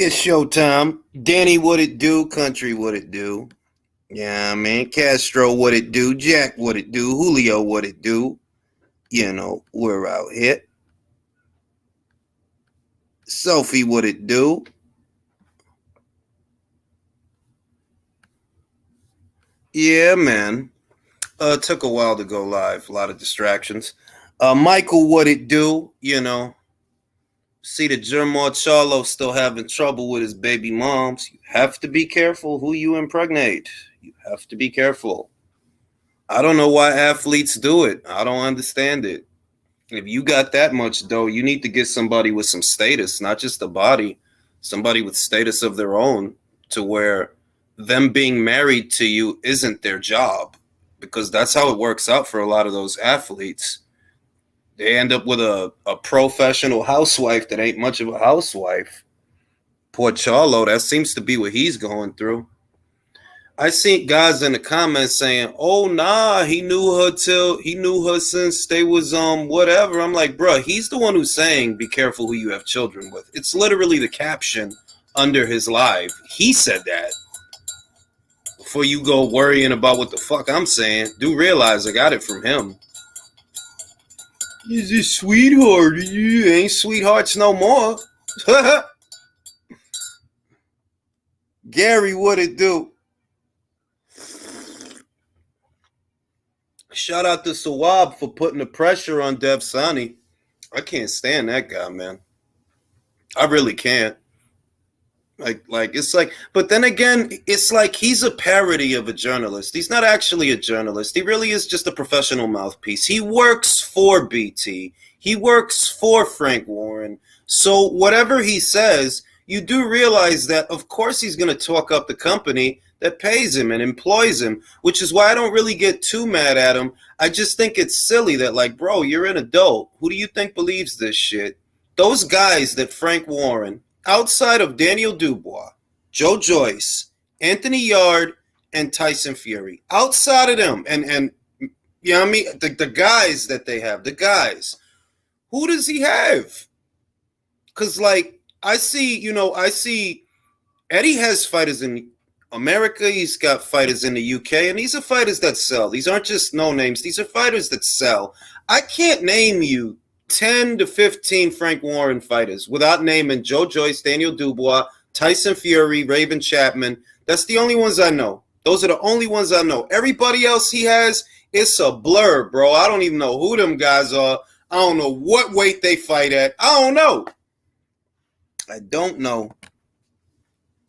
It's showtime. Danny, what it do? Country, what it do? Yeah, man. Castro, what it do? Jack, what it do? Julio, what it do? We're out here. Sophie, what it do? Yeah, man. Took a while to go live. A lot of distractions. Michael, what it do? See the Jermar Charlo still having trouble with his baby moms. You have to be careful who you impregnate. You have to be careful. I don't know why athletes do it. I don't understand it. If you got that much dough, you need to get somebody with some status, not just a body, somebody with status of their own, to where them being married to you isn't their job, because that's how it works out for a lot of those athletes. They end up with a professional housewife that ain't much of a housewife. Poor Charlo, that seems to be what he's going through. I seen guys in the comments saying, "Oh nah, he knew her since they was whatever." I'm like, bruh, he's the one who's saying be careful who you have children with. It's literally the caption under his live. He said that. Before you go worrying about what the fuck I'm saying, do realize I got it from him. He's a sweetheart. You ain't sweethearts no more. Gary, what it do? Shout out to Sawab for putting the pressure on Dev Sani. I can't stand that guy, man. I really can't. Like it's like, but then again, it's like he's a parody of a journalist. He's not actually a journalist. He really is just a professional mouthpiece. He works for BT. He works for Frank Warren. So whatever he says, you do realize that, of course, he's going to talk up the company that pays him and employs him, which is why I don't really get too mad at him. I just think it's silly that, like, bro, you're an adult. Who do you think believes this shit? Those guys that Frank Warren, outside of Daniel Dubois, Joe Joyce, Anthony Yard, and Tyson Fury, outside of them, and you know what I mean? The guys that they have, the guys, who does he have? Because, like, I see Eddie has fighters in America, he's got fighters in the UK, and these are fighters that sell. These aren't just no names. These are fighters that sell. I can't name you 10 to 15 Frank Warren fighters without naming Joe Joyce, Daniel Dubois, Tyson Fury, Raven Chapman. That's the only ones I know. Those are the only ones I know. Everybody else he has, it's a blur, bro. I don't even know who them guys are. I don't know what weight they fight at. I don't know. I don't know.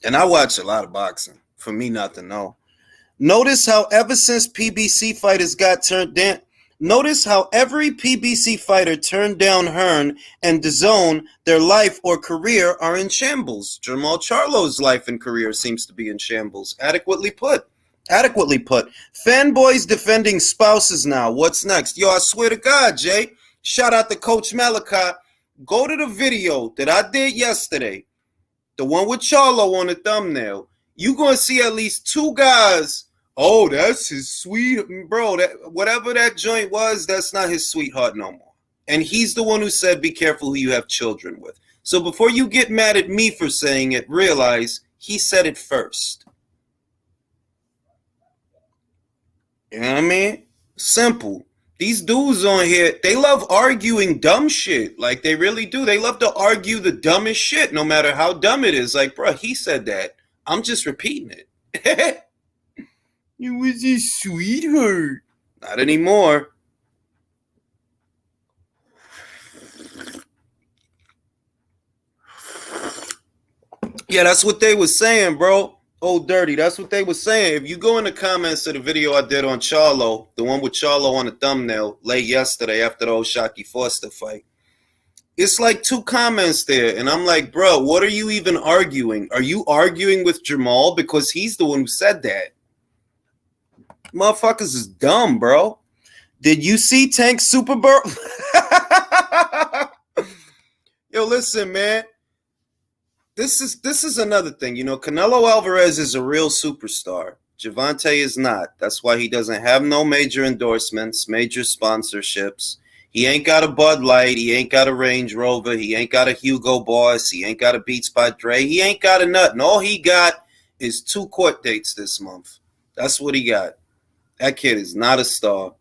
And I watch a lot of boxing. For me not to know. Notice how ever since PBC fighters got turned down, notice how every PBC fighter turned down Hearn and DAZN, their life or career are in shambles. Jermall Charlo's life and career seems to be in shambles. Adequately put. Fanboys defending spouses now. What's next? Yo, I swear to God, Jay. Shout out to Coach Malachi. Go to the video that I did yesterday. The one with Charlo on the thumbnail. You're going to see at least two guys. Oh, that's his sweet, bro. That whatever that joint was, that's not his sweetheart no more. And he's the one who said, be careful who you have children with. So before you get mad at me for saying it, realize he said it first. You know what I mean? Simple. These dudes on here, they love arguing dumb shit. Like, they really do. They love to argue the dumbest shit, no matter how dumb it is. Like, bro, he said that. I'm just repeating it. It was his sweetheart. Not anymore. Yeah, that's what they was saying, bro. Oh, dirty. That's what they was saying. If you go in the comments of the video I did on Charlo, the one with Charlo on the thumbnail, late yesterday after the Oshaki Foster fight, it's like two comments there, and I'm like, bro, what are you even arguing? Are you arguing with Jermall? Because he's the one who said that. Motherfuckers is dumb, bro. Did you see Tank Super Bowl? Yo, listen, man. This is another thing. You know, Canelo Alvarez is a real superstar. Gervonta is not. That's why he doesn't have no major endorsements, major sponsorships. He ain't got a Bud Light. He ain't got a Range Rover. He ain't got a Hugo Boss. He ain't got a Beats by Dre. He ain't got a nothing. All he got is 2 court dates this month. That's what he got. That kid is not a star.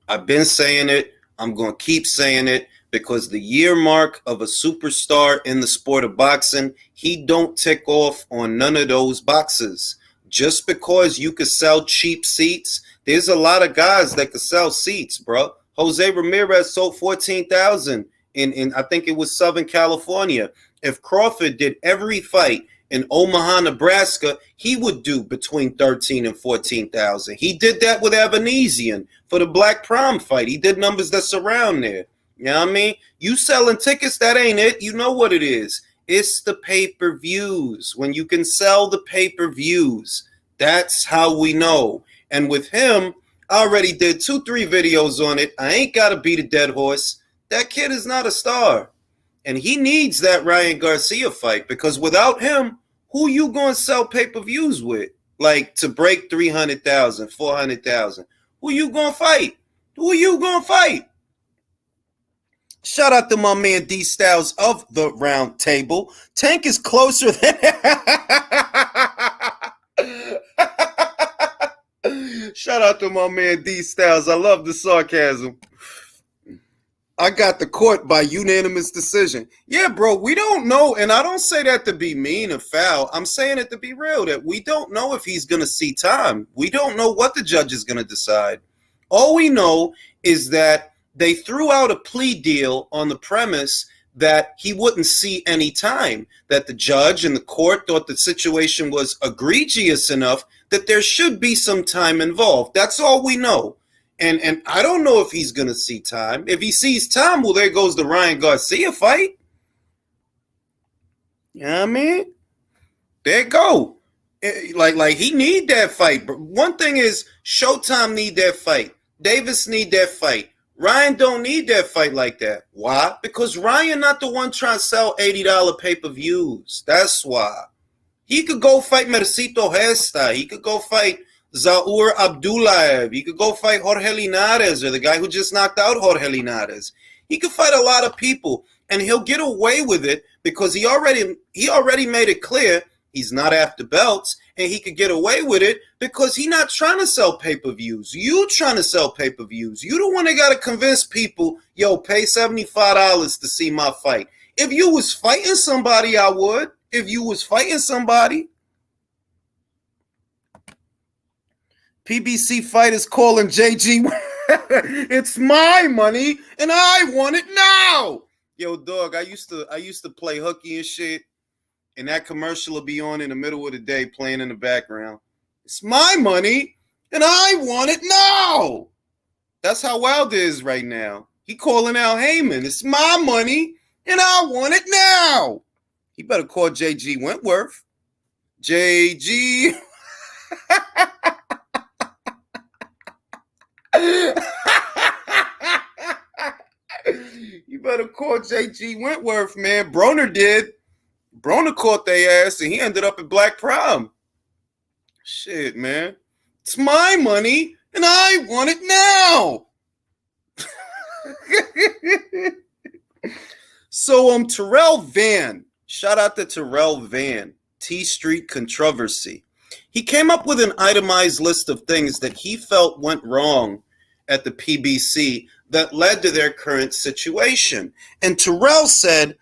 I've been saying it. I'm going to keep saying it because the year mark of a superstar in the sport of boxing, he don't tick off on none of those boxes. Just because you could sell cheap seats, there's a lot of guys that could sell seats, bro. Jose Ramirez sold 14,000 in I think it was Southern California. If Crawford did every fight in Omaha, Nebraska, he would do between 13 and 14,000. He did that with Evanesian for the Black Prom fight. He did numbers that's around there. You know what I mean? You selling tickets, that ain't it. You know what it is. It's the pay-per-views. When you can sell the pay-per-views, that's how we know. And with him, I already did 2-3 videos on it. I ain't got to beat a dead horse. That kid is not a star. And he needs that Ryan Garcia fight because without him, who you going to sell pay-per-views with? Like to break 300,000, 400,000. Who you going to fight? Who you going to fight? Shout out to my man D Styles of the Round Table. Tank is closer than... Shout out to my man D Styles. I love the sarcasm. I got the court by unanimous decision. Yeah, bro, we don't know, and I don't say that to be mean or foul. I'm saying it to be real, that we don't know if he's going to see time. We don't know what the judge is going to decide. All we know is that they threw out a plea deal on the premise that he wouldn't see any time, that the judge and the court thought the situation was egregious enough that there should be some time involved. That's all we know. And I don't know if he's going to see time. If he sees time, well, there goes the Ryan Garcia fight. You know what I mean? There you go. Like he need that fight. But one thing is, Showtime need that fight. Davis need that fight. Ryan don't need that fight like that. Why? Because Ryan not the one trying to sell $80 pay-per-views. That's why. He could go fight Mercito Hesta. He could go fight Zaur Abdullayev. He could go fight Jorge Linares or the guy who just knocked out Jorge Linares. He could fight a lot of people, and he'll get away with it because he already made it clear he's not after belts, and he could get away with it because he's not trying to sell pay-per-views. You trying to sell pay-per-views. You the one that got to convince people, yo, pay $75 to see my fight. If you was fighting somebody, I would. If you was fighting somebody. PBC fighters calling JG. It's my money, and I want it now. Yo, dog, I used to play hooky and shit, and that commercial will be on in the middle of the day playing in the background. It's my money, and I want it now. That's how Wilder is right now. He calling out Heyman. It's my money, and I want it now. He better call JG Wentworth. JG. You better call JG Wentworth, man. Broner did. Broner caught their ass, and he ended up at Black Prom. Shit, man. It's my money, and I want it now. So, Terrell Van. Shout out to Terrell Van. T Street Controversy. He came up with an itemized list of things that he felt went wrong at the PBC that led to their current situation. And Terrell said,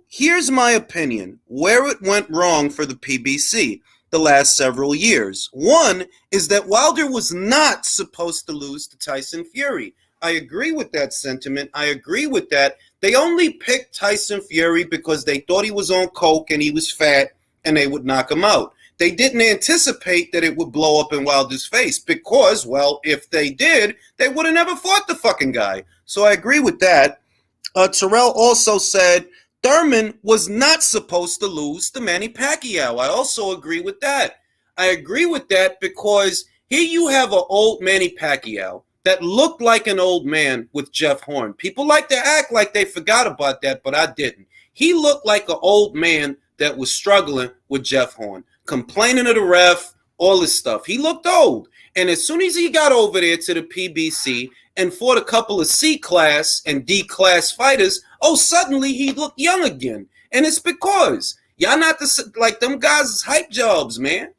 here's my opinion where it went wrong for the PBC the last several years. One is that Wilder was not supposed to lose to Tyson Fury. I agree with that sentiment. I agree with that. They only picked Tyson Fury because they thought he was on coke and he was fat and they would knock him out. They didn't anticipate that it would blow up in Wilder's face because, well, if they did, they would have never fought the fucking guy. So I agree with that. Terrell also said Thurman was not supposed to lose to Manny Pacquiao. I also agree with that. I agree with that because here you have an old Manny Pacquiao that looked like an old man with Jeff Horn. People like to act like they forgot about that, but I didn't. He looked like an old man that was struggling with Jeff Horn, complaining to the ref, all this stuff. He looked old. And as soon as he got over there to the PBC and fought a couple of C-class and D-class fighters, suddenly he looked young again. And it's because y'all not like them guys is hype jobs, man.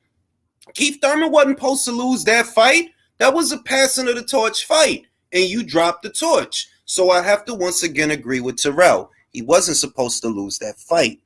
Keith Thurman wasn't supposed to lose that fight. That was a passing of the torch fight, and you dropped the torch. So I have to once again agree with Terrell. He wasn't supposed to lose that fight.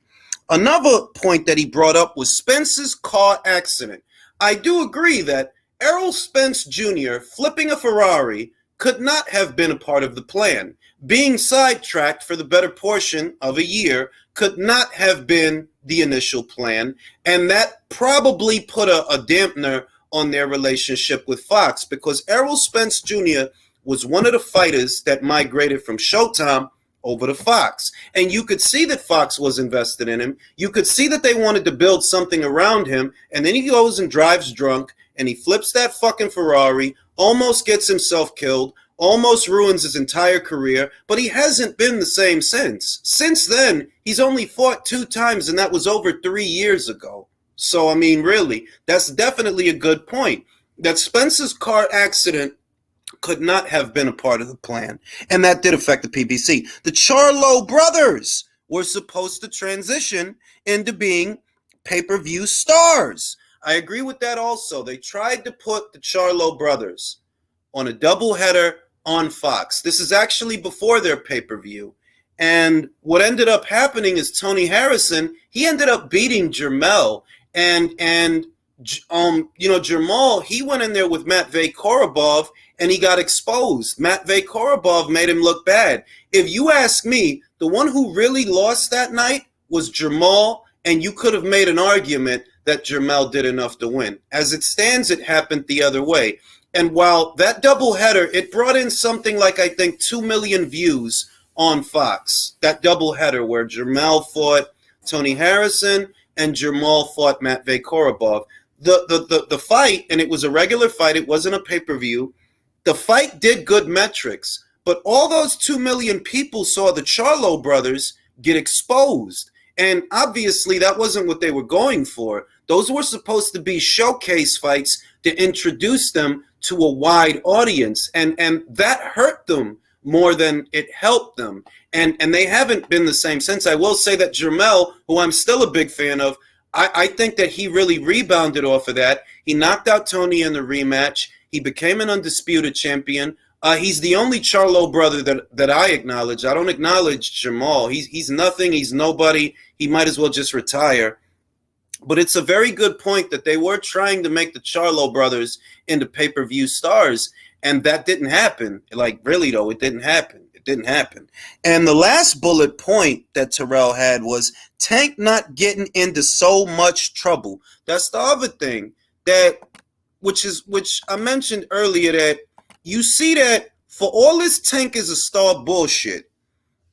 Another point that he brought up was Spence's car accident. I do agree that Errol Spence Jr. flipping a Ferrari could not have been a part of the plan. Being sidetracked for the better portion of a year could not have been the initial plan, and that probably put a dampener on their relationship with Fox, because Errol Spence Jr. was one of the fighters that migrated from Showtime over to Fox. And you could see that Fox was invested in him. You could see that they wanted to build something around him, and then he goes and drives drunk, and he flips that fucking Ferrari, almost gets himself killed, almost ruins his entire career, but he hasn't been the same since. Since then, he's only fought 2 times, and that was over 3 years ago. So, I mean, really, that's definitely a good point. That Spence's car accident could not have been a part of the plan, and that did affect the PBC. The Charlo brothers were supposed to transition into being pay-per-view stars. I agree with that also. They tried to put the Charlo brothers on a doubleheader on Fox. This is actually before their pay-per-view. And what ended up happening is Tony Harrison, he ended up beating Jermell. And Jermall, he went in there with Matvey Korobov, and he got exposed. Matvey Korobov made him look bad. If you ask me, the one who really lost that night was Jermall, and you could have made an argument that Jermell did enough to win. As it stands, it happened the other way. And while that doubleheader, it brought in something like, I think, 2 million views on Fox. That doubleheader where Jermell fought Tony Harrison and Jermall fought Matvey Korobov. The fight, and it was a regular fight, it wasn't a pay-per-view, the fight did good metrics, but all those 2 million people saw the Charlo brothers get exposed. And obviously that wasn't what they were going for. Those were supposed to be showcase fights to introduce them to a wide audience. And that hurt them more than it helped them. And they haven't been the same since. I will say that Jermell, who I'm still a big fan of, I think that he really rebounded off of that. He knocked out Tony in the rematch. He became an undisputed champion. He's the only Charlo brother that I acknowledge. I don't acknowledge Jermall. He's nothing. He's nobody. He might as well just retire. But it's a very good point that they were trying to make the Charlo brothers into pay-per-view stars, and that didn't happen. Like, really, though, it didn't happen. It didn't happen. And the last bullet point that Terrell had was Tank not getting into so much trouble. That's the other thing, which I mentioned earlier, that you see that for all this Tank is a star bullshit,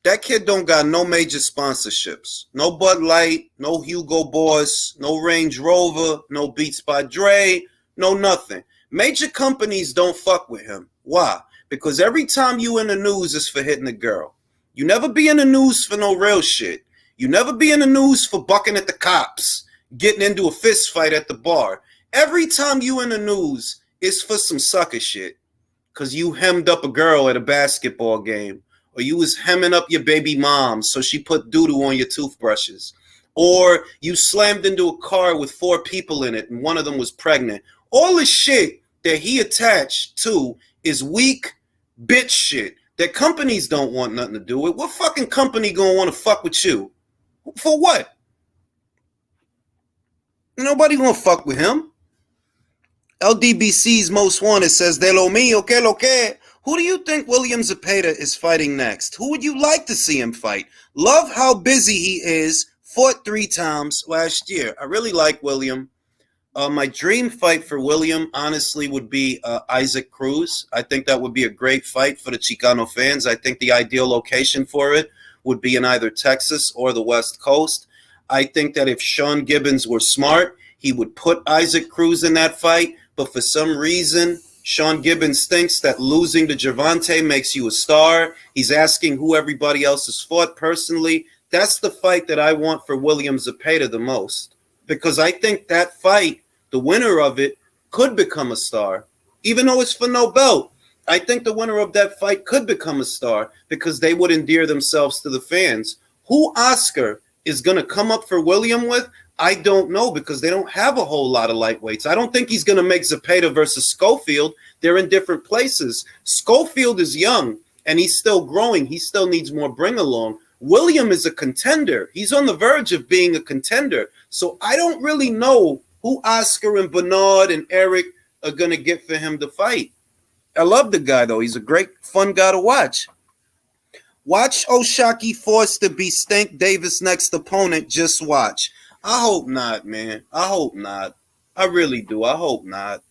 that kid don't got no major sponsorships. No Bud Light, no Hugo Boss, no Range Rover, no Beats by Dre, no nothing. Major companies don't fuck with him. Why? Because every time you in the news is for hitting a girl. You never be in the news for no real shit. You never be in the news for bucking at the cops, getting into a fist fight at the bar. Every time you in the news is for some sucker shit. Because you hemmed up a girl at a basketball game. Or you was hemming up your baby mom so she put doo-doo on your toothbrushes. Or you slammed into a car with 4 people in it and one of them was pregnant. All the shit that he attached to is weak bitch shit that companies don't want nothing to do with. What fucking company gonna want to fuck with you? For what? Nobody gonna fuck with him. LDBC's Most Wanted says, de lo mío, que lo que. Who do you think William Zepeda is fighting next? Who would you like to see him fight? Love how busy he is. Fought 3 times last year. I really like William. My dream fight for William, honestly, would be Isaac Cruz. I think that would be a great fight for the Chicano fans. I think the ideal location for it would be in either Texas or the West Coast. I think that if Sean Gibbons were smart, he would put Isaac Cruz in that fight. But for some reason, Sean Gibbons thinks that losing to Gervonta makes you a star. He's asking who everybody else has fought personally. That's the fight that I want for William Zepeda the most. Because I think that fight, the winner of it, could become a star. even though it's for no belt. I think the winner of that fight could become a star because they would endear themselves to the fans. Who Oscar is going to come up for William with, I don't know, because they don't have a whole lot of lightweights. I don't think he's going to make Zepeda versus Schofield. They're in different places. Schofield is young, and he's still growing. He still needs more bring along. William is a contender. He's on the verge of being a contender. So I don't really know who Oscar and Bernard and Eric are going to get for him to fight. I love the guy, though. He's a great, fun guy to watch. Watch O'Shaquie Foster be Stank Davis' next opponent. Just watch. I hope not, man. I hope not. I really do. I hope not.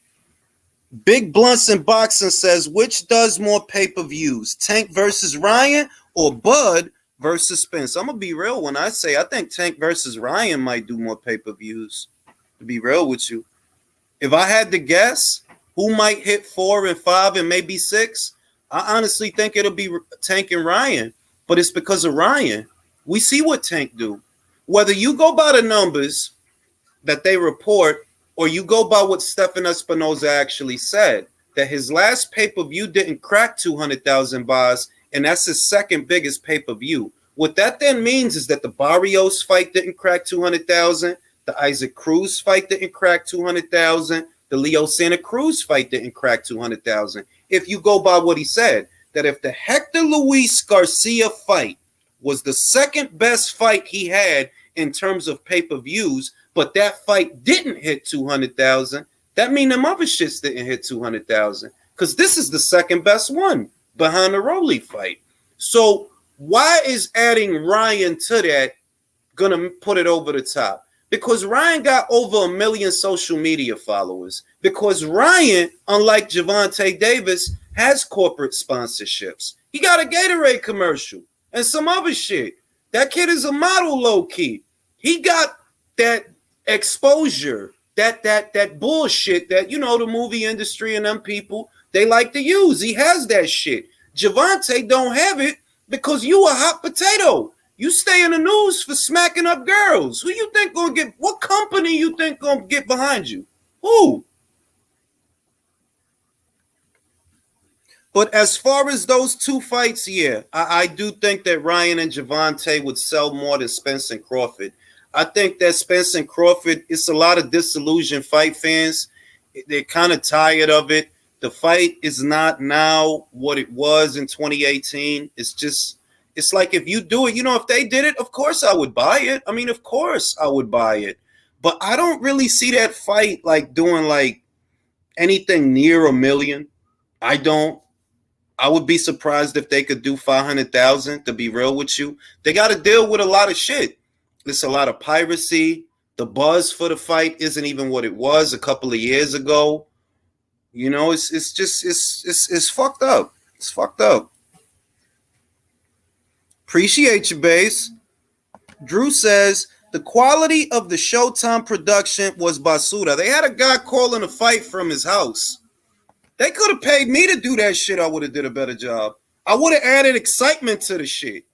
Big Blunts in Boxing says, which does more pay-per-views, Tank versus Ryan or Bud versus Spence? I'm going to be real when I say I think Tank versus Ryan might do more pay-per-views, to be real with you. If I had to guess who might hit 4 and 5 and maybe 6, I honestly think it'll be Tank and Ryan, but it's because of Ryan. We see what Tank do. Whether you go by the numbers that they report or you go by what Stefan Espinoza actually said, that his last pay-per-view didn't crack 200,000 buys, and that's his second biggest pay-per-view. What that then means is that the Barrios fight didn't crack 200,000, the Isaac Cruz fight didn't crack 200,000, the Leo Santa Cruz fight didn't crack 200,000. If you go by what he said, that if the Hector Luis Garcia fight was the second best fight he had in terms of pay-per-views, but that fight didn't hit 200,000, that means them other shits didn't hit 200,000, because this is the second best one behind the Rolly fight. So why is adding Ryan to that going to put it over the top? Because Ryan got over 1 million social media followers. Because Ryan, unlike Gervonta Davis, has corporate sponsorships. He got a Gatorade commercial and some other shit. That kid is a model low-key. He got that exposure, that bullshit that, you know, the movie industry and them people, they like to use. He has that shit. Gervonta don't have it because you a hot potato. You stay in the news for smacking up girls. Who you think gonna get? What company you think gonna get behind you? Who? But as far as those two fights, yeah, I do think that Ryan and Gervonta would sell more than Spence and Crawford. I think that Spence and Crawford, it's a lot of disillusioned fight fans. They're kind of tired of it. The fight is not now what it was in 2018. It's like if you do it, you know, if they did it, of course I would buy it. I mean, of course I would buy it. But I don't really see that fight like doing like anything near 1 million. I don't. I would be surprised if they could do 500,000, to be real with you. They got to deal with a lot of shit. It's a lot of piracy. The buzz for the fight isn't even what it was a couple of years ago. You know, it's fucked up. It's fucked up. Appreciate you, base. Drew says the quality of the Showtime production was basura. They had a guy calling a fight from his house. They could have paid me to do that shit. I would have did a better job. I would have added excitement to the shit.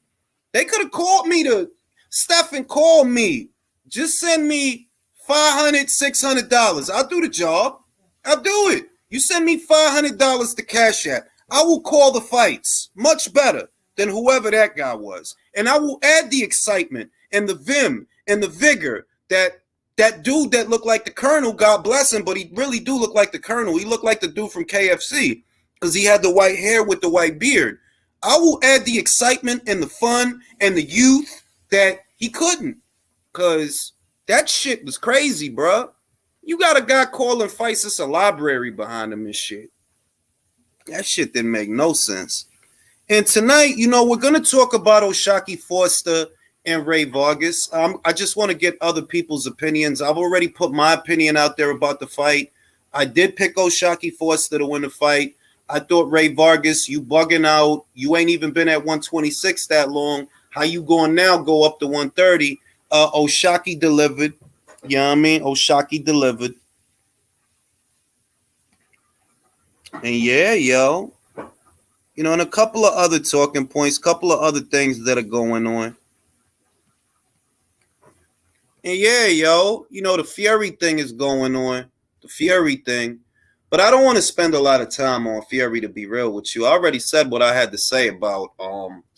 They could have called me to Stephen, call me. Just send me $500, $600. I'll do the job. I'll do it. You send me $500 to Cash App. I will call the fights much better than whoever that guy was. And I will add the excitement and the vim and the vigor that dude that looked like the Colonel, God bless him, but he really do look like the Colonel. He looked like the dude from KFC because he had the white hair with the white beard. I will add the excitement and the fun and the youth that he couldn't, because that shit was crazy, bro. You got a guy calling fights, it's a library behind him and shit. That shit didn't make no sense. And tonight, you know, we're going to talk about O'Shaquie Foster and Ray Vargas. I just want to get other people's opinions. I've already put my opinion out there about the fight. I did pick O'Shaquie Foster to win the fight. I thought Ray Vargas, you bugging out. You ain't even been at 126 that long. How you going now? Go up to 130. O'Shaquie delivered. You know what I mean? O'Shaquie delivered. And yeah, yo. You know, and a couple of other talking points, couple of other things that are going on. And yeah, yo, you know, the Fury thing is going on. The Fury thing. But I don't want to spend a lot of time on Fury, to be real with you. I already said what I had to say about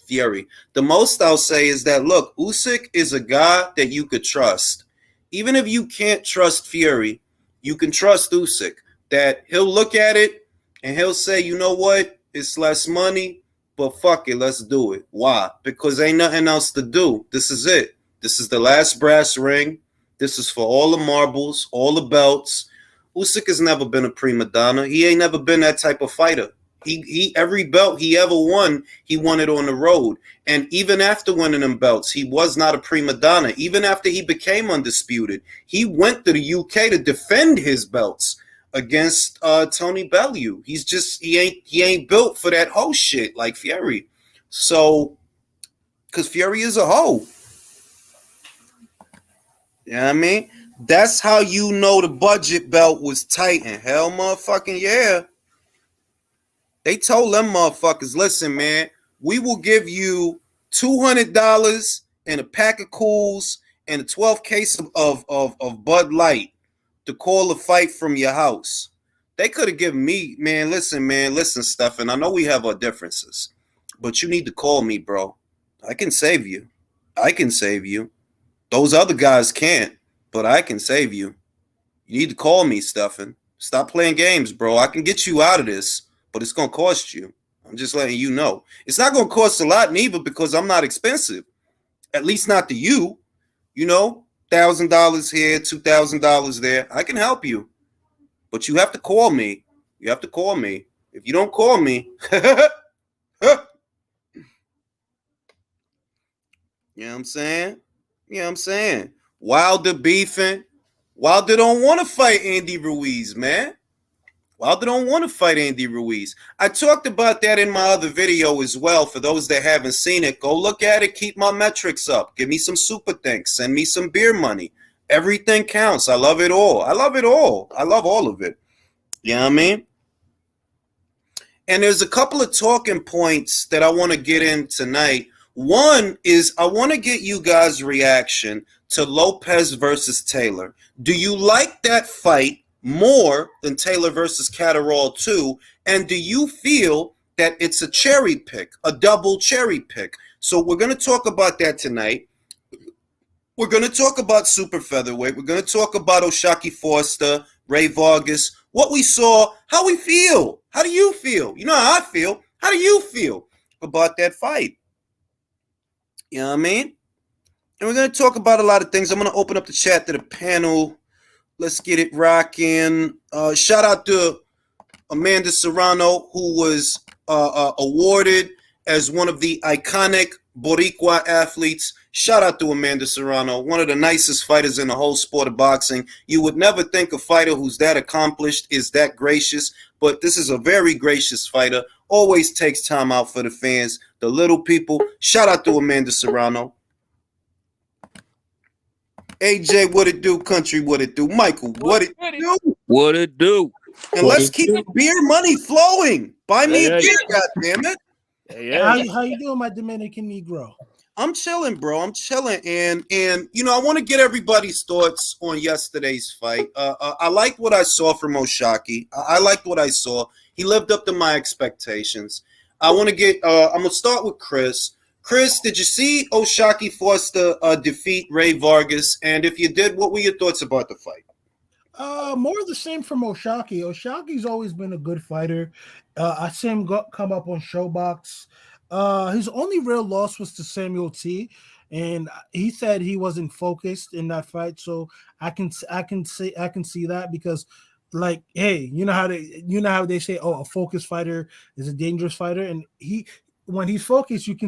Fury. The most I'll say is that, look, Usyk is a guy that you could trust. Even if you can't trust Fury, you can trust Usyk. That he'll look at it and he'll say, you know what? It's less money, but fuck it, let's do it. Why? Because ain't nothing else to do. This is it. This is the last brass ring. This is for all the marbles, all the belts. Usyk has never been a prima donna. He ain't never been that type of fighter. He every belt he ever won, he won it on the road. And even after winning them belts, he was not a prima donna. Even after he became undisputed, he went to the UK to defend his belts against Tony Bellew. He ain't built for that whole shit like Fury. So, because Fury is a hoe. You know what I mean? That's how you know the budget belt was tight. And hell motherfucking yeah. They told them motherfuckers, listen, man, we will give you $200 and a pack of Cools and a 12 case of Bud Light to call a fight from your house. They could have given me, man, listen, Stefan, I know we have our differences, but you need to call me, bro. I can save you. Those other guys can't, but I can save you. You need to call me, Stefan. Stop playing games, bro. I can get you out of this, but it's going to cost you. I'm just letting you know. It's not going to cost a lot neither because I'm not expensive. At least not to you. You know, $1,000 here, $2,000 there. I can help you. But you have to call me. If you don't call me, you know what I'm saying? Wilder beefing. Wilder don't want to fight Andy Ruiz, man. I talked about that in my other video as well. For those that haven't seen it, go look at it. Keep my metrics up. Give me some super thanks. Send me some beer money. Everything counts. I love it all. I love all of it. You know what I mean? And there's a couple of talking points that I want to get in tonight. One is I want to get you guys' reaction to Lopez versus Taylor. Do you like that fight more than Taylor versus Catterall 2? And do you feel that it's a cherry pick, a double cherry pick? So we're going to talk about that tonight. We're going to talk about super featherweight. We're going to talk about O'Shaquie Foster, Ray Vargas, what we saw, how we feel. How do you feel? You know how I feel. How do you feel about that fight? You know what I mean? And we're going to talk about a lot of things. I'm going to open up the chat to the panel. Let's get it rocking. Shout out to Amanda Serrano, who was awarded as one of the iconic Boricua athletes. Shout out to Amanda Serrano, one of the nicest fighters in the whole sport of boxing. You would never think a fighter who's that accomplished is that gracious, but this is a very gracious fighter. Always takes time out for the fans, the little people. Shout out to Amanda Serrano. AJ, what it do? Country, what it do? Michael, what it do? What it do? And let's keep the beer money flowing. Buy me a beer, goddammit. How you doing, my Dominican Negro? I'm chilling, bro. I'm chilling. And you know, I want to get everybody's thoughts on yesterday's fight. I liked what I saw from O'Shaquie. I liked what I saw. He lived up to my expectations. I want to get I'm going to start with Chris. Chris, did you see O'Shaquie Foster defeat Ray Vargas? And if you did, what were your thoughts about the fight? More of the same from O'Shaquie. O'Shaquie's always been a good fighter. I see him come up on Showbox. His only real loss was to Samuel T, and he said he wasn't focused in that fight. So I can see that because, like, hey, you know how they say, oh, a focused fighter is a dangerous fighter, and when he's focused, you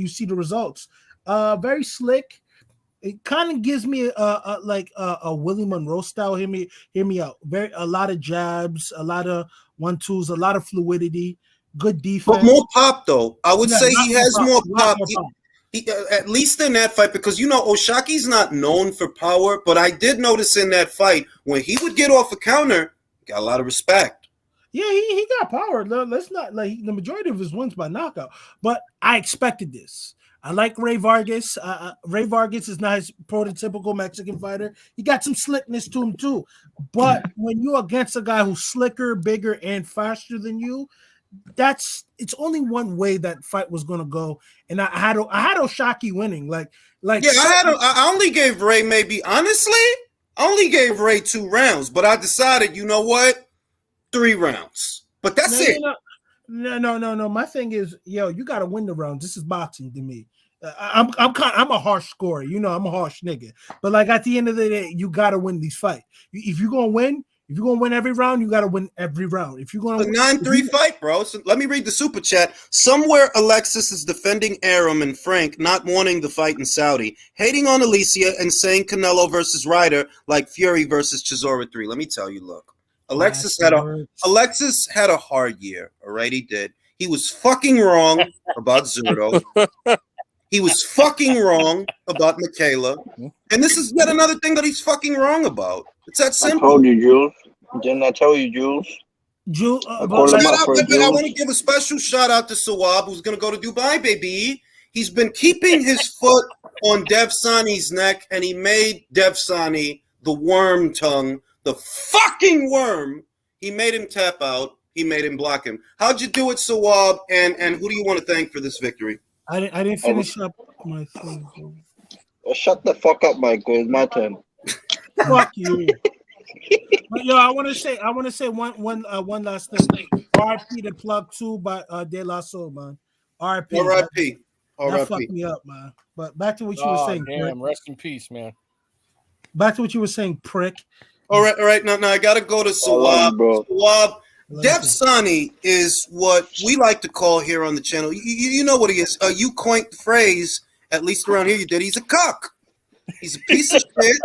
see the results. Very slick. It kind of gives me a Willie Monroe style. Hear me out. A lot of jabs, a lot of 1-2s, a lot of fluidity, good defense. But more pop though. I would say he has more pop. He, at least in that fight, because you know O'Shaquie's not known for power, but I did notice in that fight when he would get off a counter, got a lot of respect. Yeah, he got power. Let's not the majority of his wins by knockout, but I expected this. I like Ray Vargas. Ray Vargas is not his prototypical Mexican fighter. He got some slickness to him too. But when you're against a guy who's slicker, bigger, and faster than you, it's only one way that fight was going to go. And I had Oshaki winning. I only gave Ray I only gave Ray 2 rounds, but I decided, you know what? 3 rounds. But that's it. No. My thing is, you got to win the rounds. This is boxing to me. I'm a harsh scorer. I'm a harsh nigga. But like at the end of the day, you got to win these fights. If you're going to win every round, you got to win every round. If you're going to 9-3 fight, bro. So let me read the super chat. Somewhere Alexis is defending Arum and Frank not wanting the fight in Saudi, hating on Alicia and saying Canelo versus Ryder like Fury versus Chisora 3. Let me tell you, look. Alexis had a hard year, all right? He did. He was fucking wrong about Zurdo. He was fucking wrong about Michaela. And this is yet another thing that he's fucking wrong about. It's that simple. I told you, Jules. Didn't I tell you, Jules? I want to give a special shout out to Sawab, who's going to go to Dubai, baby. He's been keeping his foot on Dev Sani's neck, and he made Dev Sani the worm tongue, the fucking worm. He made him tap out. He made him block him. How'd you do it, Sawab? And who do you want to thank for this victory? I didn't finish up my thing. Shut the fuck up, Michael. It's my turn. Fuck you. But I want to say one last thing. RIP the plug 2 by De La Soul, man. RIP. That fucked me up, man. But back to what you were saying. Damn, rest in peace, man. Back to what you were saying, prick. All right. Now I gotta go to Sawab. Sawab. Dev Sani is what we like to call here on the channel. You know what he is. You coined the phrase, at least around here you did. He's a cuck. He's a piece of shit.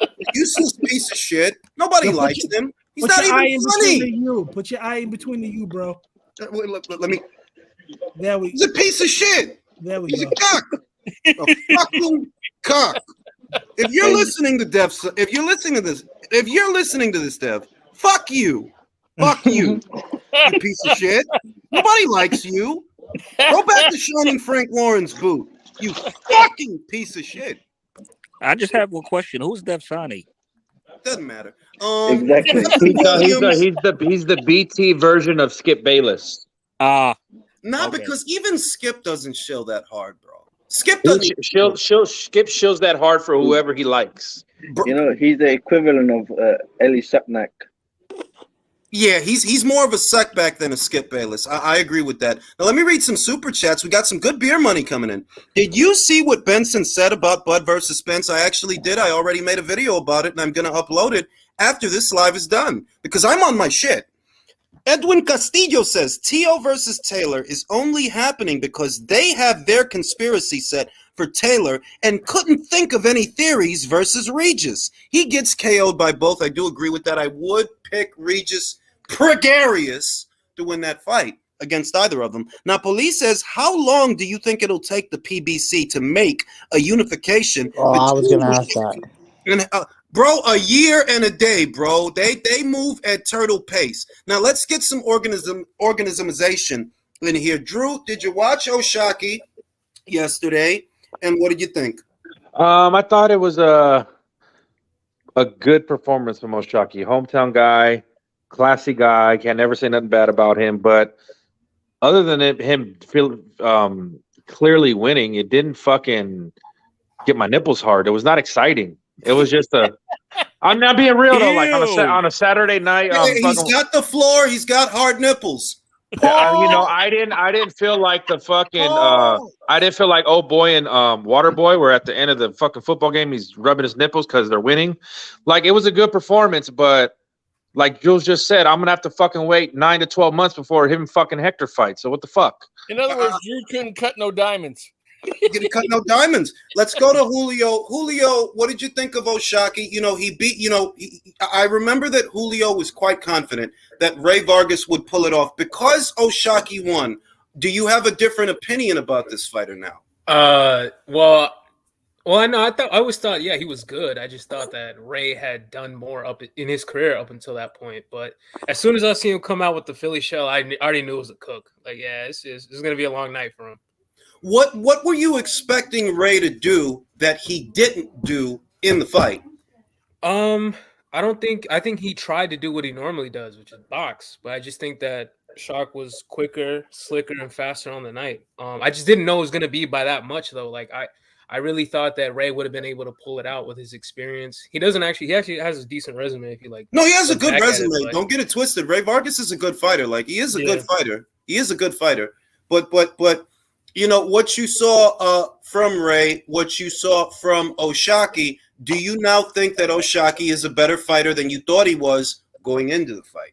A useless piece of shit. Nobody likes him. He's not even funny. Put your eye in between the you, bro. Let me. There we. He's a piece of shit. There we He's go. a cuck. A fucking cuck. If you're listening to Dev, if you're listening to this, Dev, fuck you. Fuck you, you piece of shit. Nobody likes you. Go back to shining Frank Warren's boot. You fucking piece of shit. I just have one question. Who's Dev Sani? Doesn't matter. Exactly. He's the BT version of Skip Bayless. Because even Skip doesn't shill that hard, bro. Skip doesn't. Skip shills that hard for whoever he likes. He's the equivalent of Eli Sepnak. Yeah, he's more of a suckback than a Skip Bayless. I agree with that. Now, let me read some super chats. We got some good beer money coming in. Did you see what Benson said about Bud versus Spence? I actually did. I already made a video about it, and I'm going to upload it after this live is done because I'm on my shit. Edwin Castillo says, Teo versus Taylor is only happening because they have their conspiracy set for Taylor and couldn't think of any theories versus Regis. He gets KO'd by both. I do agree with that. I would pick Regis Pregarious to win that fight against either of them. Napoli says, how long do you think it'll take the PBC to make a unification? I was going to ask that. And, bro, a year and a day, bro. They move at turtle pace. Now, let's get some organization in here. Drew, did you watch Oshaki yesterday? And what did you think? I thought it was a good performance from Oshaki. Hometown guy, classy guy. Can't never say nothing bad about him. But other than him clearly winning, it didn't fucking get my nipples hard. It was not exciting. It was just I'm not being real though. Like on a Saturday night, he's got the floor. He's got hard nipples. I didn't feel like the fucking. I didn't feel like old boy and water boy were at the end of the fucking football game. He's rubbing his nipples because they're winning. Like it was a good performance, but like Jules just said, I'm gonna have to fucking wait 9 to 12 months before him fucking Hector fight. So what the fuck? In other words, Drew couldn't cut no diamonds. Didn't cut no diamonds. Let's go to Julio. Julio, what did you think of Oshaki? He beat. I remember that Julio was quite confident that Ray Vargas would pull it off because Oshaki won. Do you have a different opinion about this fighter now? Well, I always thought, he was good. I just thought that Ray had done more up in his career up until that point. But as soon as I see him come out with the Philly shell, I already knew it was a cook. Like, it's going to be a long night for him. What were you expecting Ray to do that he didn't do in the fight? I think he tried to do what he normally does, which is box, but I just think that Shark was quicker, slicker, and faster on the night. I just didn't know it was gonna be by that much though. Like I really thought that Ray would have been able to pull it out with his experience. He actually has a decent resume if you like. No, he has a look good back at it, resume. but- Don't get it twisted. Ray Vargas is a good fighter. Like he is a good Yeah. fighter. He is a good fighter. But you know what you saw from Ray, what you saw from Oshaki. Do you now think that Oshaki is a better fighter than you thought he was going into the fight?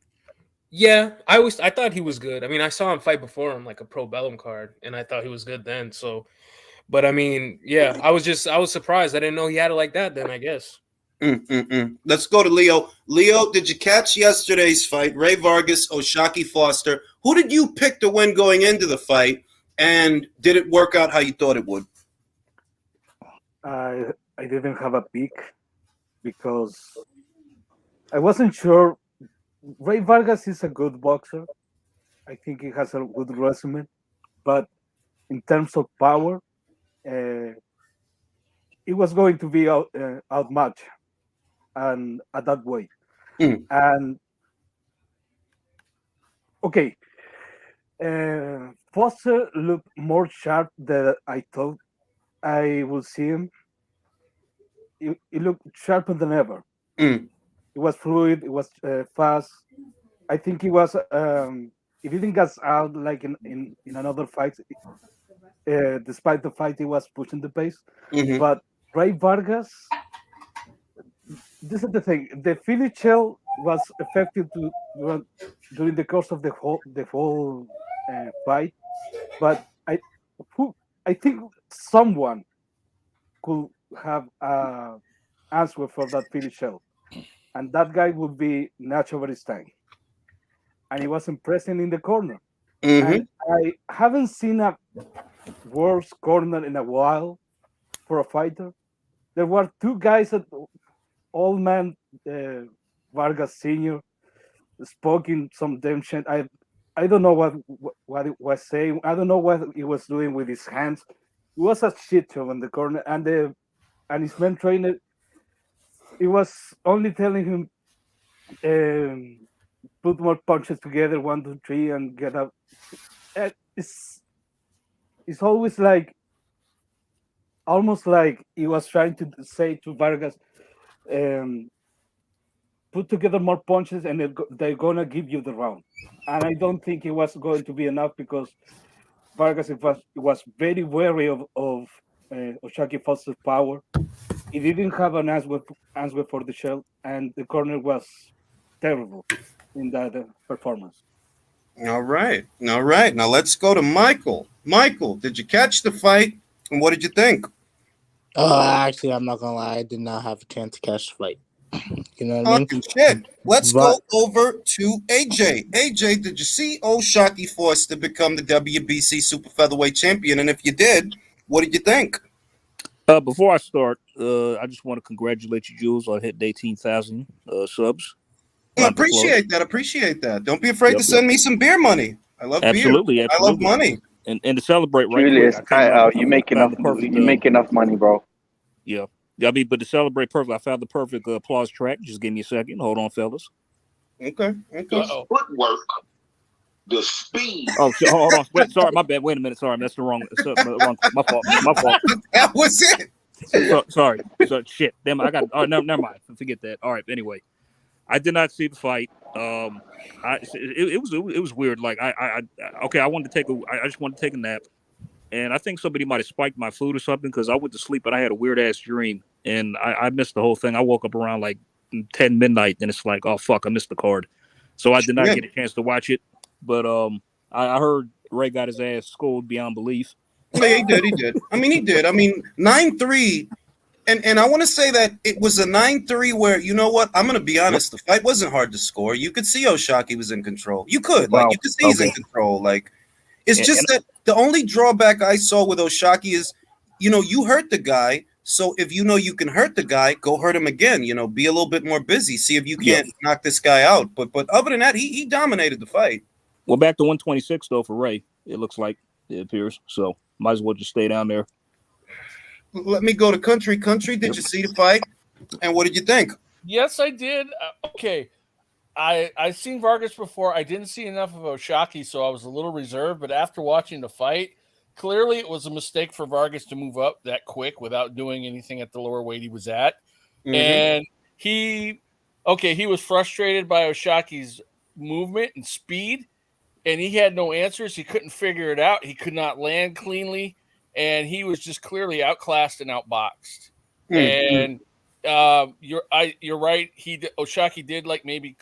Yeah, I thought he was good. I mean, I saw him fight before on like a Pro Bellum card, and I thought he was good then. So, but I mean, yeah, I was surprised. I didn't know he had it like that. Then I guess. Let's go to Leo. Leo, did you catch yesterday's fight? Ray Vargas, Oshaki Foster. Who did you pick to win going into the fight? And did it work out how you thought it would? I didn't have a pick because I wasn't sure. Ray Vargas is a good boxer. I think he has a good resume, but in terms of power, it was going to be outmatched, and at that way. And okay, Foster looked more sharp than I thought I would see him. It looked sharper than ever. It was fluid. It was fast. I think he was. He didn't get out like in another fight. Despite the fight, he was pushing the pace. But Ray Vargas, this is the thing. The Philly shell was effective during the course of the whole fight. But I think someone could have answer for that Philly shell, and that guy would be Nacho Beristain. And he was impressing in the corner. And I haven't seen a worse corner in a while for a fighter. There were two guys at old man Vargas Sr. spoke some damn shit. I don't know what he was saying. I don't know what he was doing with his hands. It was a shit show in the corner, and his man trainer, he was only telling him put more punches together, 1, 2, 3, and get up. It's always like, almost like he was trying to say to Vargas, put together more punches and they're gonna give you the round. And I don't think it was going to be enough because Vargas was very wary of Oshaki Foster's power. He didn't have an answer for the shell, and the corner was terrible in that performance. All right. Now let's go to Michael. Michael, did you catch the fight, and what did you think? Actually, I'm not gonna lie. I did not have a chance to catch the fight. You know what I mean? Shit. Let's go over to AJ. AJ, did you see Oshaki Foster become the WBC super featherweight champion? And if you did, what did you think? Before I start, I just want to congratulate you, Jules, on hitting 18,000 subs. I appreciate that. Don't be afraid to send me some beer money. I love beer. I love money. And to celebrate, right? Julius, you make enough. You make enough money, bro. Yeah. I mean, but to celebrate perfect, I found the perfect applause track. Just give me a second. Hold on, fellas. Okay. The footwork, the speed. Oh, hold on. Wait, sorry, my bad. Wait a minute. Sorry, that's the wrong. My fault. That was it. Sorry. So, shit. Damn, I got. Oh, no, never mind. Forget that. All right. Anyway, I did not see the fight. It was weird. Like I wanted to I just wanted to take a nap. And I think somebody might have spiked my food or something because I went to sleep and I had a weird ass dream and I missed the whole thing. I woke up around like 10 midnight and it's like, oh fuck, I missed the card. So I did not get a chance to watch it. But I heard Ray got his ass schooled beyond belief. Yeah, he did. I mean, 9-3. And I want to say that it was a 9-3 where, you know what? I'm going to be honest. The fight wasn't hard to score. You could see Oshaki was in control. You could. You could see he's in control. It's just that the only drawback I saw with Oshaki is, you hurt the guy. So if you know you can hurt the guy, go hurt him again. Be a little bit more busy. See if you can't knock this guy out. But other than that, he dominated the fight. Well, back to 126 though for Ray. It looks like it appears so. Might as well just stay down there. Let me go to Country. Country, did you see the fight? And what did you think? Yes, I did. Okay. I've seen Vargas before. I didn't see enough of Oshaki, so I was a little reserved. But after watching the fight, clearly it was a mistake for Vargas to move up that quick without doing anything at the lower weight he was at. Mhm. And he was frustrated by Oshaki's movement and speed, and he had no answers. He couldn't figure it out. He could not land cleanly, and he was just clearly outclassed and outboxed. And you're right. Oshaki did like maybe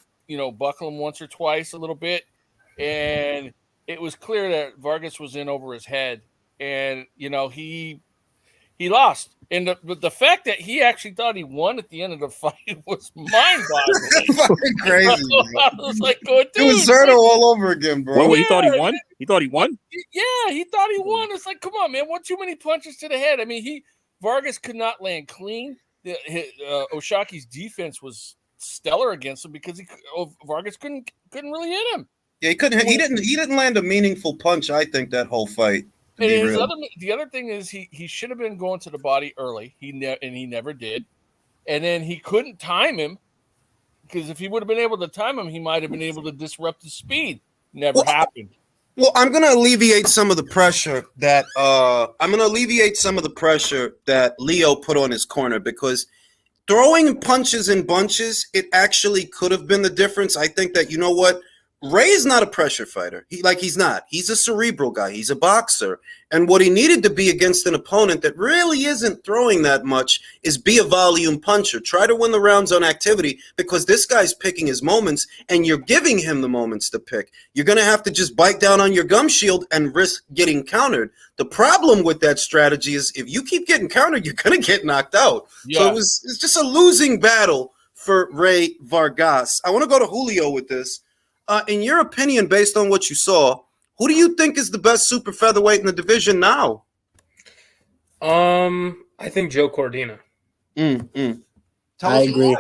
buckle him once or twice a little bit, and it was clear that Vargas was in over his head, and he lost. And the fact that he actually thought he won at the end of the fight was mind-boggling. Fucking crazy. I was like, dude, it was Zerto all over again, bro. Wait, he thought he won? He thought he won? Yeah, he thought he won. It's like, come on, man. One too many punches to the head. I mean, Vargas could not land clean. Oshaki's defense was stellar against him because Vargas couldn't really hit him. Yeah, he couldn't. He didn't land a meaningful punch. I think that whole fight. And the other thing is he should have been going to the body early. He never did, and then he couldn't time him because if he would have been able to time him, he might have been able to disrupt his speed. Never happened. Well, I'm going to alleviate some of the pressure that Leo put on his corner because throwing punches in bunches, it actually could have been the difference. I think that, you know what? Ray's not a pressure fighter. He's not. He's a cerebral guy. He's a boxer. And what he needed to be against an opponent that really isn't throwing that much is be a volume puncher. Try to win the rounds on activity because this guy's picking his moments and you're giving him the moments to pick. You're going to have to just bite down on your gum shield and risk getting countered. The problem with that strategy is if you keep getting countered, you're going to get knocked out. Yeah. So it's just a losing battle for Ray Vargas. I want to go to Julio with this. In your opinion, based on what you saw, who do you think is the best super featherweight in the division now? I think Joe Cordina. I agree.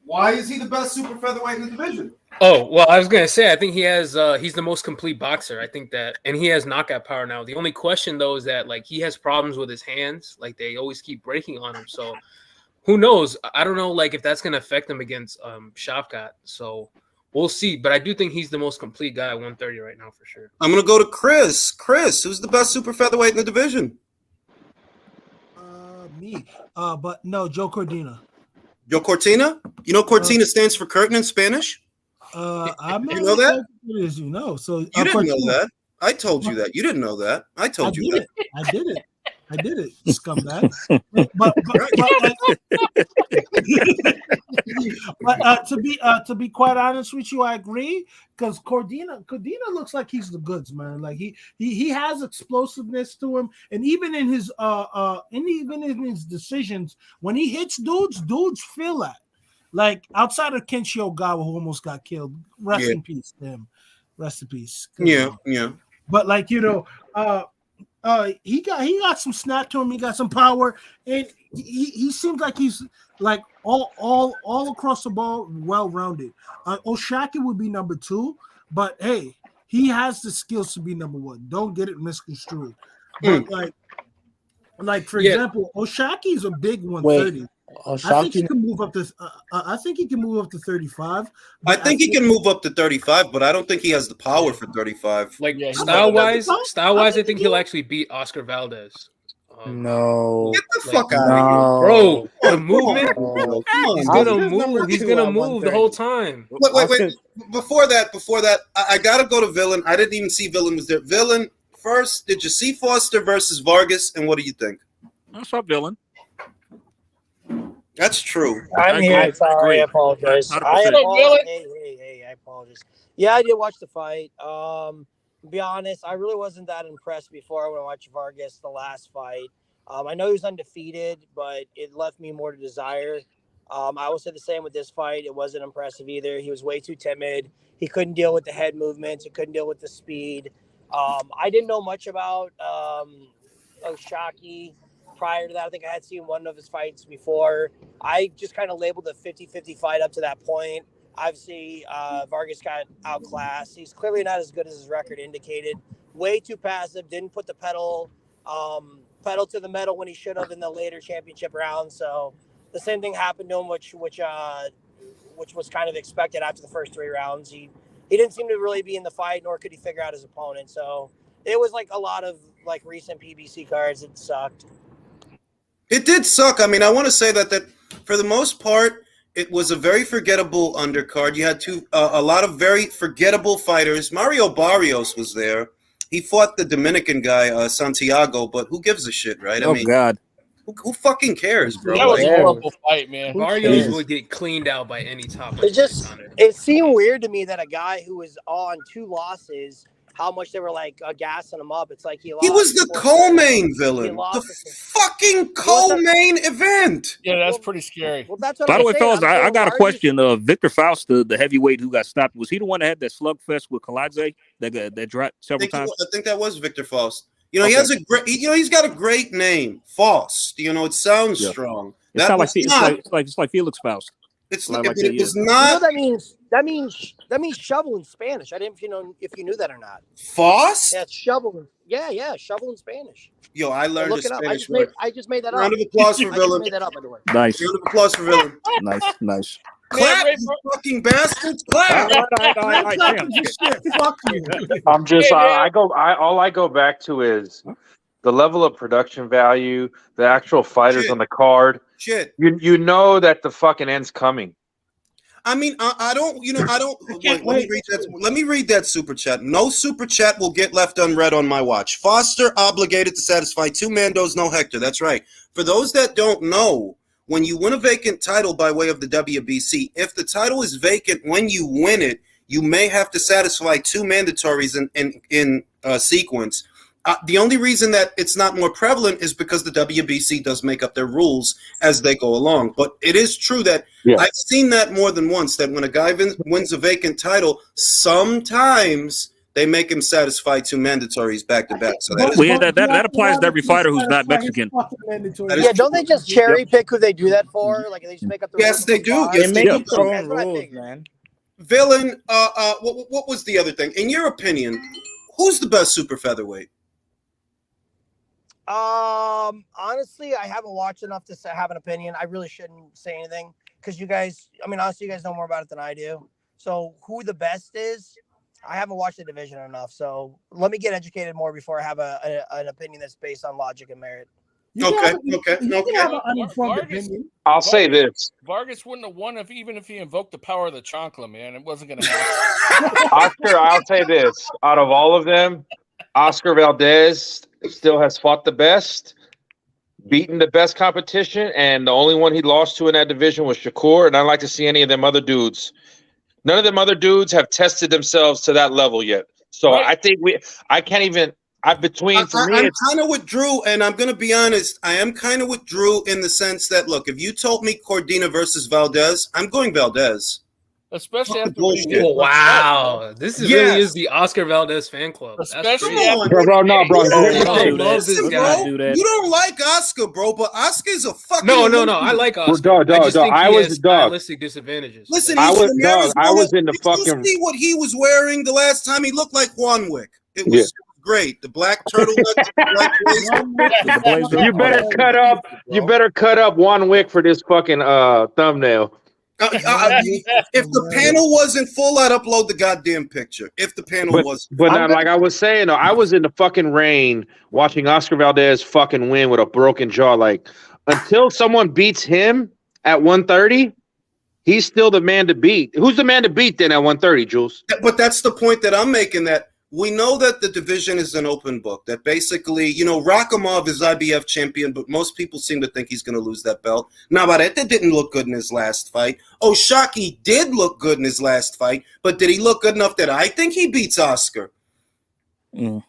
Why is he the best super featherweight in the division? Oh, well, I was gonna say I think he has he's the most complete boxer. I think that, and he has knockout power now. The only question though is that like he has problems with his hands, like they always keep breaking on him. So who knows? I don't know, like if that's gonna affect him against Shavkat. So we'll see. But I do think he's the most complete guy at 130 right now for sure. I'm gonna go to Chris. Chris, who's the best super featherweight in the division? Me. But no, Joe Cordina. Joe Cortina? You know Cortina stands for curtain in Spanish? I'm not you know that? As you know. So you didn't know that. I told you that. You didn't know that. I told you that. I did it, scumbag. But to be quite honest with you, I agree because Cordina looks like he's the goods, man. Like he has explosiveness to him, and even in his decisions, when he hits dudes feel that. Like outside of Kenshi Ogawa, who almost got killed. Rest in peace to him. Rest in peace. Yeah. But like he got some snap to him. He got some power, and he seems like he's like all across the ball, well rounded. Oshaki would be number 2, but hey, he has the skills to be number 1. Don't get it misconstrued. But like for example, Oshaki is a big 130. I think he can move up to. I think he can move up to 35. I think he can move up to 35, but I don't think he has the power for 35. Like style wise, I think he'll actually beat Oscar Valdez. No, get the fuck out of here, bro! The movement, he's gonna move the whole time. Wait! Before that, I gotta go to Villain. I didn't even see Villain was there. Villain first. Did you see Foster versus Vargas? And what do you think? I saw Villain. That's true. I'm here. Sorry, I apologize. I apologize. Yeah, I did watch the fight. To be honest, I really wasn't that impressed before when I watched Vargas the last fight. I know he was undefeated, but it left me more to desire. I will say the same with this fight. It wasn't impressive either. He was way too timid. He couldn't deal with the head movements. He couldn't deal with the speed. I didn't know much about Oshaki. Prior to that, I think I had seen one of his fights before. I just kind of labeled a 50-50 fight up to that point. Obviously, Vargas got outclassed. He's clearly not as good as his record indicated. Way too passive. Didn't put the pedal to the metal when he should have in the later championship round. So the same thing happened to him, which was kind of expected after the first 3 rounds. He didn't seem to really be in the fight, nor could he figure out his opponent. So it was like a lot of like recent PBC cards. It sucked. It did suck. I mean, I want to say that for the most part, it was a very forgettable undercard. You had a lot of very forgettable fighters. Mario Barrios was there. He fought the Dominican guy, Santiago, but who gives a shit, right? I mean, God. Who fucking cares, bro? That was Like, a horrible fight, man. Barrios would get cleaned out by any top. It seemed weird to me that a guy who was on 2 losses, how much they were like gassing him up. It's like he was the co-main villain. The fucking co-main event. Yeah, that's pretty scary. Well, that's what By I'm the way, saying. fellas, I got a question. Victor Faust, the heavyweight who got stopped, was he the one that had that slugfest with Kaladze that dropped several times? I think that was Victor Faust. You know, he has a great. You know, he's got a great name, Faust. You know, it sounds strong. It's like Felix Faust. It's like it was You not. know, that means shovel in Spanish. I didn't if you knew that or not. Faust. Yeah, it's shovel. Yeah, shovel in Spanish. Yo, I learned Look a it up. Spanish I just made that up. Round of applause for I Villain. just made that up, by the way. Nice. Round of applause for Villain. Nice. Clap, you fucking bastards! Clap. All right, damn. Fuck you. I'm just all I go back to is the level of production value, the actual fighters on the card. Shit. You know that the fucking end's coming. I mean, I don't. Wait, let me read that super chat. No super chat will get left unread on my watch. Foster obligated to satisfy 2 Mandos, no Hector. That's right. For those that don't know, when you win a vacant title by way of the WBC, if the title is vacant when you win it, you may have to satisfy 2 mandatories in sequence. The only reason that it's not more prevalent is because the WBC does make up their rules as they go along. But it is true that I've seen that more than once, that when a guy wins a vacant title, sometimes they make him satisfy 2 mandatories back-to-back. So that applies to every fighter who's not Mexican. Yeah, don't they just cherry pick who they do that for? Like they just make up the rules. Yes, they do. Yes, They make up That's their what own I rules, figured. man. Villain, what was the other thing? In your opinion, who's the best super featherweight? Honestly, I haven't watched enough to have an opinion. I really shouldn't say anything because you guys, honestly, you guys know more about it than I do. So who the best is, I haven't watched the division enough. So let me get educated more before I have an opinion that's based on logic and merit. Okay. I'll say this. Vargas wouldn't have won even if he invoked the power of the chancla, man. It wasn't going to happen. Oscar, I'll say this. Out of all of them, Oscar Valdez still has fought the best, beaten the best competition, and the only one he lost to in that division was Shakur, and I'd like to see any of them other dudes. None of them other dudes have tested themselves to that level yet. So I think I'm kind of with Drew, and I'm going to be honest, I am kind of with Drew in the sense that, look, if you told me Cordina versus Valdez, I'm going Valdez. Especially after wow, this really is the Oscar Valdez fan club. Especially bro. I love this guy. You don't like Oscar, bro, but Oscar's a fucking no. I like Oscar. I just think he has stylistic disadvantages. Listen, I was in the fucking. Did you see what he was wearing the last time? He looked like Juan Wick. It was great. The black turtleneck. You better cut up Juan Wick for this fucking thumbnail. If the panel wasn't full, I'd upload the goddamn picture. If the panel wasn't. But like I was saying, I was in the fucking rain watching Oscar Valdez fucking win with a broken jaw. Like, until someone beats him at 130, he's still the man to beat. Who's the man to beat then at 130, Jules? But that's the point that I'm making, that we know that the division is an open book, that basically, Rakhimov is IBF champion, but most people seem to think he's going to lose that belt. Navarrete didn't look good in his last fight. Oshaki did look good in his last fight, but did he look good enough that I think he beats Oscar? No.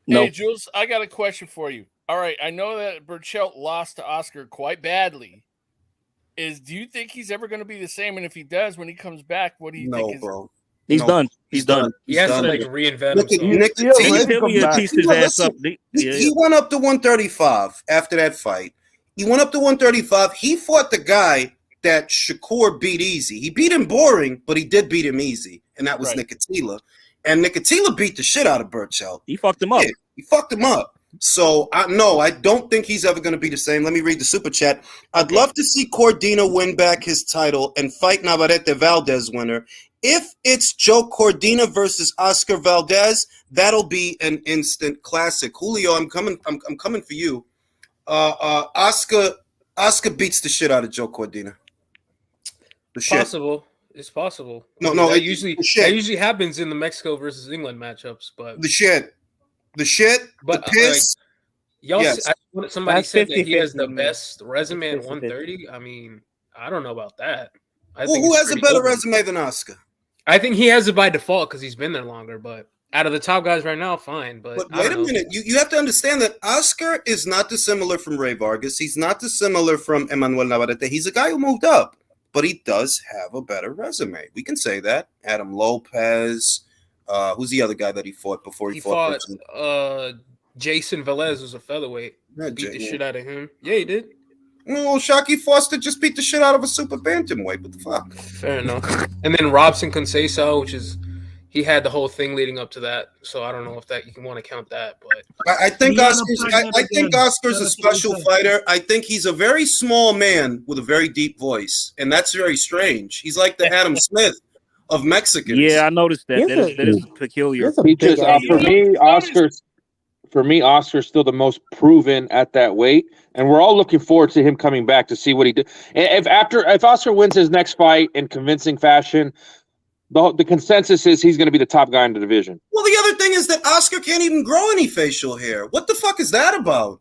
Hey, Jules, I got a question for you. All right, I know that Burchelt lost to Oscar quite badly. Do you think he's ever going to be the same? And if he does, when he comes back, what do you think? Bro. He's done. He's done. He has to reinvent himself. He went up to 135 after that fight. He went up to 135. He fought the guy that Shakur beat easy. He beat him boring, but he did beat him easy, and that was Right. Nicotila. And Nicotila beat the shit out of Burchell. He fucked him up. Yeah, he fucked him up. So I don't think he's ever going to be the same. Let me read the super chat. I'd love to see Cordina win back his title and fight Navarrete Valdez winner. If it's Joe Cordina versus Oscar Valdez, that'll be an instant classic. Julio, I'm coming for you. Oscar beats the shit out of Joe Cordina. The shit. Possible. It's possible. No, that it- usually the shit. that usually happens in the Mexico versus England matchups, but The shit. The piss. y'all. Yes. Somebody That's said that he has 50-50, the man. best resume at 50-50. 130. I mean, I don't know about that. Who it's has a pretty better open. resume than Oscar? I think he has it by default because he's been there longer. But out of the top guys right now, fine. But But I wait don't a know. minute. You have to understand that Oscar is not dissimilar from Ray Vargas. He's not dissimilar from Emmanuel Navarrete. He's a guy who moved up, but he does have a better resume. We can say that. Adam Lopez. Who's the other guy that he fought before he He fought? fought Jason Velez, was a featherweight. Yeah, Beat the Jay- shit out of him. Yeah, he did. No, Shockey Foster just beat the shit out of a super bantamweight. What the fuck? Fair enough. And then Robson Conceição, which is he had the whole thing leading up to that. So I don't know if that you can want to count that, but I think Diana Oscar's. pregnant I think again. Oscar's a special fighter. I think he's a very small man with a very deep voice, and that's very strange. He's like the Adam Smith of Mexicans. Yeah, I noticed that. He's That is peculiar. He's a He big just ass for dude. me, Oscar's still the most proven at that weight, and we're all looking forward to him coming back to see what he did. If Oscar wins his next fight in convincing fashion, the consensus is he's going to be the top guy in the division. Well, the other thing is that Oscar can't even grow any facial hair. What the fuck is that about?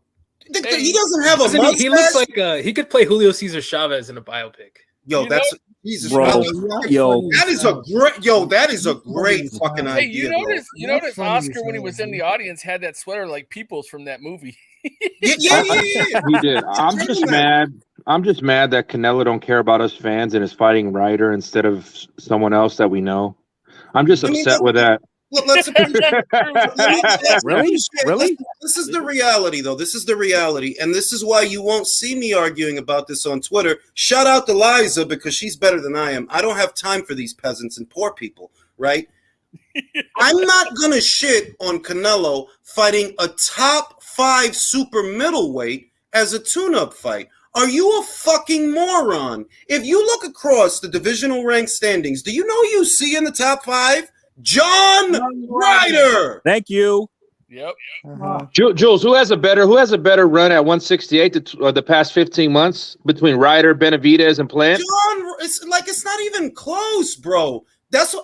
Hey, He doesn't have a doesn't mustache. he looks like he could play Julio Cesar Chavez in a biopic. Yo, You that's Jesus Bro, Christ. yo, That is a great fucking Hey, idea. you notice That's funny as Oscar when he hell, was in dude. the audience had that sweater like Peoples from that movie. Yeah. He did. I'm just mad that Canelo don't care about us fans and is fighting Ryder instead of someone else that we know. I'm just I mean, upset with that. Let's Really? Really? This is the reality, though. This is the reality, and this is why you won't see me arguing about this on Twitter. Shout out to Liza because she's better than I am. I don't have time for these peasants and poor people, right? I'm not gonna shit on Canelo fighting a top 5 super middleweight as a tune-up fight. Are you a fucking moron? If you look across the divisional rank standings, do you know who you see in the top 5? John Ryder. Thank you. Yep. Uh-huh. Jules, who has a better run at 168 the past 15 months between Ryder, Benavidez, and Plant? John, it's not even close, bro. That's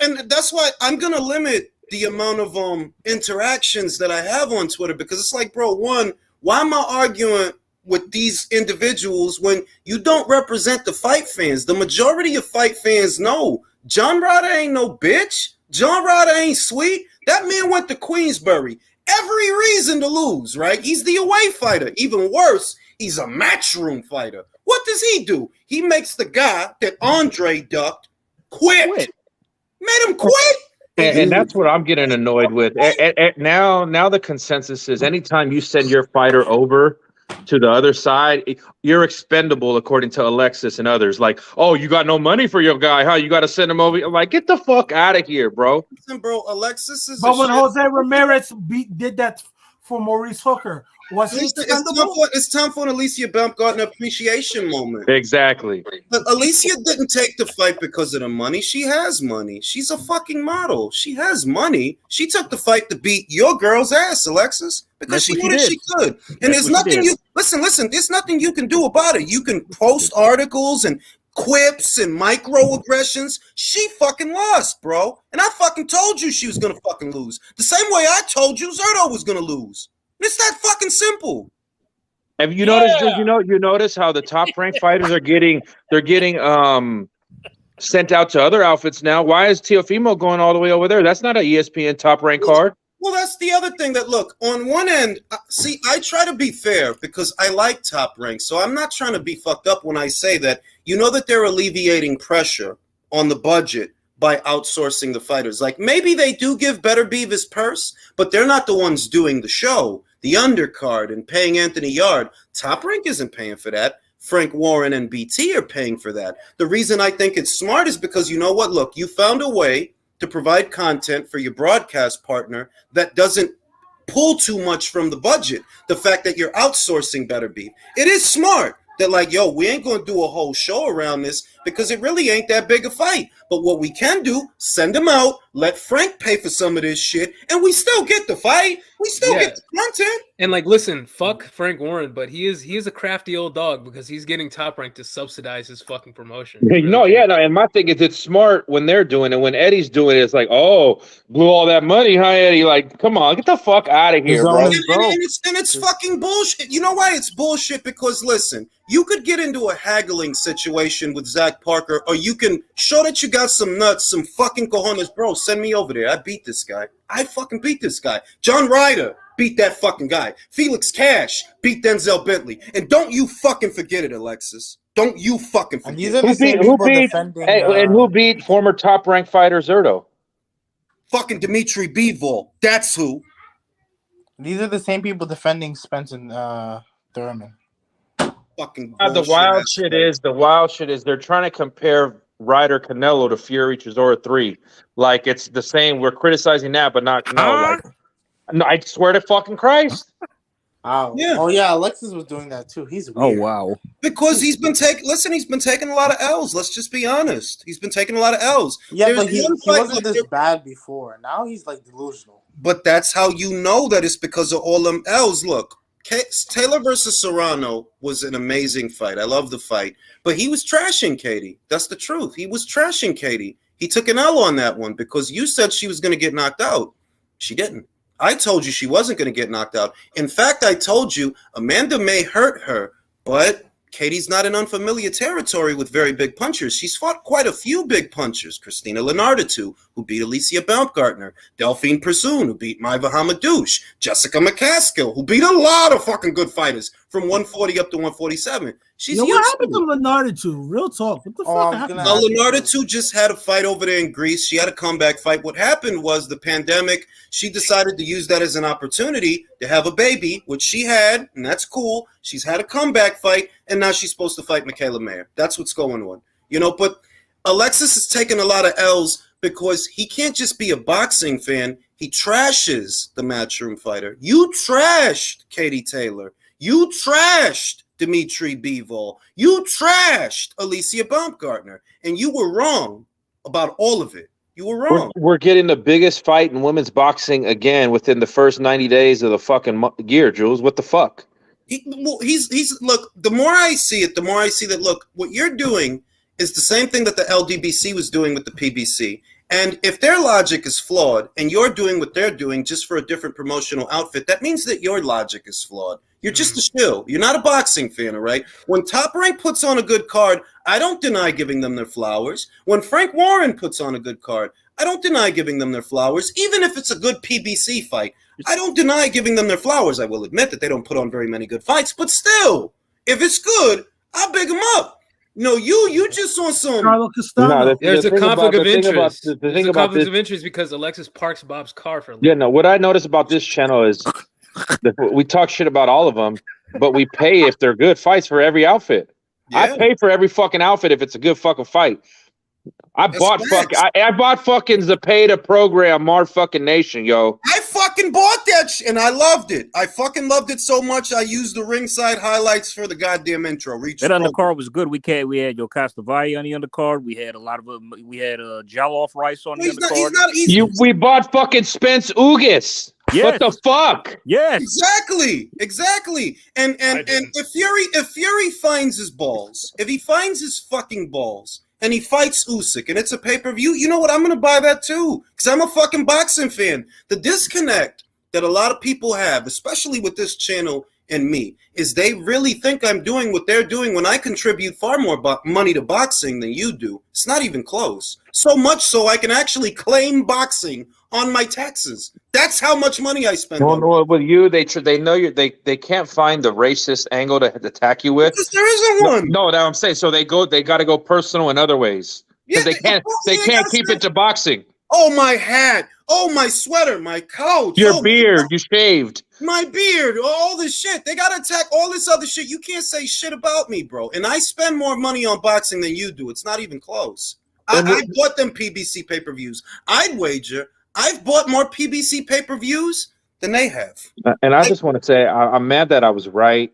why I'm gonna limit the amount of interactions that I have on Twitter because it's like, bro, one, why am I arguing with these individuals when you don't represent the fight fans? The majority of fight fans know John Ryder ain't no bitch. John Ryder ain't sweet. That man went to Queensbury. Every reason to lose, right? He's the away fighter. Even worse, he's a matchroom fighter. What does he do? He makes the guy that Andre ducked quit. Made him quit. And that's what I'm getting annoyed with. Now the consensus is anytime you send your fighter over to the other side, you're expendable according to Alexis and others. Like, oh, you got no money for your guy, huh? You got to send him over. I'm like, get the fuck out of here, bro. Listen, bro, Alexis is. But when Jose Ramirez did that for Maurice Hooker, was he expendable? It's time for an Alicia Baumgardner appreciation moment. Exactly. But Alicia didn't take the fight because of the money. She has money. She's a fucking model. She has money. She took the fight to beat your girl's ass, Alexis, because she knew that she could. And there's nothing you listen. There's nothing you can do about it. You can post articles and quips and microaggressions. She fucking lost, bro. And I fucking told you she was gonna fucking lose. The same way I told you Zerto was gonna lose. It's that fucking simple. Have you noticed? You notice how the top ranked fighters are getting sent out to other outfits now? Why is Teofimo going all the way over there? That's not an ESPN top ranked card. Well, that's the other thing that, look, on one end, see, I try to be fair because I like Top Rank. So I'm not trying to be fucked up when I say that, you know, that they're alleviating pressure on the budget by outsourcing the fighters. Like, maybe they do give Better Beavis purse, but they're not the ones doing the show, the undercard and paying Anthony Yard. Top Rank isn't paying for that. Frank Warren and BT are paying for that. The reason I think it's smart is because you know what? Look, you found a way to provide content for your broadcast partner that doesn't pull too much from the budget. The fact that you're outsourcing better beef. It is smart. They're like, yo, we ain't going to do a whole show around this because it really ain't that big a fight. But what we can do, send him out, let Frank pay for some of this shit, and we still get the fight. We still get the content. And like, listen, fuck Frank Warren, but he is a crafty old dog because he's getting Top Rank to subsidize his fucking promotion. And my thing is, it's smart when they're doing it. When Eddie's doing it, it's like, oh, blew all that money, huh, Eddie? Like, come on, get the fuck out of here, bro. And it's fucking bullshit. You know why it's bullshit? Because listen, you could get into a haggling situation with Zach Parker, or you can show that you got some nuts, some fucking cojones. Bro, send me over there. I beat this guy. I fucking beat this guy. John Ryder beat that fucking guy. Felix Cash beat Denzel Bentley. And don't you fucking forget it, Alexis. Don't you fucking forget it. Who beat former top-ranked fighter Zerto? Fucking Dimitri Bivol. That's who. These are the same people defending Spence and Thurman. Fucking the wild shit is they're trying to compare Ryder Canelo to Fury Chisora 3. Like it's the same. We're criticizing that, but not Canelo. No, I swear to fucking Christ. Wow. Yeah. Oh yeah, Alexis was doing that too. He's weird. Oh wow. Because he's been taking a lot of L's. Let's just be honest. He's been taking a lot of L's. Yeah, but he wasn't this bad before. Now he's like delusional. But that's how you know that it's because of all them L's. Look, Taylor versus Serrano was an amazing fight. I love the fight. But he was trashing Katie. That's the truth. He was trashing Katie. He took an L on that one because you said she was going to get knocked out. She didn't. I told you she wasn't going to get knocked out. In fact, I told you Amanda may hurt her, but Katie's not in unfamiliar territory with very big punchers. She's fought quite a few big punchers. Christina Lenardatu, who beat Alicia Baumgardner. Delphine Persoon, who beat Maiva Hamadouche. Jessica McCaskill, who beat a lot of fucking good fighters from 140 up to 147. She's what happened to Lenardatu? Real talk. What the fuck happened? Lenardatu just had a fight over there in Greece. She had a comeback fight. What happened was the pandemic. She decided to use that as an opportunity to have a baby, which she had, and that's cool. She's had a comeback fight, and now she's supposed to fight Michaela Mayer. That's what's going on. But Alexis is taking a lot of L's because he can't just be a boxing fan. He trashes the Matchroom fighter. You trashed Katie Taylor. You trashed Dimitri Bivol. You trashed Alicia Baumgardner. And you were wrong about all of it. You were wrong. We're getting the biggest fight in women's boxing again within the first 90 days of the fucking year, Jules. What the fuck? He's look, the more I see it, the more I see that, look, what you're doing is the same thing that the LDBC was doing with the PBC. And if their logic is flawed and you're doing what they're doing just for a different promotional outfit, that means that your logic is flawed. You're just a shill. You're not a boxing fan, all right? When Top Rank puts on a good card, I don't deny giving them their flowers. When Frank Warren puts on a good card, I don't deny giving them their flowers, even if it's a good PBC fight. I don't deny giving them their flowers. I will admit that they don't put on very many good fights, but still, if it's good, I'll big them up. No, you just on some. There's a conflict of interest. There's a conflict of interest because Alexis parks Bob's car for a little. Yeah, no. What I notice about this channel is we talk shit about all of them, but we pay if they're good fights for every outfit. Yeah. I pay for every fucking outfit if it's a good fucking fight. I bought fucking Zepeda program, Mar fucking Nation, yo. I fucking bought that and I loved it. I fucking loved it so much I used the ringside highlights for the goddamn intro. That undercard was good. We had Yokasta Valle on the undercard. We had a lot of we had Jollof Rice on the undercard. We bought fucking Spence Ugas. Yes. What the fuck? Yes. Exactly. And if Fury finds his balls, if he finds his fucking balls, and he fights Usyk, and it's a pay-per-view, you know what? I'm going to buy that too, because I'm a fucking boxing fan. The disconnect that a lot of people have, especially with this channel and me, is they really think I'm doing what they're doing when I contribute far more money to boxing than you do. It's not even close. So much so I can actually claim boxing on my taxes. That's how much money I spend. No, with you, they know they can't find the racist angle to attack you with. Because there isn't one. No, I'm saying so they got to go personal in other ways because they can't keep it to boxing. Oh my hat! Oh, my sweater, my couch. Your beard, you shaved. My beard, all this shit. They got to attack all this other shit. You can't say shit about me, bro. And I spend more money on boxing than you do. It's not even close. I bought them PBC pay-per-views. I'd wager I've bought more PBC pay-per-views than they have. And I just want to say, I'm mad that I was right.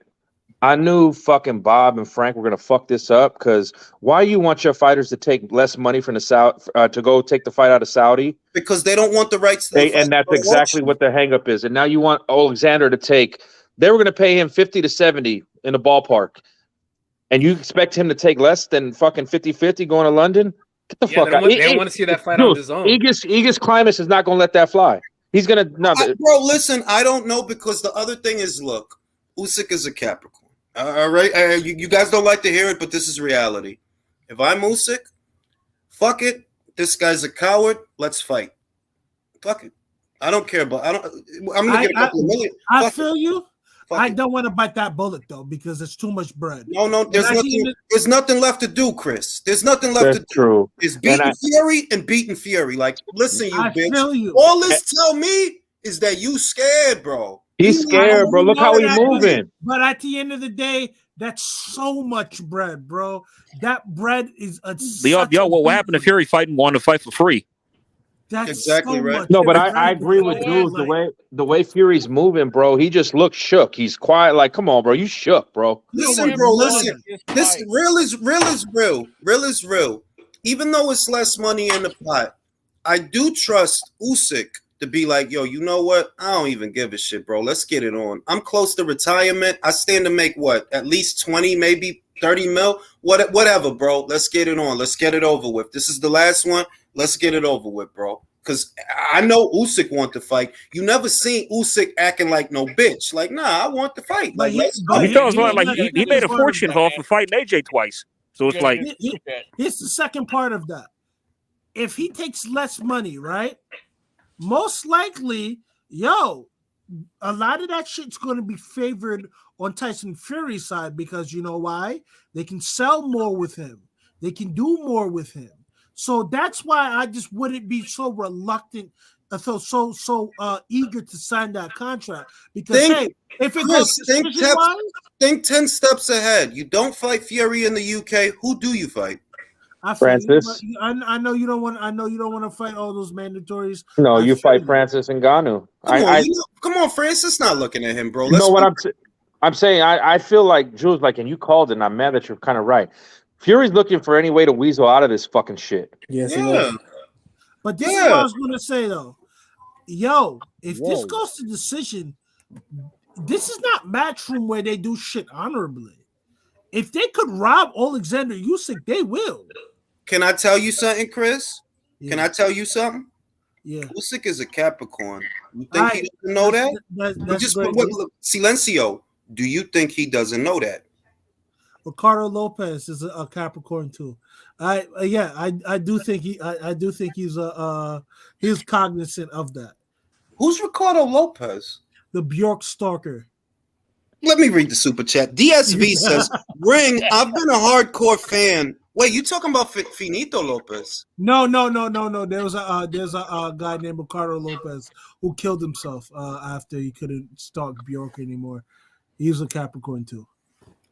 I knew fucking Bob and Frank were going to fuck this up because why you want your fighters to take less money from the South to go take the fight out of Saudi? Because they don't want the rights to the fight. And that's exactly what their hangup is. And now you want Alexander to take, they were going to pay him 50 to 70 in the ballpark. And you expect him to take less than fucking 50-50 going to London? Get the fuck out. They don't want to see that fight on his own. Aegis Climax is not going to let that fly. He's going to... Bro, listen, I don't know because the other thing is, look, Usyk is a Capricorn. All right? You guys don't like to hear it, but this is reality. If I'm Usyk, fuck it. This guy's a coward. Let's fight. Fuck it. I don't care about... I'm going to get a couple of million. I feel you. I don't want to bite that bullet though because it's too much bread. No, there's nothing left to do, Chris. There's nothing left to do. True. It's beating Fury and beating Fury. Like, listen, you bitch. Feel you. All this tell me is that you scared, bro. He's scared, bro. Look how he's moving. But at the end of the day, that's so much bread, bro. That bread is a. Yo, what happened if Fury wanted to fight for free? That's exactly so right. No, but I agree with Jules. The way Fury's moving, bro, he just looks shook. He's quiet. Like, come on, bro, you shook, bro. Listen, bro, listen. This real is real. Real is real. Even though it's less money in the pot, I do trust Usyk to be like, yo, you know what? I don't even give a shit, bro. Let's get it on. I'm close to retirement. I stand to make what? At least 20, maybe 30 mil. Whatever, bro. Let's get it on. Let's get it over with. This is the last one. Let's get it over with, bro. Because I know Usyk want to fight. You never seen Usyk acting like no bitch. Like, nah, I want to fight. Like, let's go. He made a fortune off of fighting AJ twice. So it's like... Here's the second part of that. If he takes less money, right? Most likely, a lot of that shit's going to be favored on Tyson Fury's side because you know why? They can sell more with him. They can do more with him. So that's why I just wouldn't be so reluctant, so eager to sign that contract. Because if it goes think 10 steps ahead. You don't fight Fury in the UK. Who do you fight? Francis. I know you don't want. I know you don't want to fight all those mandatories. No, you fight Francis Ngannou. Come on, Francis. Not looking at him, bro. You know what I'm saying? I feel like Jules, like, and you called it. And I'm mad that you're kind of right. Fury's looking for any way to weasel out of this fucking shit. Yes, but this is what I was going to say, though. If this goes to decision, this is not Matchroom where they do shit honorably. If they could rob Alexander Usyk, they will. Can I tell you something, Chris? Yeah. Can I tell you something? Yeah. Usyk is a Capricorn. You think he doesn't know that? Silencio. Do you think he doesn't know that? Ricardo Lopez is a Capricorn too. I do think he's cognizant of that. Who's Ricardo Lopez? The Bjork stalker. Let me read the super chat. DSV says, "Ring, I've been a hardcore fan." Wait, you talking about Finito Lopez? No. There's a guy named Ricardo Lopez who killed himself after he couldn't stalk Bjork anymore. He's a Capricorn too.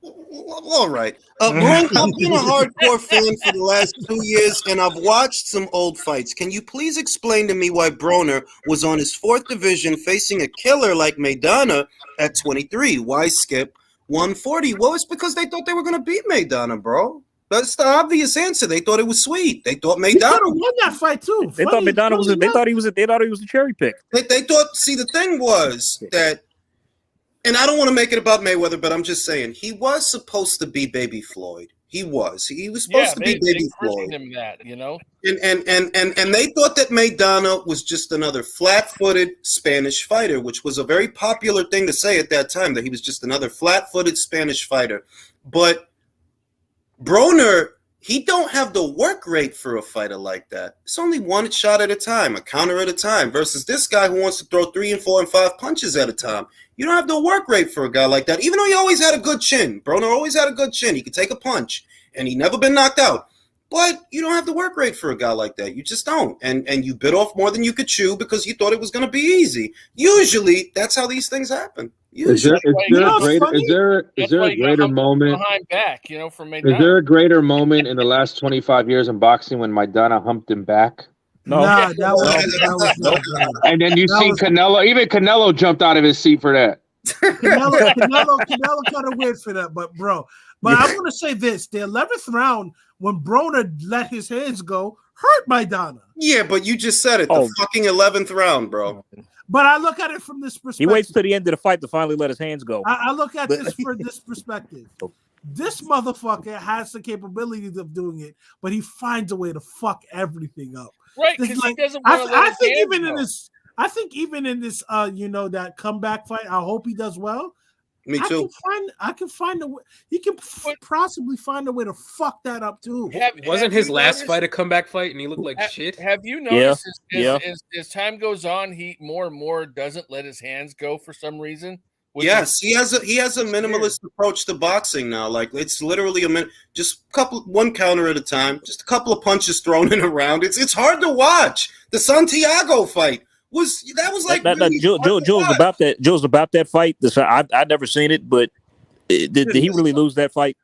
All right. Ring, I've been a hardcore fan for the last 2 years, and I've watched some old fights. Can you please explain to me why Broner was on his 4th division facing a killer like Maidana at 23? Why skip 140? Well, it's because they thought they were going to beat Maidana, bro. That's the obvious answer. They thought it was sweet. They thought Maidana won that fight too. They thought Maidana was. They thought he was a cherry pick. They thought. See, the thing was that. And I don't want to make it about Mayweather, but I'm just saying he was supposed to be Baby Floyd. He was supposed to be Baby Floyd. Him that, you know. And they thought that Maidana was just another flat-footed Spanish fighter, which was a very popular thing to say at that time, that he was just another flat-footed Spanish fighter. But Broner, he don't have the work rate for a fighter like that. It's only one shot at a time, a counter at a time, versus this guy who wants to throw 3 and 4 and 5 punches at a time. You don't have the work rate for a guy like that, even though he always had a good chin. Broner always had a good chin. He could take a punch, and he never been knocked out. But you don't have the work rate for a guy like that. You just don't. And you bit off more than you could chew because you thought it was going to be easy. Usually, that's how these things happen. Is there a greater moment behind back, from Maidana? Is there a greater moment in the last 25 years in boxing when Maidana humped him back? No. Nah, that was no good. And then you see Canelo, even Canelo jumped out of his seat for that. Canelo kind of weird for that, but I want to say this: the 11th round when Broner let his hands go hurt Maidana. Yeah, but you just said it. The fucking 11th round, bro. But I look at it from this perspective. He waits to the end of the fight to finally let his hands go. I look at this from this perspective. This motherfucker has the capability of doing it, but he finds a way to fuck everything up. Right, because he doesn't want to let his hands go. I think even in this, that comeback fight, I hope he does well. Me too. I can find a way. He can possibly find a way to fuck that up too. Wasn't his last fight a comeback fight, and he looked like shit? Have you noticed as time goes on, he more and more doesn't let his hands go for some reason? Yes, he has a minimalist approach to boxing now. Like it's literally one counter at a time, just a couple of punches thrown in around. It's hard to watch. The Santiago fight. Was Jules about that fight. I'd never seen it, but did he really lose that fight?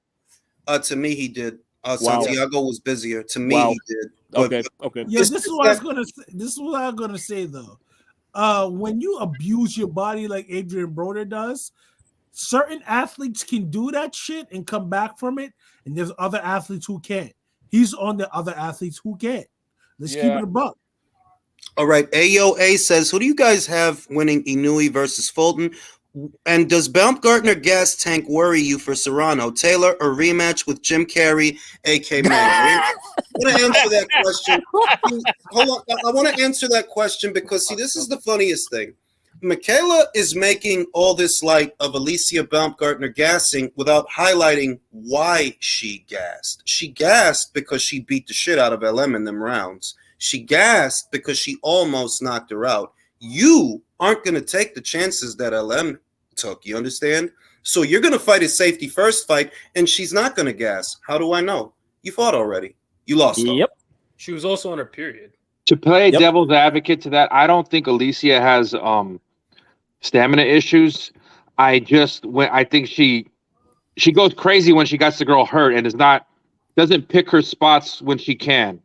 To me, he did. Santiago was busier. To me, he did. Okay. Yeah, this is what I was gonna say. This is what I'm gonna say though. When you abuse your body like Adrian Broner does, certain athletes can do that shit and come back from it, and there's other athletes who can't. He's on the other athletes who can't. Let's keep it a buck. All right, AOA says, who do you guys have winning Inouye versus Fulton? And does Baumgardner gas tank worry you for Serrano? Taylor, a rematch with Jim Carrey, A.K. Man? I want to answer that question. Hold on. I want to answer that question because, see, this is the funniest thing. Michaela is making all this light of Alicia Baumgardner gassing without highlighting why she gassed. She gassed because she beat the shit out of LM in them rounds. She gassed because she almost knocked her out. You aren't going to take the chances that LM took. You understand? So you're going to fight a safety first fight, and she's not going to gas. How do I know? You fought already. You lost. Yep. She was also on her period. To play devil's advocate to that, I don't think Alicia has stamina issues. I think she goes crazy when she gets the girl hurt and doesn't pick her spots when she can.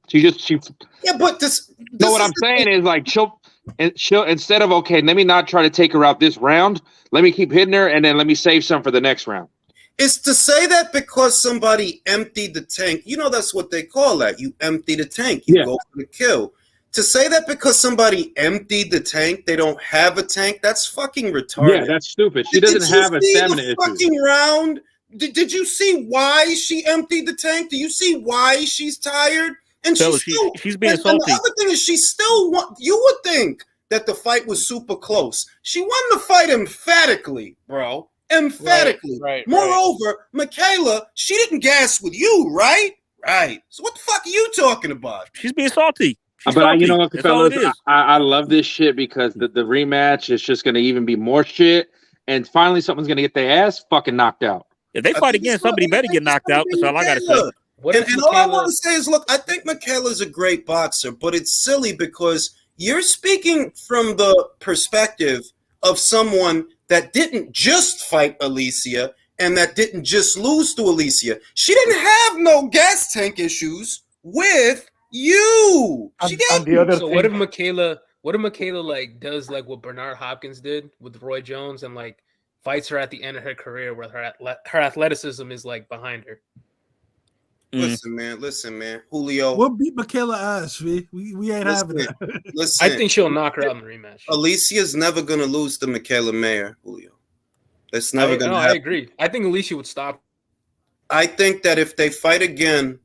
But this what I'm saying is like she'll instead of let me not try to take her out this round, let me keep hitting her and then let me save some for the next round. It's to say that because somebody emptied the tank, that's what they call that. You empty the tank, you go for the kill. To say that because somebody emptied the tank, they don't have a tank, that's fucking retarded. Yeah, that's stupid. She doesn't have a stamina issue. Fucking round. Did you see why she emptied the tank? Do you see why she's tired? And she's being salty. And the other thing is she still won. You would think that the fight was super close. She won the fight emphatically, bro. Emphatically. Right. Moreover, Michaela, she didn't gas with you, right? Right. So what the fuck are you talking about? She's being salty. But you know what, fellas, I love this shit because the rematch is just going to even be more shit. And finally, someone's going to get their ass fucking knocked out. If they fight again, somebody better get knocked out. That's all I got to say. And all I want to say is, look, I think Michaela's a great boxer, but it's silly because you're speaking from the perspective of someone that didn't just fight Alicia and that didn't just lose to Alicia. She didn't have no gas tank issues with you. So what if Michaela does like what Bernard Hopkins did with Roy Jones and like fights her at the end of her career where her athleticism is like behind her? Listen, man. Julio. We'll beat Michaela ass, we ain't having that. Listen. I think she'll knock her out in the rematch. Alicia's never going to lose to Michaela Mayer, Julio. That's never going to happen. I agree. I think Alicia would stop. I think that if they fight again,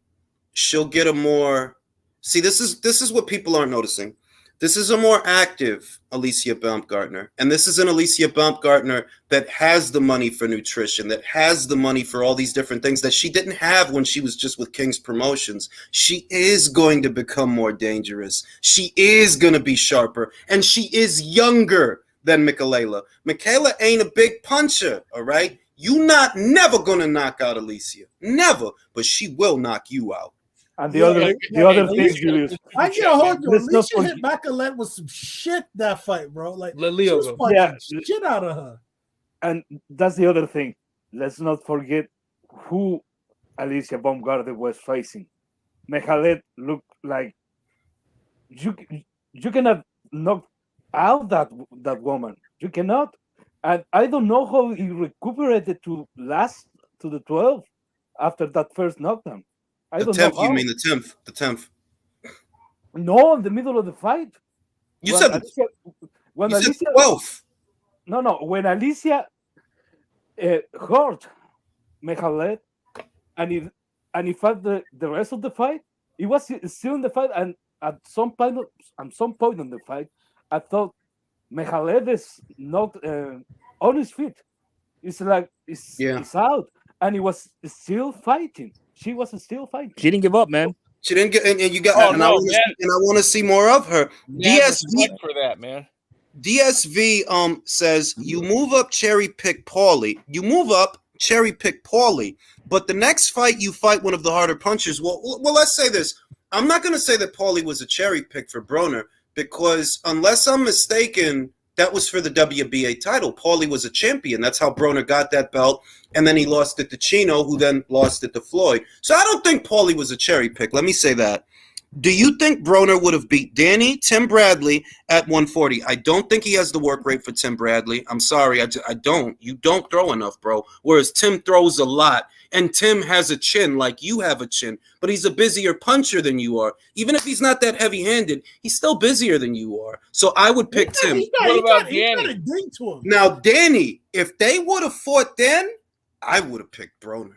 she'll get a more... See, this is what people aren't noticing. This is a more active Alicia Baumgardner. And this is an Alicia Baumgardner that has the money for nutrition, that has the money for all these different things that she didn't have when she was just with King's Promotions. She is going to become more dangerous. She is going to be sharper. And she is younger than Michaela. Michaela ain't a big puncher, all right? You never going to knock out Alicia. Never. But she will knock you out. And the other thing, Julius. I can't hold you. Let's not Alicia forget- hit Bacalet with some shit that fight, bro. Like Let she Leo was go. punching shit out of her. And that's the other thing. Let's not forget who Alicia Baumgardner was facing. Mehalet looked like you cannot knock out that woman. You cannot. And I don't know how he recuperated to last to the 12 after that first knockdown. I The don't 10th, know how. you mean the 10th? The 10th. No, in the middle of the fight. You said the 12th. No. When Alicia hurt Mehalet and he fought the rest of the fight, he was still in the fight, and at some point in the fight, I thought Mehalet is not on his feet. It's like it's out, and he was still fighting. She was still fighting. She didn't give up, man. She didn't get, and you got, Oh, and, no, I want to see more of her. DSV for that, man. DSV says you move up, cherry pick Paulie. You move up, cherry pick Paulie. But the next fight, you fight one of the harder punchers. Well, let's say this. I'm not going to say that Paulie was a cherry pick for Broner because, unless I'm mistaken, that was for the WBA title. Paulie was a champion. That's how Broner got that belt. And then he lost it to Chino, who then lost it to Floyd. So I don't think Paulie was a cherry pick. Let me say that. Do you think Broner would have beat Tim Bradley at 140? I don't think he has the work rate for Tim Bradley. I'm sorry, I don't. You don't throw enough, bro. Whereas Tim throws a lot. And Tim has a chin like you have a chin. But he's a busier puncher than you are. Even if he's not that heavy-handed, he's still busier than you are. So I would pick Tim. What about Danny? Now, Danny, if they would have fought then, I would have picked Broner.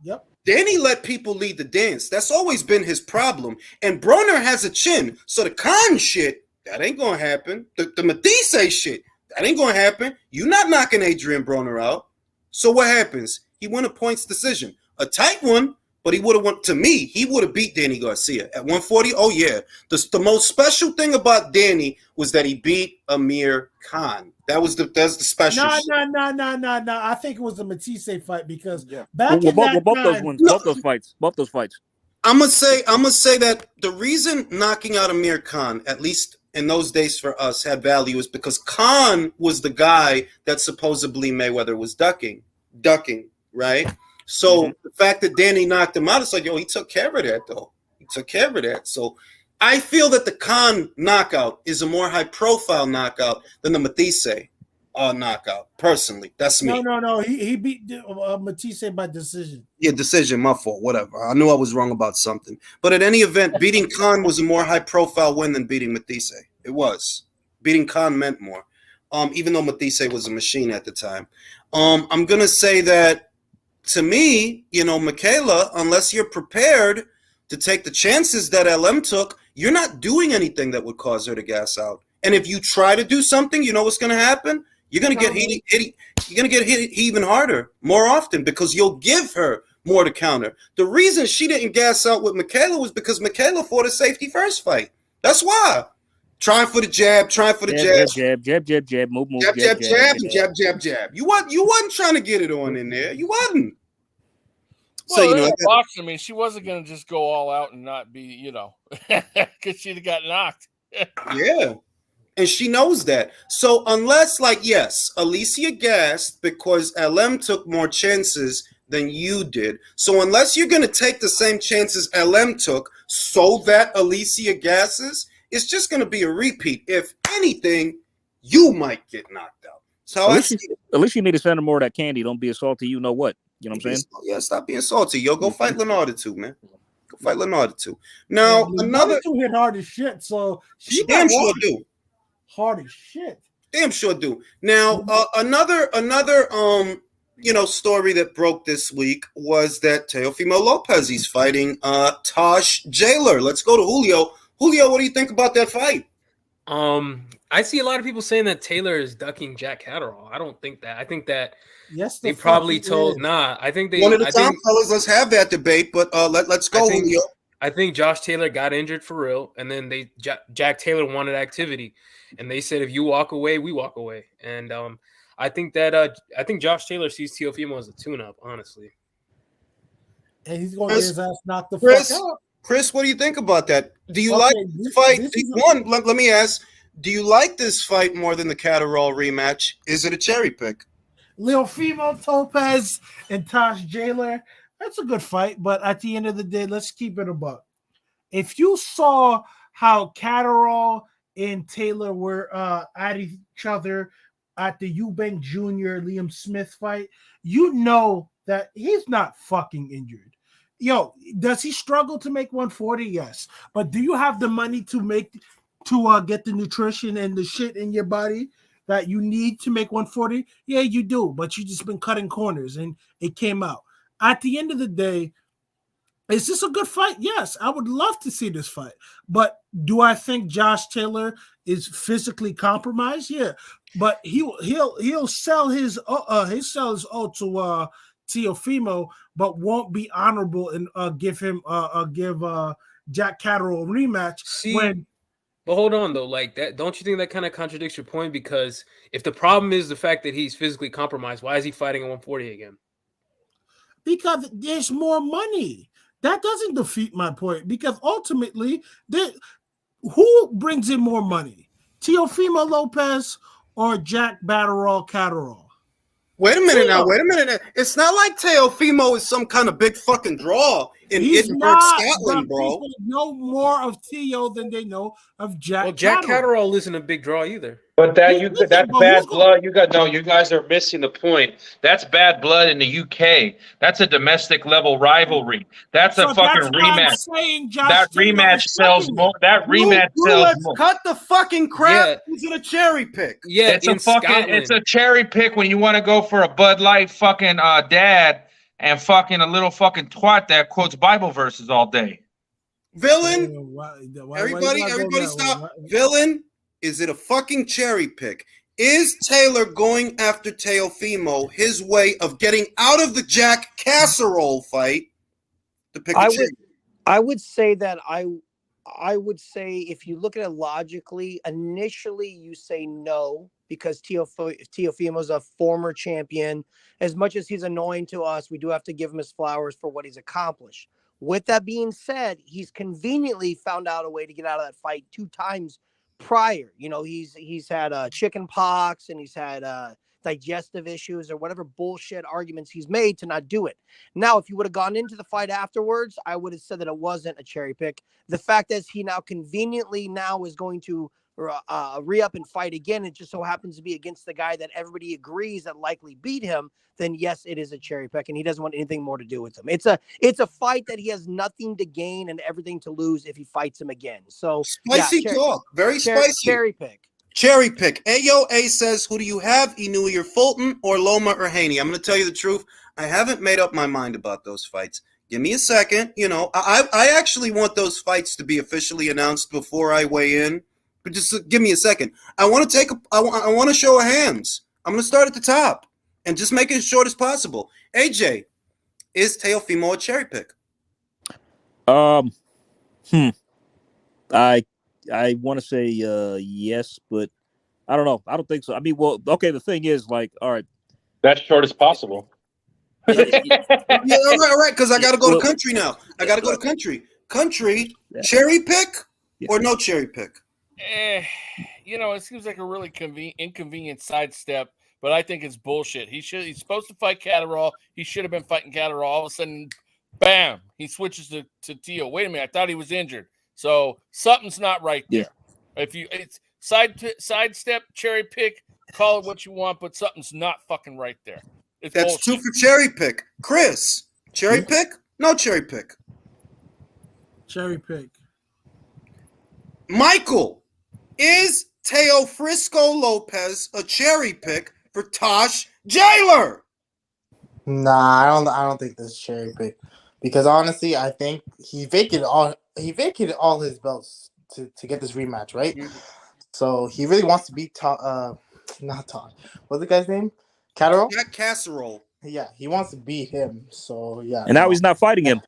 Yep. Danny let people lead the dance. That's always been his problem. And Broner has a chin. So the Khan shit, that ain't going to happen. The Matisse shit, that ain't going to happen. You're not knocking Adrian Broner out. So what happens? He won a points decision. A tight one, but he would have won. To me, he would have beat Danny Garcia at 140. Oh, yeah. The most special thing about Danny was that he beat Amir Khan. That's the special shit. No. I think it was the Matisse fight because back in that both time, those ones, both those fights. I'm gonna say that the reason knocking out Amir Khan, at least in those days for us, had value is because Khan was the guy that supposedly Mayweather was ducking, right? So the fact that Danny knocked him out, it's like, yo, he took care of that, though. He took care of that. So I feel that the Khan knockout is a more high-profile knockout than the Matisse knockout. Personally, that's me. No. He beat Matisse by decision. Yeah, decision, my fault, whatever. I knew I was wrong about something. But at any event, beating Khan was a more high-profile win than beating Matisse. It was. Beating Khan meant more, even though Matisse was a machine at the time. I'm going to say that, to me, Michaela, unless you're prepared to take the chances that LM took, you're not doing anything that would cause her to gas out. And if you try to do something, you know what's going to happen? You're going to get hit. You're going to get hit even harder, more often, because you'll give her more to counter. The reason she didn't gas out with Michaela was because Michaela fought a safety first fight. That's why. Trying for the jab, jab, move, jab. You wasn't trying to get it on in there. You wasn't. Well, boxing. I mean, she wasn't going to just go all out and not be, because she'd have got knocked. Yeah. And she knows that. So unless, yes, Alicia gassed because LM took more chances than you did. So unless you're going to take the same chances LM took so that Alicia gasses, it's just going to be a repeat. If anything, you might get knocked out. So at least you need to send her more of that candy. Don't be a salty, you know what? You know what I'm saying? Yeah, stop being salty. Yo, go fight Leonardo too, man. Go fight Leonardo too. Now, another two hit hard as shit. So she damn sure do. Hard as shit. Damn sure do. Now, another story that broke this week was that Teofimo Lopez, he's fighting Tosh Jailer. Let's go to Julio. Julio, what do you think about that fight? I see a lot of people saying that Taylor is ducking Jack Catterall. I don't think that. I think that they probably told. Nah, I think they. One at a time, fellas. Let's have that debate. But let's go, Julio. I think Josh Taylor got injured for real, and then Jack Taylor wanted activity, and they said if you walk away, we walk away. And I think Josh Taylor sees Teofimo as a tune-up, honestly. And he's going to get his ass knocked the fuck out. Chris, what do you think about that? Do you Okay, like this- this fight? this is One, let me ask, do you like this fight more than the Catterall rematch? Is it a cherry pick? Teofimo Lopez and Tosh Jailer. That's a good fight, but at the end of the day, let's keep it a buck. If you saw how Catterall and Taylor were at each other at the Eubank Jr. Liam Smith fight, you know that he's not fucking injured. Yo, does he struggle to make 140? Yes. But do you have the money to get the nutrition and the shit in your body that you need to make 140? Yeah, you do, but you just been cutting corners and it came out. At the end of the day, is this a good fight? Yes, I would love to see this fight. But do I think Josh Taylor is physically compromised? Yeah, but he'll sell his oath to Teofimo, but won't be honorable and give Jack Catterall a rematch. But hold on though, like that, don't you think that kind of contradicts your point? Because if the problem is the fact that he's physically compromised, why is he fighting at 140 again? Because there's more money. That doesn't defeat my point, because ultimately, who brings in more money? Teofimo Lopez or Jack Catterall? Wait a minute now. It's not like Teofimo is some kind of big fucking draw in Edinburgh, Scotland, bro. People know more of Teo than they know of Jack. Well, Jack Catterall isn't a big draw either. But that's bad blood. You guys are missing the point. That's bad blood in the UK. That's a domestic level rivalry. That's a fucking rematch. That rematch sells more. That rematch sells more. Cut the fucking crap. Who's in a cherry pick? Yeah, it's a cherry pick when you want to go for a Bud Light fucking dad and fucking a little fucking twat that quotes Bible verses all day. Villain. Everybody stop. Villain. Is it a fucking cherry pick? Is Taylor going after Teofimo his way of getting out of the Jack Casserole fight to pick a cherry? I would say that I would say, if you look at it logically, initially you say no, because Teofimo's a former champion. As much as he's annoying to us, we do have to give him his flowers for what he's accomplished. With that being said, he's conveniently found out a way to get out of that fight 2 times prior. You know, he's had chicken pox, and he's had digestive issues, or whatever bullshit arguments he's made to not do it. Now, if you would have gone into the fight afterwards, I would have said that it wasn't a cherry pick. The fact is, he now conveniently is going to re-up and fight again. It just so happens to be against the guy that everybody agrees that likely beat him. Then yes, it is a cherry pick, and he doesn't want anything more to do with him. It's a fight that he has nothing to gain and everything to lose if he fights him again. So spicy talk, very spicy. Cherry pick. Cherry pick. Ayo A says, who do you have? Inouye Fulton or Loma or Haney? I'm going to tell you the truth. I haven't made up my mind about those fights. Give me a second. You know, I actually want those fights to be officially announced before I weigh in. But just give me a second. I want to show of hands. I'm going to start at the top and just make it as short as possible. AJ, is Teofimo a cherry pick? I want to say yes, but I don't know. I don't think so. I mean, well, okay. The thing is, like, all right, that's short as possible. All right. Because I got to go to country now. I got to go to country. Country, cherry pick or no cherry pick? You know, it seems like a really inconvenient sidestep, but I think it's bullshit. He's supposed to fight Catterall. He should have been fighting Catterall. All of a sudden, bam, he switches to Teo. Wait a minute, I thought he was injured. So something's not right there. Yeah. If it's sidestep, cherry pick, call it what you want, but something's not fucking right there. That's bullshit. 2 for cherry pick. Chris, cherry pick? No cherry pick. Cherry pick. Michael, is Teofimo Lopez a cherry pick for Tosh Jailer? Nah, I don't think this is cherry pick, because honestly, I think he vacated all his belts to get this rematch, right? Mm-hmm. So he really wants to beat not Todd. What's the guy's name? Catterall? Jack Casserole. Yeah, he wants to beat him. So yeah. And now he's not fighting him.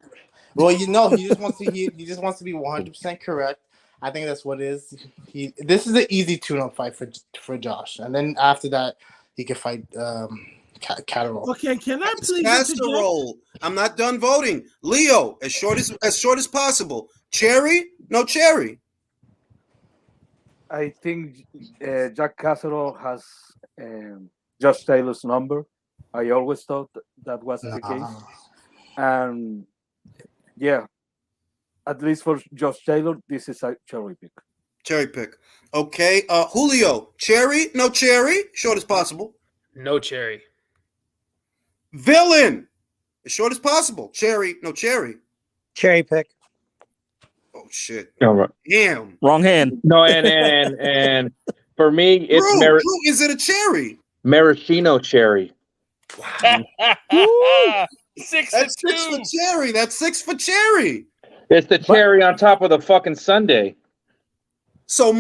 Well, you know, he just wants to be 100% correct. I think that's what it is. This is an easy tune-up fight for Josh, and then after that, he can fight Catterall. Okay, can I It's please casserole. I'm not done voting. Leo, as short as possible. Cherry? No cherry. I think Jack Casserole has Josh Taylor's number. I always thought that was the case. And yeah, at least for Josh Taylor, this is a cherry pick. Cherry pick. Okay. Julio, cherry? No cherry? Short as possible. No cherry. Villain, as short as possible. Cherry? No cherry. Cherry pick. Oh shit. All right. Damn. Wrong hand. No, and for me, it's Drew, is it a cherry? maraschino cherry. Six That's for 6 for cherry. That's 6 for cherry. It's the cherry on top of the fucking sundae. So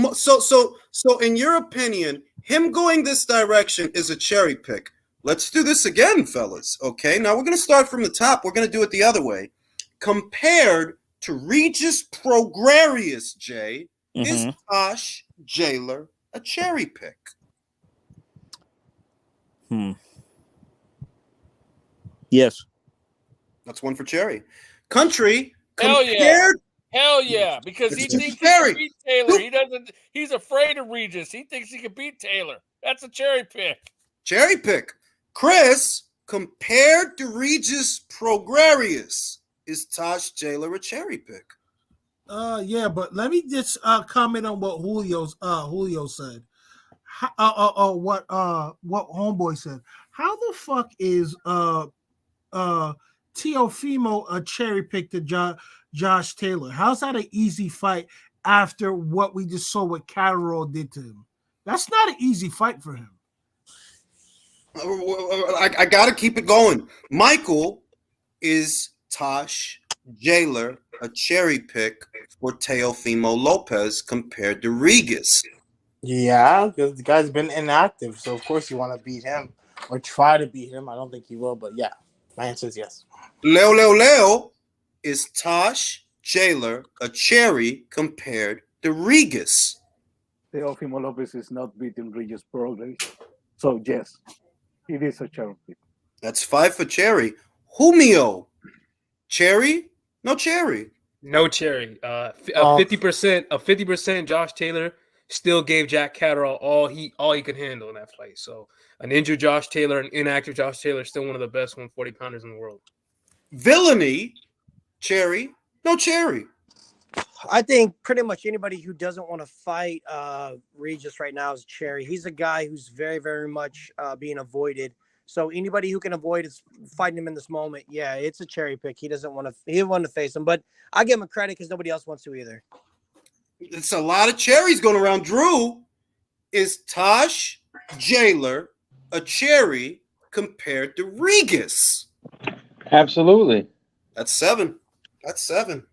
in your opinion, him going this direction is a cherry pick. Let's do this again, fellas. Okay, now we're going to start from the top. We're going to do it the other way. Compared to Regis Prograrius, Jay, is Tosh Jailer a cherry pick? Yes. That's 1 for cherry. Country, Hell yeah. compared... Hell yeah, because he It's thinks he cherry. can beat Taylor. He doesn't. He's afraid of Regis. He thinks he can beat Taylor. That's a cherry pick. Cherry pick. Chris, compared to Regis Prograrius, is Tosh Jailer a cherry pick? Yeah, but let me just comment on what Julio said. What homeboy said. How the fuck is Teofimo a cherry pick to Josh Taylor? How's that an easy fight after what we just saw what Catterall did to him? That's not an easy fight for him. I got to keep it going. Michael, is Tosh Jailer a cherry pick for Teofimo Lopez compared to Regis? Yeah, because the guy's been inactive, so of course you want to beat him or try to beat him. I don't think he will, but yeah, my answer is yes. Leo, is Tosh Jailer a cherry compared to Regis? Teofimo Lopez is not beating Regis Progress. So yes, it is a cherry pick. That's 5 for cherry. Julio, cherry? No cherry. No cherry. 50% Josh Taylor still gave Jack Catterall all he could handle in that fight. So an injured Josh Taylor, an inactive Josh Taylor, still one of the best 140 pounders in the world. Villainy, cherry? No cherry. I think pretty much anybody who doesn't want to fight Regis right now is cherry. He's a guy who's very, very much being avoided. So anybody who can avoid is fighting him in this moment. Yeah, it's a cherry pick. He doesn't want to face him, but I give him a credit because nobody else wants to either. It's a lot of cherries going around. Drew, is Tosh Jailer a cherry compared to Regis? Absolutely. That's 7. That's 7.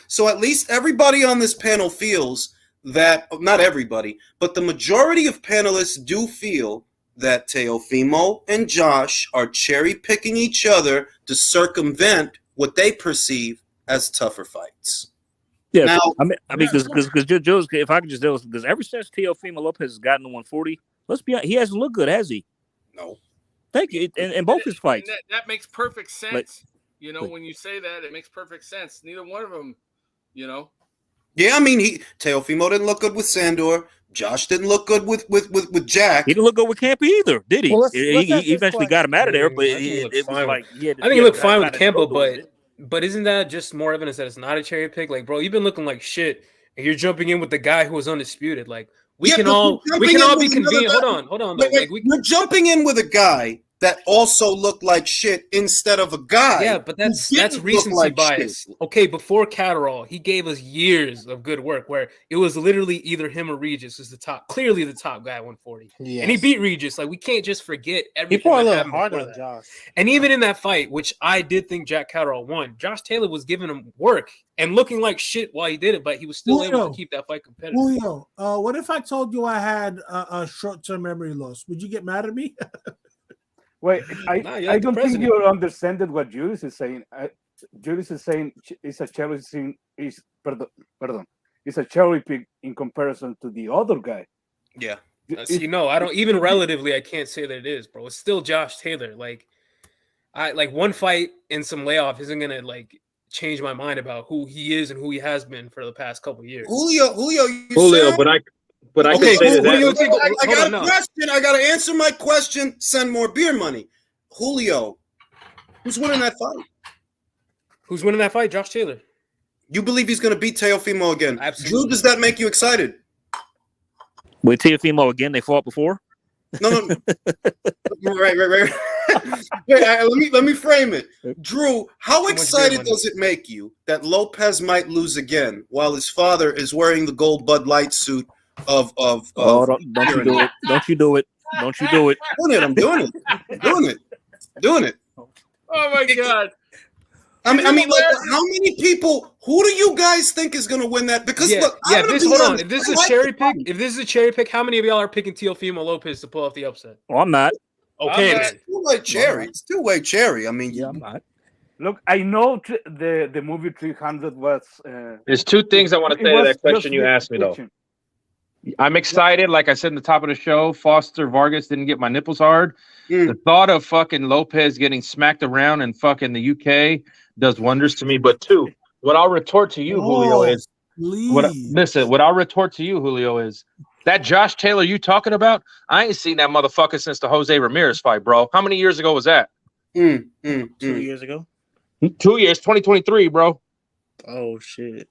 So at least everybody on this panel feels that, not everybody, but the majority of panelists do feel that Teofimo and Josh are cherry picking each other to circumvent what they perceive as tougher fights. Yeah, now, I mean, because Joe's, if I could just tell, because ever since Teofimo Lopez has gotten to 140, let's be honest, he hasn't looked good, has he? No. Thank you. In both his fights, that makes perfect sense. When you say that, it makes perfect sense. Neither one of them, Yeah, I mean, Teofimo didn't look good with Sandor. Josh didn't look good with Jack. He didn't look good with Campbell either, did he? Well, he eventually got him out of there, but it was like I think he looked fine with Campbell, but isn't that just more evidence that it's not a cherry pick? Like, bro, you've been looking like shit, and you're jumping in with the guy who was undisputed. Like, we can all be convenient. Hold on. We're jumping in with a guy that also looked like shit instead of a guy. Yeah, but that's recency bias. Shit. Okay, before Catterall, he gave us years of good work where it was literally either him or Regis is clearly the top guy at 140. Yes. And he beat Regis. Like, we can't just forget everything. He fought a little harder than Josh. And even in that fight, which I did think Jack Catterall won, Josh Taylor was giving him work and looking like shit while he did it, but he was still able to keep that fight competitive. Julio, what if I told you I had a short-term memory loss? Would you get mad at me? Wait, I don't think you're understanding what Julius is saying. Julius is saying it's a cherry pick in comparison to the other guy. Yeah. See, no, I don't even relatively. I can't say that it is, bro. It's still Josh Taylor. Like, one fight and some layoff isn't gonna like change my mind about who he is and who he has been for the past couple of years. Julio, But I okay, can say Julio, that. I got a question. I got to answer my question. Send more beer money. Julio, who's winning that fight? Who's winning that fight? Josh Taylor. You believe he's going to beat Teofimo again? Absolutely. Drew, does that make you excited? With Teofimo again, they fought before. No. right. Wait, let me frame it. Drew, how excited does it make you that Lopez might lose again while his father is wearing the gold Bud Light suit of don't you do it. Don't you do it. Don't you do it. I'm doing it. Oh my God. I mean, like, how many people? Who do you guys think is going to win that? Because look, hold on. If this is a cherry pick, how many of y'all are picking Teofimo Lopez to pull off the upset? Well, I'm not. Okay, it's two-way cherry. It's two-way cherry. I mean, yeah, I'm not. Look, I know the movie 300 was. There's two things I want to say to that question you asked me, though. I'm excited. Like I said in the top of the show, Foster Vargas didn't get my nipples hard. The thought of fucking Lopez getting smacked around in fucking the UK does wonders to me. But two, what I'll retort to you, Julio, is what I'll retort to you, Julio, is that Josh Taylor you talking about? I ain't seen that motherfucker since the Jose Ramirez fight, bro. How many years ago was that? 2 years ago. 2 years, 2023, bro. Oh shit.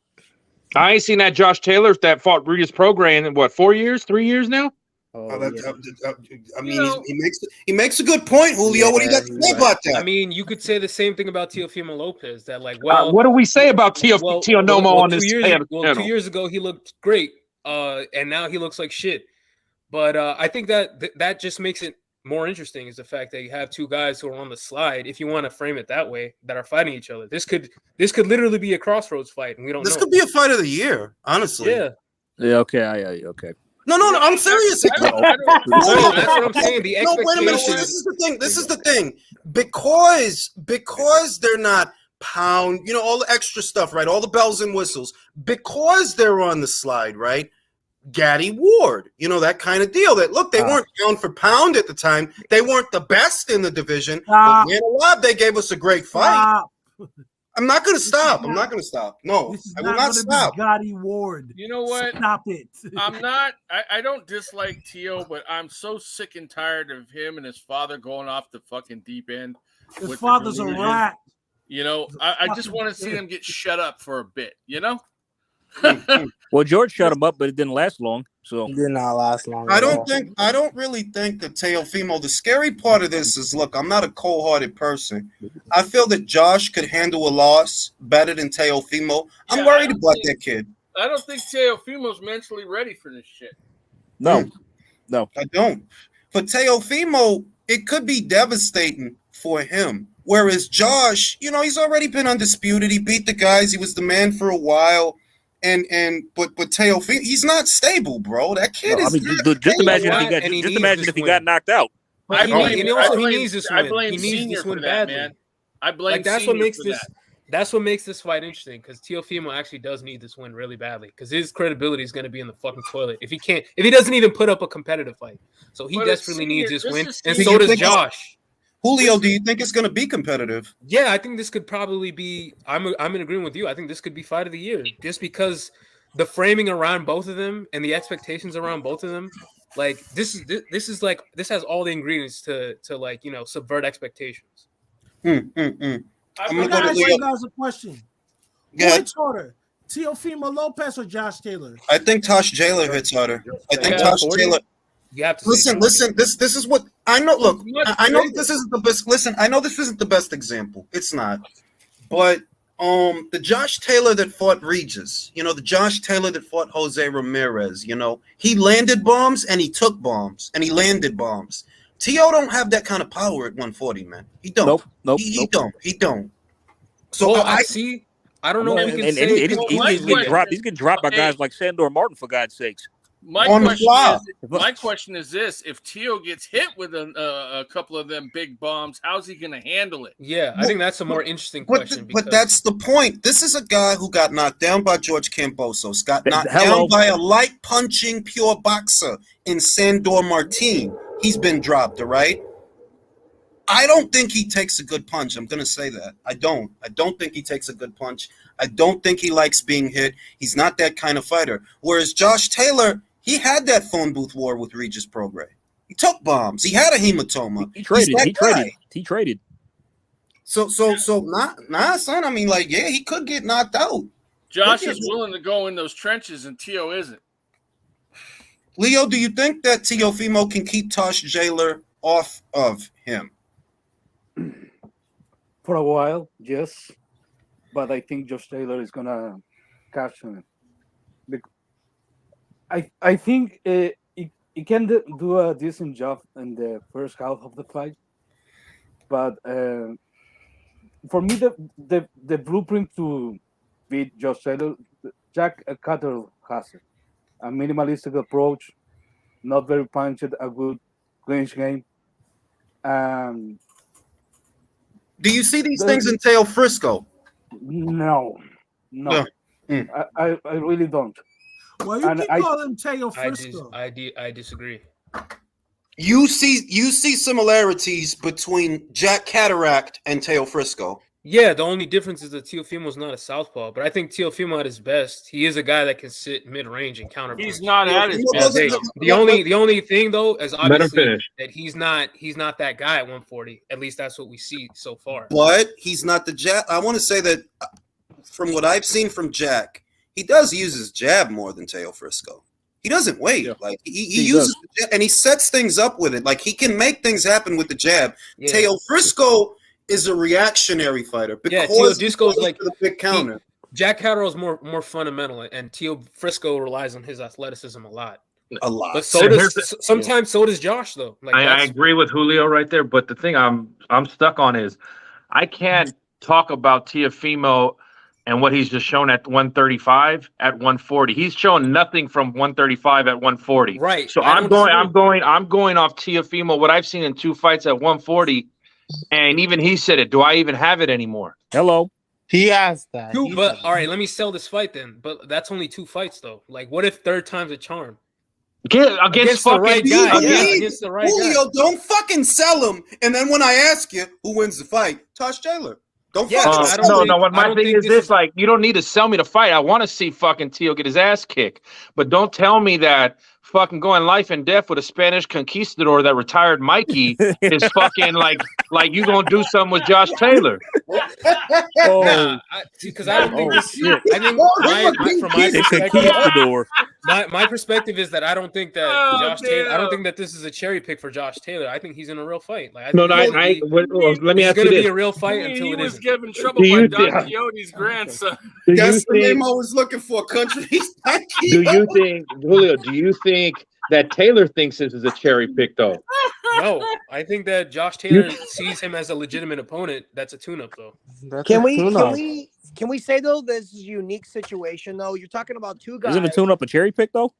I ain't seen that Josh Taylor that fought Regis Prograis in what 4 years, 3 years now. I mean, he makes a good point, Julio. What do you got to say about that? I mean, you could say the same thing about Teofimo Lopez. That what do we say about Teofimo on this? 2 years ago he looked great, and now he looks like shit. But I think that just makes it more interesting is the fact that you have two guys who are on the slide, if you want to frame it that way, that are fighting each other. This could literally be a crossroads fight, and we don't know. This could be a fight of the year, honestly. Yeah. Yeah. Okay. Okay. No, I'm serious. That's what I'm saying. The expectation. No, wait a minute. This is the thing. Because they're not pound, all the extra stuff, right? All the bells and whistles. Because they're on the slide, right? Gaddy Ward, that kind of deal. That look, they weren't pound for pound at the time. They weren't the best in the division. But man alive, they gave us a great fight. I'm not going to stop. No, I will not stop. Gaddy Ward. You know what? Stop it. I'm not. I don't dislike Teo, but I'm so sick and tired of him and his father going off the fucking deep end. His father's a rat. I just want to see them get shut up for a bit. Well, George shut him up, but it didn't last long. So It did not last long. I don't really think that Teofimo, the scary part of this is, look, I'm not a cold-hearted person. I feel that Josh could handle a loss better than Teofimo. I'm worried about that kid. I don't think Teofimo's mentally ready for this shit. No. I don't. For Teofimo, it could be devastating for him. Whereas Josh, he's already been undisputed. He beat the guys. He was the man for a while. But Teofimo, he's not stable, bro. That kid is. Just imagine if he got knocked out. He needs this win. I blame Senior for that, man. I blame that's what makes this. That's what makes this fight interesting because Teofimo actually does need this win really badly because his credibility is going to be in the fucking toilet if he doesn't even put up a competitive fight. So he desperately needs this win, and so does Josh. Julio, do you think it's going to be competitive? Yeah, I think this could probably be. I'm in agreement with you. I think this could be fight of the year, just because the framing around both of them and the expectations around both of them, like this has all the ingredients to subvert expectations. I'm going to ask you guys a question. Who hits harder, Teofimo Lopez or Josh Taylor? I think Josh Taylor hits harder. I think Josh Taylor. You have to listen. This is what I know. Look, I know this isn't the best. Listen, I know this isn't the best example. It's not. But the Josh Taylor that fought Regis, the Josh Taylor that fought Jose Ramirez, he landed bombs and he took bombs and he landed bombs. Teo don't have that kind of power at 140, man. He don't. Nope. He don't. So I see. I don't know if we can say he's getting dropped by guys like Sandor Martin, for God's sakes. My question is this: if Teo gets hit with a couple of them big bombs, how's he going to handle it? Yeah, I think that's a more interesting question. But that's the point. This is a guy who got knocked down by George Kambosos, got knocked down by a light punching pure boxer in Sandor Martin. He's been dropped, all right? I don't think he takes a good punch. I'm going to say that. I don't think he takes a good punch. I don't think he likes being hit. He's not that kind of fighter. Whereas Josh Taylor, he had that phone booth war with Regis Prograis. He took bombs. He had a hematoma. He traded. So, son. I mean, like, yeah, he could get knocked out. Josh is willing to go in those trenches, and Teo isn't. Leo, do you think that Teofimo can keep Tosh Taylor off of him? For a while, yes. But I think Josh Taylor is going to catch him. I think he can do a decent job in the first half of the fight. But for me, the blueprint to beat Josh Taylor, Jack Catterall has it. A minimalistic approach, not very punched, a good clinch game. Do you see these things in Teo Frisco? No. I really don't. Well, you keep calling Teo Frisco. I disagree. You see similarities between Jack Cataract and Teo Frisco. Yeah, the only difference is that Teofimo's not a southpaw, but I think Teofimo at his best, he is a guy that can sit mid-range and counter. He's not at his best. The only thing though is obviously that he's not that guy at 140. At least that's what we see so far. But he's not the jab. I want to say that from what I've seen from Jack, he does use his jab more than Teo Frisco. He doesn't wait. Yeah. Like he uses the jab, and he sets things up with it. Like he can make things happen with the jab. Yeah. Teo Frisco is a reactionary fighter because Teo goes like the big counter. Jack Catterall is more fundamental, and Teo Frisco relies on his athleticism a lot. But so does Josh though. Like I agree with Julio right there. But the thing I'm stuck on is I can't talk about Teofimo and what he's just shown at 135 at 140. He's shown nothing from 135 at 140. Right. So I'm going off Teofimo, what I've seen in 2 fights at 140. And even he said it. Do I even have it anymore? Hello. He has that. But all right, let me sell this fight then. But that's only 2 fights though. Like, what if third time's a charm? Against the right guy. Against the right Julio, guy. don't fucking sell him. And then when I ask you who wins the fight, Tosh Taylor. Don't fucking sell him. No. What my thing is this: like, you don't need to sell me the fight. I want to see fucking Teo get his ass kicked, but don't tell me that fucking going life and death with a Spanish conquistador that retired Mikey is fucking like you gonna do something with Josh Taylor. Because I don't think this. I think from my perspective is that I don't think that Josh Taylor. I don't think that this is a cherry pick for Josh Taylor. I think he's in a real fight. Like, let me ask you this: it's gonna be a real fight until it isn't. He was given trouble by Don Quixote's grandson. That's the name I was looking for. Country. Do you think, Julio? Do you think that Taylor thinks this is a cherry pick, though? No, I think that Josh Taylor sees him as a legitimate opponent. That's a tune-up, though. Can we say though this is a unique situation though? You're talking about 2 guys. Isn't a tune-up a cherry pick though?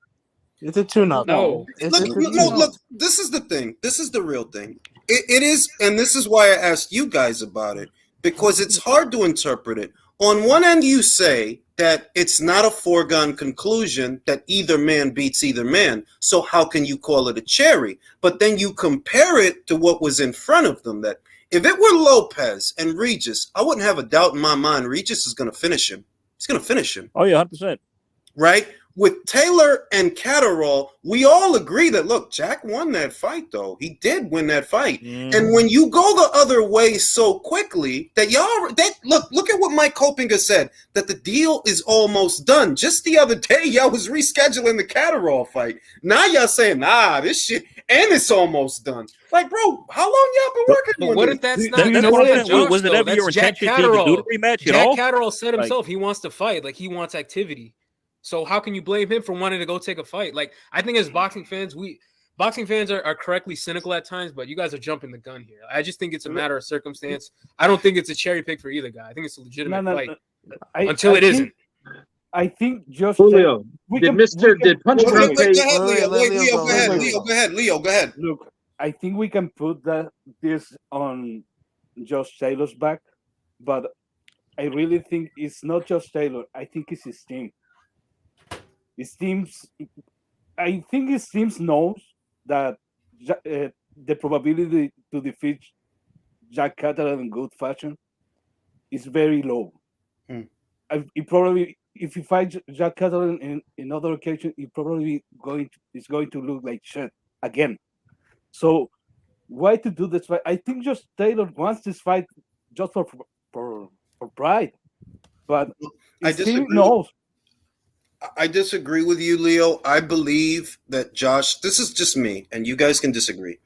It's a tune-up. No. Look. This is the thing. This is the real thing. It is, and this is why I asked you guys about it, because it's hard to interpret it. On one end, you say that it's not a foregone conclusion that either man beats either man. So how can you call it a cherry? But then you compare it to what was in front of them. That if it were Lopez and Regis, I wouldn't have a doubt in my mind Regis is going to finish him. He's going to finish him. Oh, yeah, 100%. Right? With Taylor and Catterall, we all agree that, look, Jack won that fight, though. He did win that fight. And when you go the other way so quickly that look at what Mike Kopinger said, that the deal is almost done. Just the other day, y'all was rescheduling the Catterall fight. Now y'all saying, this shit, and it's almost done. Like, bro, how long y'all been working on this? What if that's not? Was it ever your intention to do the rematch at all? Jack Catterall said himself he wants to fight. Like, he wants activity. So how can you blame him for wanting to go take a fight? Like, I think as boxing fans, are correctly cynical at times, but you guys are jumping the gun here. I just think it's a matter of circumstance. I don't think it's a cherry pick for either guy. I think it's a legitimate fight until it isn't. I think just Julio, did Punch Wait, Drunk go pay? ahead, Leo. Wait, Leo, go ahead. Leo, go ahead. Look, I think we can put this on Josh Taylor's back, but I really think it's not Josh Taylor. I think it's his team. I think his team knows that the probability to defeat Jack Catalan in good fashion is very low. If he fights Jack Catalan in other occasion, he probably is going to look like shit again. So why to do this fight? I think just Taylor wants this fight just for pride, but his team knows. I disagree with you, Leo. I believe that Josh, this is just me, and you guys can disagree.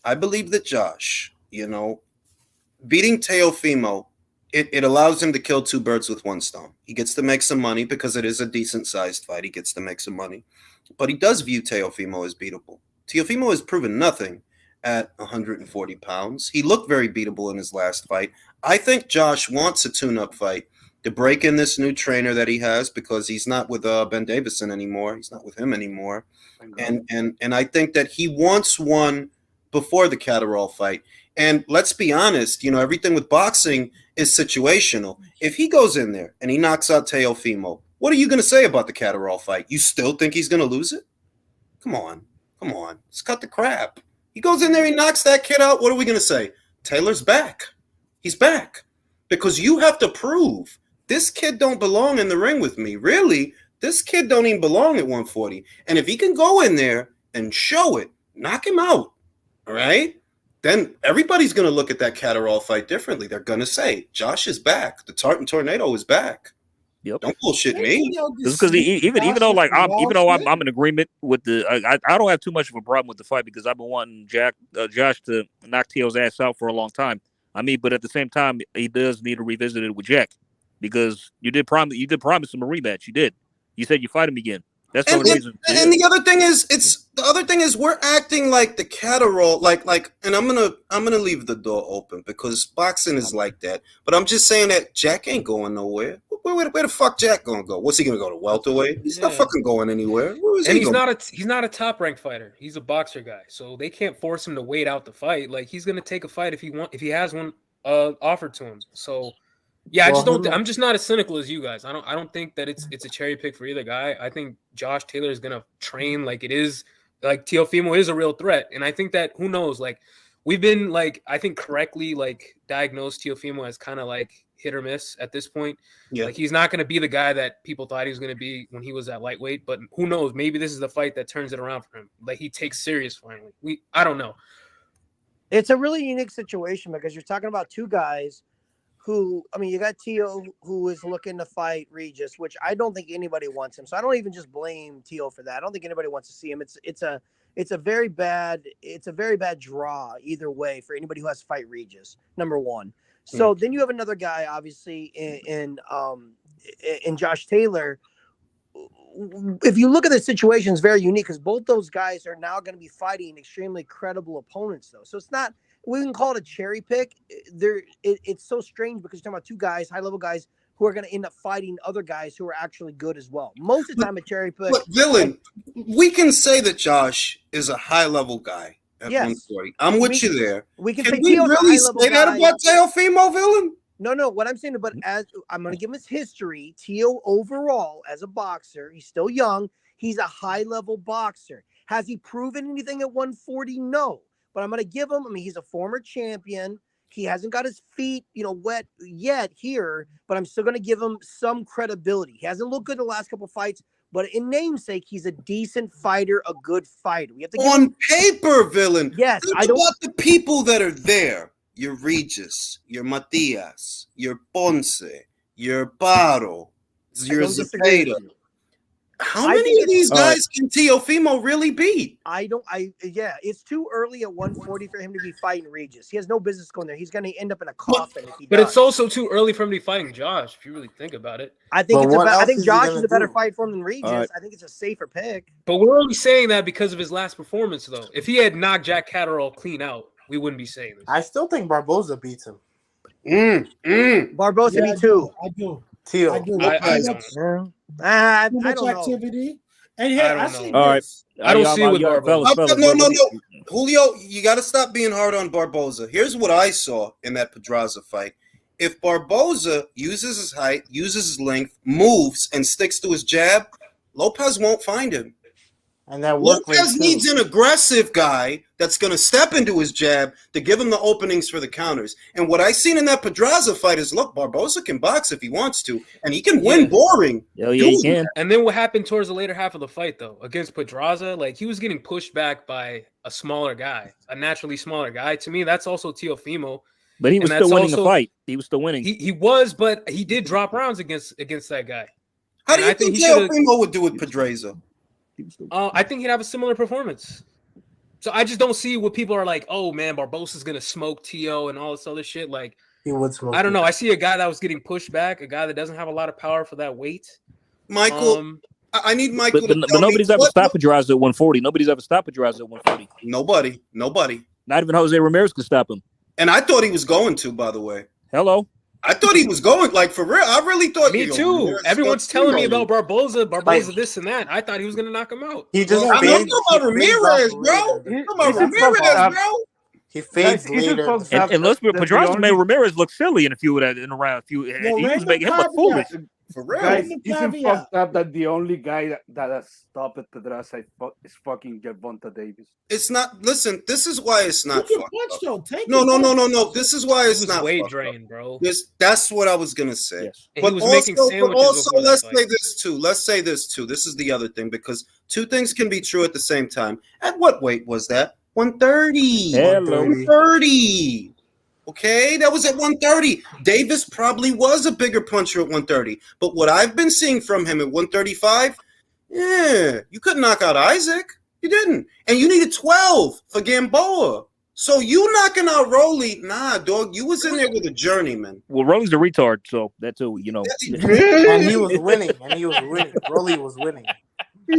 I believe that Josh, beating Teofimo, it allows him to kill two birds with one stone. He gets to make some money because it is a decent-sized fight. He gets to make some money. But he does view Teofimo as beatable. Teofimo has proven nothing at 140 pounds. He looked very beatable in his last fight. I think Josh wants a tune-up fight to break in this new trainer that he has because he's not with Ben Davison anymore. He's not with him anymore. And I think that he wants one before the Catterall fight. And let's be honest, everything with boxing is situational. If he goes in there and he knocks out Teofimo, what are you going to say about the Catterall fight? You still think he's going to lose it? Come on. Let's cut the crap. He goes in there, he knocks that kid out. What are we going to say? Taylor's back. He's back. Because you have to prove this kid don't belong in the ring with me. Really, this kid don't even belong at 140. And if he can go in there and show it, knock him out, all right? Then everybody's going to look at that Catterall fight differently. They're going to say, Josh is back. The Tartan Tornado is back. Yep. Don't bullshit me. Because even though I'm in agreement with I don't have too much of a problem with the fight because I've been wanting Josh to knock Teo's ass out for a long time. But at the same time, he does need to revisit it with Jack because you did promise him a rematch. You did. You said you fight him again. That's the only reason. And the other thing is we're acting like the Catterall, and I'm gonna leave the door open because boxing is like that. But I'm just saying that Jack ain't going nowhere. Where the fuck Jack gonna go? What's he gonna go to welterweight? He's not fucking going anywhere. He's not a top ranked fighter. He's a boxer guy, so they can't force him to wait out the fight. Like he's gonna take a fight if he has one offered to him. So. Yeah, I'm just not as cynical as you guys. I don't think that it's a cherry pick for either guy. I think Josh Taylor is gonna train like it is. Like Teofimo is a real threat, and I think that who knows? Like we've been I think correctly diagnosed Teofimo as kind of hit or miss at this point. Yeah, he's not gonna be the guy that people thought he was gonna be when he was at lightweight. But who knows? Maybe this is the fight that turns it around for him. He takes serious finally. I don't know. It's a really unique situation because you're talking about two guys. You got Teo who is looking to fight Regis, which I don't think anybody wants him. So I don't even just blame Teo for that. I don't think anybody wants to see him. It's a very bad draw either way for anybody who has to fight Regis. Number one. So then you have another guy, obviously in Josh Taylor. If you look at the situation, it's very unique because both those guys are now going to be fighting extremely credible opponents, though. So it's not. We can call it a cherry pick. It's so strange because you're talking about two guys, high-level guys, who are going to end up fighting other guys who are actually good as well. Most of the time, a cherry pick. But Villain, we can say that Josh is a high-level guy at 140. I'm with you there. Can we really say that about Teofimo, Villain? No. What I'm saying, but as I'm going to give him his history, Teo overall as a boxer, he's still young. He's a high-level boxer. Has he proven anything at 140? No. But I'm going to give him, he's a former champion. He hasn't got his feet, wet yet here, but I'm still going to give him some credibility. He hasn't looked good the last couple of fights, but in namesake, he's a decent fighter, a good fighter. We have to on paper, Villain. Yes, Think about the people that are there. Your Regis, your Matias, your Ponce, your Paro, your Zepeda. How many of these guys can Teofimo really beat? It's too early at 140 for him to be fighting Regis. He has no business going there. He's going to end up in a coffin if he does. But it's also too early for him to be fighting Josh, if you really think about it. I think Josh is a better fight for him than Regis. Right. I think it's a safer pick. But we're only saying that because of his last performance, though. If he had knocked Jack Catterall clean out, we wouldn't be saying this. I still think Barboza beats him. Barboza beats who? I do. Teal. I do. I Too don't. much, I too much don't know. activity. And hey, I don't I know. see All right. this. I don't see it with Barboza. No. Julio, you got to stop being hard on Barboza. Here's what I saw in that Pedraza fight. If Barboza uses his height, uses his length, moves, and sticks to his jab, Lopez won't find him. And that work rate Lopez too. needs an aggressive guy that's going to step into his jab to give him the openings for the counters. And what I seen in that Pedraza fight is, look, Barboza can box if he wants to, and he can win boring. Hell yeah, he can. And then what happened towards the later half of the fight, though, against Pedraza, like he was getting pushed back by a smaller guy, a naturally smaller guy. To me, that's also Teofimo. But he was still winning the fight. He was still winning. He was, but he did drop rounds against that guy. How do you think Teofimo would do with Pedraza? I think he'd have a similar performance. So I just don't see what people are like, oh man, Barbosa's gonna smoke Teo and all this other shit. Like he would smoke. I don't know. I see a guy that was getting pushed back, a guy that doesn't have a lot of power for that weight. Michael, I need Michael but nobody's ever stopped Pedraza at 140. Nobody's ever stopped Pedraza at 140. Nobody. Not even Jose Ramirez could stop him. And I thought he was going to, by the way. Hello. I thought he was going, like, for real. I really thought. Me too. Everyone's telling me about Barboza, this and that. I thought he was going to knock him out. He just I'm talking about Ramirez, bro. He fades later. And let's be Pedraza made Ramirez look silly in a few of that in a round. He was making him look foolish. For real. Guys, isn't fucked up that the only guy that has stopped Pedraza is fucking Gervonta Davis? It's not. Listen, this is why it's not. Take your punch, though. No. This is why it's not weight drain, bro. That's what I was gonna say. Yes. But also, let's say this too. This is the other thing, because two things can be true at the same time. At what weight was that? 130. Hello. 130. Okay, that was at 130. Davis probably was a bigger puncher at 130. But what I've been seeing from him at 135, you couldn't knock out Usyk. You didn't. And you needed 12 for Gamboa. So you knocking out Rolly, nah, dog, you was in there with a journeyman. Well, Rolly's a retard, so that too, you know. And he was winning. Rolly was winning. He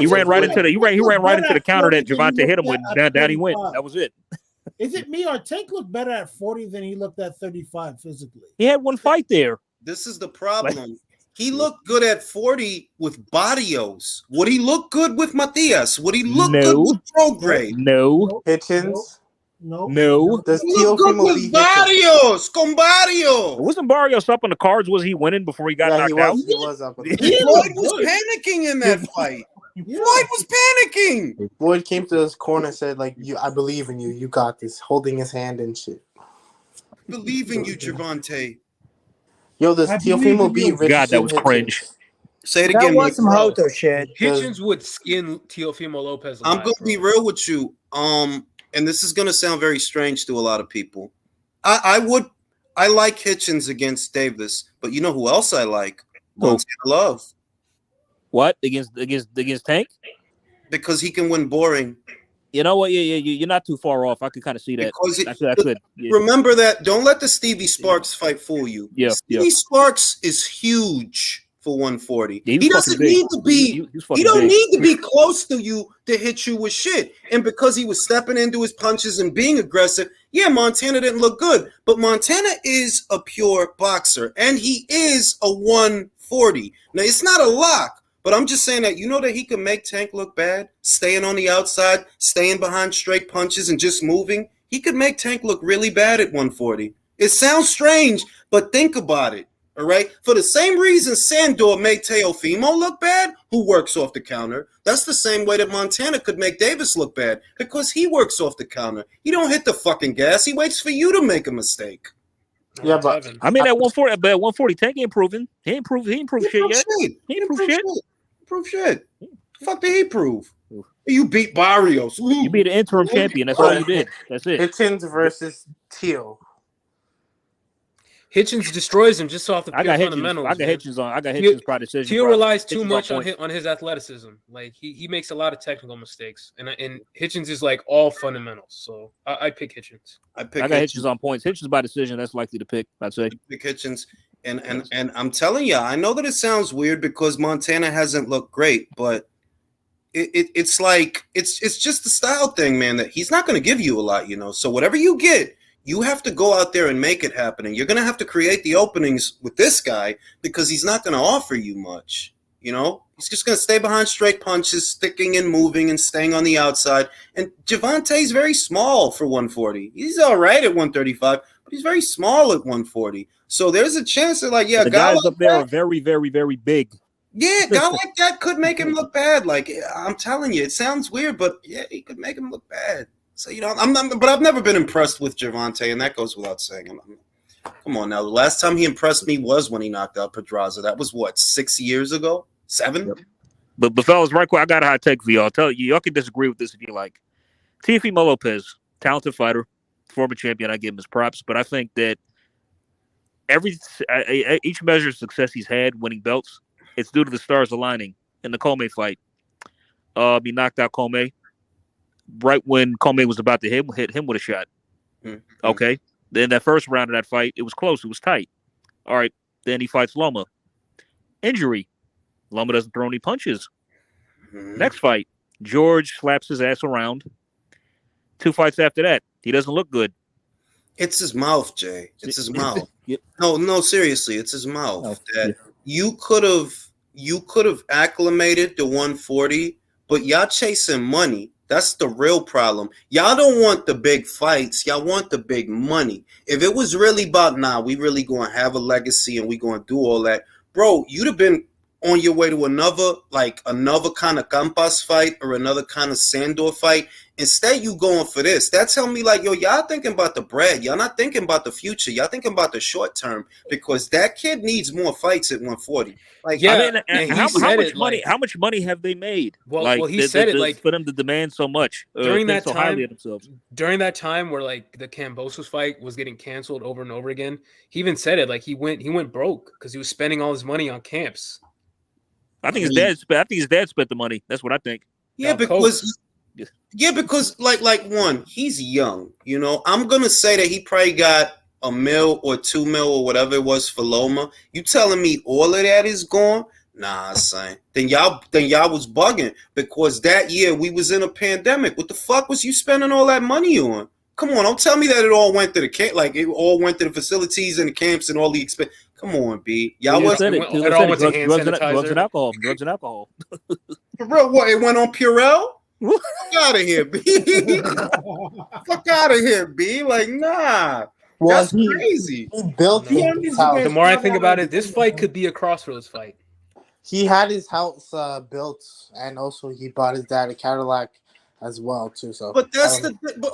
ran right into the counter that Gervonta hit him with. Down he went. That was it. Is it me or Tank looked better at 40 than he looked at 35 physically? He had one fight there. This is the problem. He looked good at 40 with Barrios. Would he look good with Matias? Would he look good with Prograde? No. Hitchens? No. Does he look good with Barrios? Con Barrios. Wasn't Barrios up on the cards? Was he winning before he got knocked out? He was up on the Floyd was panicking in that fight. Floyd was panicking. Floyd came to his corner and said, like, I believe in you. You got this. Holding his hand and shit. Believe in you, Gervonta. Yo, does Teofimo beat Richardson? God, that was cringe. Say it again. That was some Hoto shit. Hitchens would skin Teofimo Lopez alive, I'm going to be real with you. And this is going to sound very strange to a lot of people. I like Hitchens against Davis, but you know who else I like? Montana Love. What? Against Tank? Because he can win boring. You know what? Yeah, you're not too far off. I could kind of see that. I could. Yeah. Remember that. Don't let the Stevie Sparks fight fool you. Yeah, Stevie Sparks is huge for 140. Yeah, he doesn't need to be. He don't need to be close to you to hit you with shit. And because he was stepping into his punches and being aggressive, Montana didn't look good. But Montana is a pure boxer, and he is a 140. Now it's not a lock. But I'm just saying that that he can make Tank look bad, staying on the outside, staying behind straight punches and just moving. He could make Tank look really bad at 140. It sounds strange, but think about it, all right? For the same reason Sandor made Teofimo look bad, who works off the counter, that's the same way that Montana could make Davis look bad, because he works off the counter. He don't hit the fucking gas. He waits for you to make a mistake. Yeah, but I mean at 140, but at 140, Tank ain't proven. He ain't proved shit yet. He ain't proved shit. Prove shit. Fuck did he prove? You beat Barrios. You beat an interim champion. That's all you did. That's it. Hitchens versus Teal. Hitchens destroys him just off the pure fundamentals. I got Hitchens by decision. Teal relies too much on his athleticism. Like he makes a lot of technical mistakes, and Hitchens is like all fundamentals. So I pick Hitchens. I got Hitchens on points. Hitchens by decision. That's likely to pick. I'd say pick Hitchens. And I'm telling you, I know that it sounds weird because Montana hasn't looked great, but it's like it's just a style thing, man. That he's not going to give you a lot, So whatever you get, You have to go out there and make it happen. And you're going to have to create the openings with this guy because he's not going to offer you much. You know, he's just going to stay behind straight punches, sticking and moving and staying on the outside. And Gervonta's very small for 140. He's all right at 135, but he's very small at 140. So there's a chance that, like, yeah, The guy guys like up there that, are very, very, very big. yeah, a guy like that could make him look bad. Like, I'm telling you, it sounds weird, but yeah, he could make him look bad. So, you know, but I've never been impressed with Gervonta, and that goes without saying. Come on now. The last time he impressed me was when he knocked out Pedraza. That was what, 6 years ago? 7? Yep. But fellas, right quick, I got a hot take for y'all. Y'all can disagree with this if you like. Teofimo Lopez, talented fighter, former champion. I give him his props, but I think that each measure of success he's had winning belts, it's due to the stars aligning. In the Comey fight, he knocked out Comey right when Comey was about to hit him with a shot. Mm-hmm. Okay, then that first round of that fight, it was close, it was tight. All right, then he fights Loma. Injury. Loma doesn't throw any punches. Mm-hmm. Next fight, George slaps his ass around. 2 fights after that, he doesn't look good. It's his mouth, Jay. It's his mouth. Yep. No, seriously, it's his mouth. You could have acclimated to 140, but y'all chasing money. That's the real problem. Y'all don't want the big fights. Y'all want the big money. If it was really about, we really going to have a legacy and we going to do all that, bro, you'd have been on your way to another kind of Campas fight or another kind of Sandor fight. Instead, you going for this. That tell me, like, yo, y'all thinking about the bread. Y'all not thinking about the future. Y'all thinking about the short term because that kid needs more fights at 140. Like, yeah, I mean, how much money have they made? Well, he said it like for them to demand so much during that so time. Highly of themselves. During that time where like the Kambosos fight was getting canceled over and over again, he even said it like he went broke because he was spending all his money on camps. I think his dad spent the money. That's what I think. Yeah, because like one, he's young. You know, I'm gonna say that he probably got $1 mil or $2 mil or whatever it was for Loma. You telling me all of that is gone? Nah, son. Then y'all was bugging because that year we was in a pandemic. What the fuck was you spending all that money on? Come on, don't tell me that it all went to the camp, like it all went to the facilities and the camps and all the expense. Come on, B. Y'all wasn't. It all went to hand sanitizer. Drugs and alcohol. Drugs and alcohol. For real, what? It went on Purell? Fuck out of here, B. Fuck out of here, B. Like, nah. Well, that's crazy. He built his house. The more I think about it, this fight could be a crossroads fight. He had his house built, and also he bought his dad a Cadillac as well too. So, but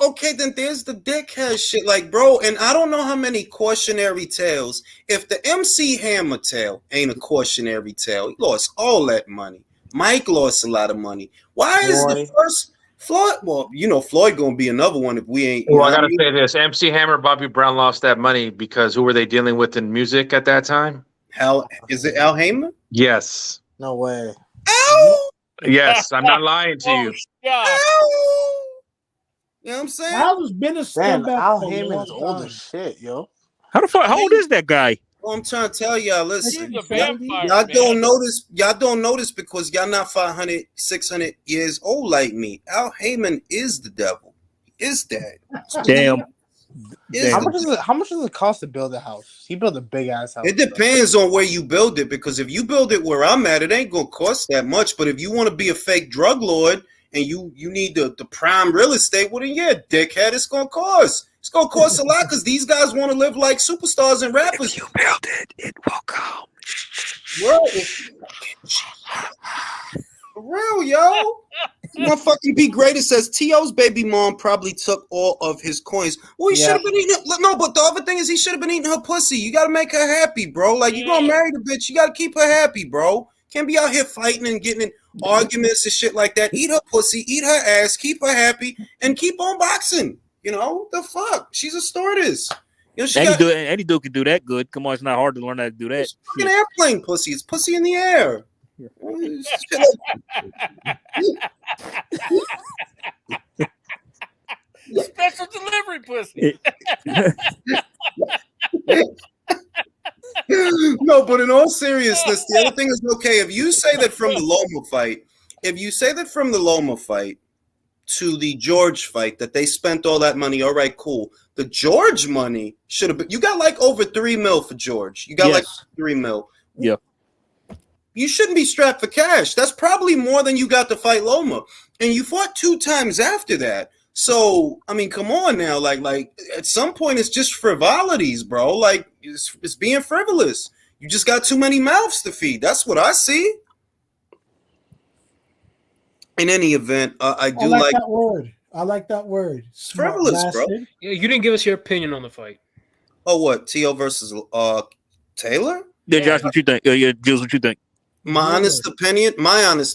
okay, then there's the dickhead shit, like, bro. And I don't know how many cautionary tales. If the MC Hammer tale ain't a cautionary tale, he lost all that money. Mike lost a lot of money. Why is the first Floyd? Well, you know, Floyd gonna be another one if we ain't. Well, I gotta say this: MC Hammer, Bobby Brown lost that money because who were they dealing with in music at that time? Is it Al Heyman? Yes. No way. Ow! Yes, I'm not lying to you. Ow! You know what I'm saying? Al's been a scumbag. Al Heyman's old as shit, yo. How old is that guy? Well, I'm trying to tell y'all, listen, He's a vampire, y'all don't notice because y'all not 500, 600 years old like me. Al Heyman is the devil. He is that. Damn. How much does it cost to build a house? He built a big ass house. It depends on where you build it, because if you build it where I'm at, it ain't gonna cost that much. But if you want to be a fake drug lord and you need the prime real estate, well then yeah, dickhead, it's gonna cost. It's gonna cost a lot because these guys want to live like superstars and rappers. If you build it, it will come. For real, yo. My fucking B Greater says T.O.'s baby mom probably took all of his coins. Well, he should have been eating it. No, but the other thing is he should have been eating her pussy. You gotta make her happy, bro. Like, you gonna marry the bitch, you gotta keep her happy, bro. Can't be out here fighting and getting in arguments and shit like that. Eat her pussy, eat her ass, keep her happy, and keep on boxing. You know, the fuck? She's a stewardess. You know, any dude can do that good. Come on, it's not hard to learn how to do that. It's fucking airplane pussy. It's pussy in the air. Special delivery pussy. No, but in all seriousness, the other thing is, okay, if you say that from the Loma fight, to the George fight that they spent all that money. All right, cool. The George money should have been. You got like over $3 million for George. You got like $3 million. Yeah. You shouldn't be strapped for cash. That's probably more than you got to fight Loma, and you fought 2 times after that. So I mean, come on now. Like at some point, it's just frivolities, bro. Like it's being frivolous. You just got too many mouths to feed. That's what I see. In any event, I like that word. I like that word. Frivolous, bro. Yeah, you didn't give us your opinion on the fight. Oh, what? T.O. versus Taylor? Yeah, Josh, what you think? Yeah, Jules, what you think? My honest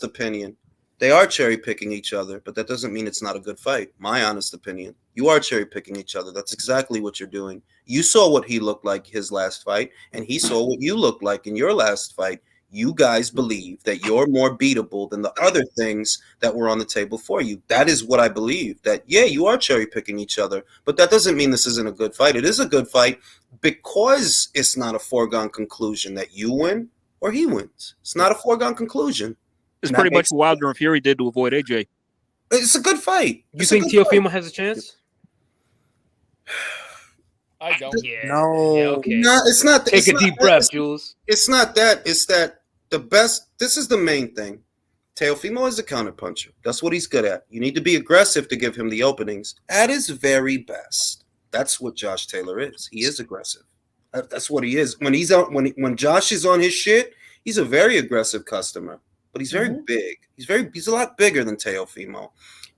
opinion, they are cherry picking each other, but that doesn't mean it's not a good fight. My honest opinion, you are cherry picking each other. That's exactly what you're doing. You saw what he looked like his last fight, and he saw what you looked like in your last fight. You guys believe that you're more beatable than the other things that were on the table for you. That is what I believe. That, yeah, you are cherry picking each other, but that doesn't mean this isn't a good fight. It is a good fight because it's not a foregone conclusion that you win or he wins. It's not a foregone conclusion. It's pretty much what Wilder and Fury did to avoid AJ. It's a good fight. You think Teofimo has a chance? I don't. Yeah. No. Yeah, okay. No, it's not. Take a deep breath, Jules. It's not that. It's that the best. This is the main thing. Teofimo is a counterpuncher. That's what he's good at. You need to be aggressive to give him the openings. At his very best, that's what Josh Taylor is. He is aggressive. That's what he is. When he's on, when Josh is on his shit, he's a very aggressive customer. But he's very big. He's a lot bigger than Teofimo,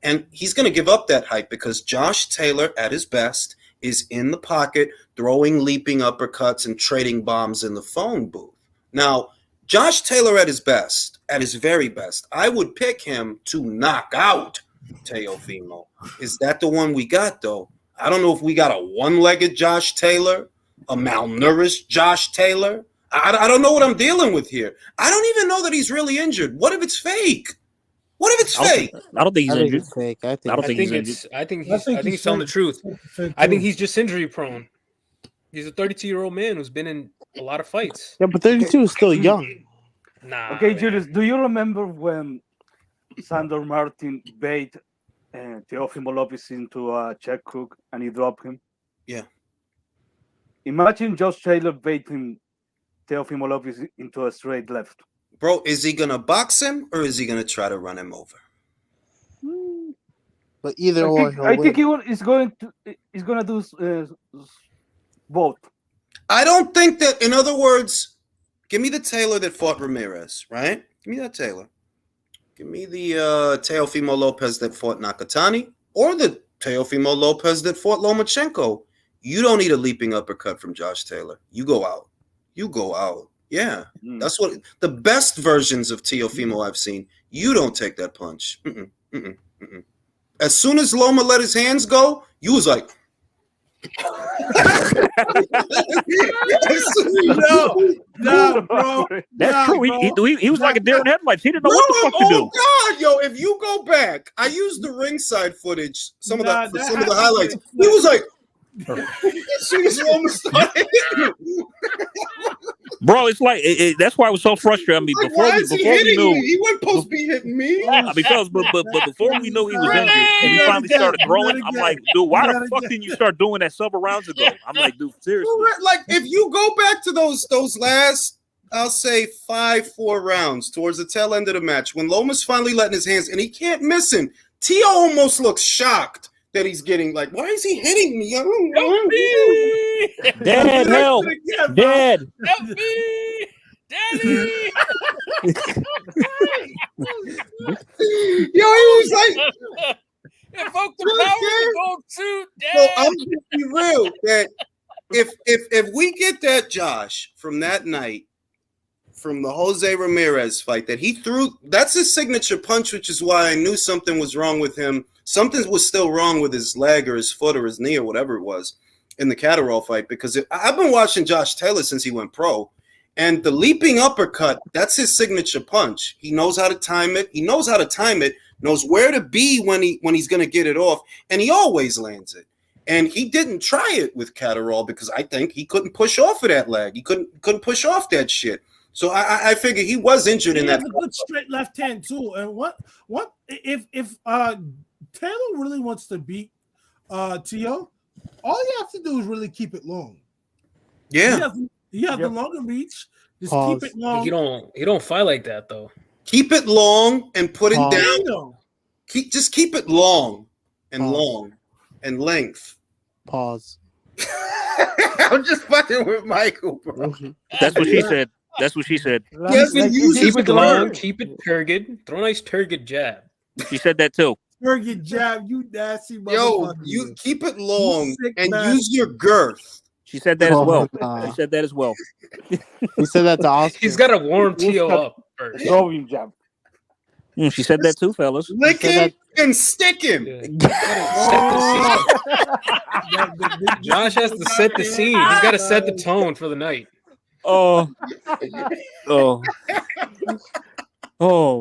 and he's going to give up that hype because Josh Taylor, at his best, is in the pocket, throwing leaping uppercuts and trading bombs in the phone booth. Now, Josh Taylor at his best, at his very best, I would pick him to knock out Teofimo. Is that the one we got, though? I don't know if we got a one-legged Josh Taylor, a malnourished Josh Taylor. I don't know what I'm dealing with here. I don't even know that he's really injured. What if it's fake? What if it's fake? I don't think he's injured. It's fake. I think he's telling the truth. I think he's just injury prone. He's a 32-year-old man who's been in a lot of fights. Yeah, but 32 is still young. Nah. Okay, Julius, do you remember when Sandor Martin bait Teofimo Lopez into a check hook and he dropped him? Yeah. Imagine Josh Taylor baiting Teofimo Lopez into a straight left. Bro, is he going to box him or is he going to try to run him over? But either I think he's going to do both. I don't think that, in other words, give me the Taylor that fought Ramirez, right? Give me that Taylor. Give me the Teofimo Lopez that fought Nakatani or the Teofimo Lopez that fought Lomachenko. You don't need a leaping uppercut from Josh Taylor. You go out. Yeah, that's what the best versions of Teofimo I've seen. You don't take that punch. As soon as Loma let his hands go, you was like, no, bro. That's true. He was like a deer in headlights. He didn't know what the fuck to do. Oh God, yo! If you go back, I used the ringside footage. Some of the highlights. He was like. As soon as Loma started, bro, it's like that's why I was so frustrated. I mean, like, before we knew he wasn't supposed to be hitting me. Because but before we knew he was injured and he finally started throwing, I'm like, dude, why the fuck didn't you start doing that several rounds ago? I'm like, dude, seriously. Like if you go back to those last, I'll say 5-4 rounds towards the tail end of the match when Loma's finally letting his hands and he can't miss him. Tio almost looks shocked that he's getting like, why is he hitting me? Help me! Dad, help! Dad! Help me! Daddy! Yo, he was like, invoke the power of the gold suit, Dad! So I'm gonna be real that if we get that Josh from that night, from the Jose Ramirez fight that he threw, that's his signature punch, which is why I knew something was wrong with him. Something was still wrong with his leg or his foot or his knee or whatever it was in the Catterall fight because I've been watching Josh Taylor since he went pro, and the leaping uppercut, that's his signature punch. He knows how to time it. He knows how to time it, knows where to be when he's going to get it off, and he always lands it. And he didn't try it with Catterall because I think he couldn't push off of that leg. He couldn't push off that shit. So I figure he was injured in that. A good straight left hand too. And what if Taylor really wants to beat Teo, all you have to do is really keep it long. Yeah. You have the longer reach. Just Pause. keep it long. He don't fight like that though. Keep it long and put it down. No. Just keep it long and long and length. Pause. I'm just fucking with Michael, bro. That's what she said. That's what she said. Keep it long, keep it turgid. Throw a nice turgid jab. She said that too. Turgid jab, you nasty motherfucker. Yo, you keep it long and use your girth. She said that as well. She said that as well. He said that to Oscar. He's got to warm Teo up first. Throwing jab. She said that too, fellas. Licking and sticking. Josh has to set the scene. He's got to set the tone for the night. Oh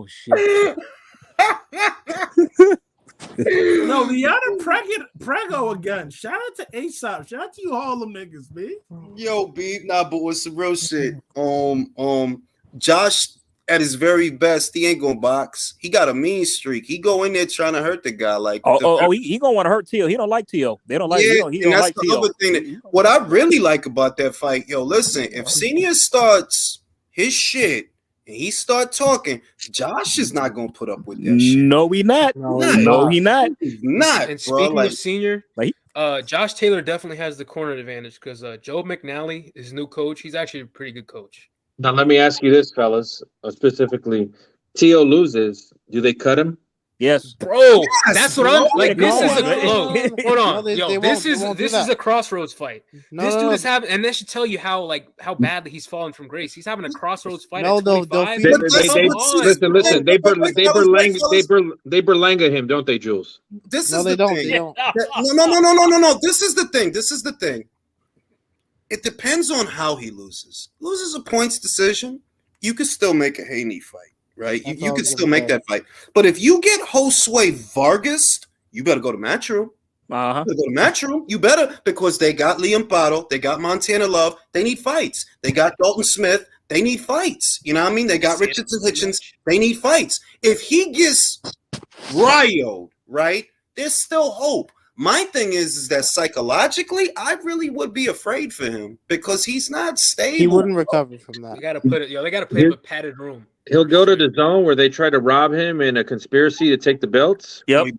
shit. No, Liana Prego again. Shout out to ASAP. Shout out to you Harlem niggas, B. Yo, B, nah, but what's some real shit? Josh at his very best, he ain't gonna box. He got a mean streak. He go in there trying to hurt the guy. Like, he gonna want to hurt Teo. He don't like Teo. They don't like. Yeah, he don't that's like the Teo. other thing. What I really like about that fight, yo, listen, if Senior starts his shit and he start talking, Josh is not gonna put up with that shit. No, he not. No, he not. He's not. And bro. speaking Like, of Senior, Josh Taylor definitely has the corner advantage because Joe McNally, his new coach, he's actually a pretty good coach. Now, let me ask you this, fellas, specifically. Teo loses. Do they cut him? Yes. Bro, that's what I'm like. No, This is no, hold on. no, they Yo, won't- this they is won't do this that. is a crossroads fight. No, This no, dude no. is having, and that should tell you how badly he's fallen from grace. He's having a crossroads fight No, at they'll 25. feed him. Listen. They Berlanga him, don't they, Jules? this No, is they the don't. thing. They don't. No. This is the thing. It depends on how he loses. Loses a points decision, you could still make a Haney fight, right? That's You all I could was still gonna make say. that fight. But if you get Josue Vargas, you better go to Matchroom. Uh-huh. You better go to Matchroom. You better, because they got Liam Bottle, they got Montana Love, they need fights. They got Dalton Smith, they need fights. You know what I mean? They got Richardson Hitchens, they need fights. If he gets rioed, right, there's still hope. My thing is that psychologically, I really would be afraid for him because he's not stable. He wouldn't recover from that. They gotta put it. They gotta play him a padded room. He'll go to the zone where they try to rob him in a conspiracy to take the belts. Yep. I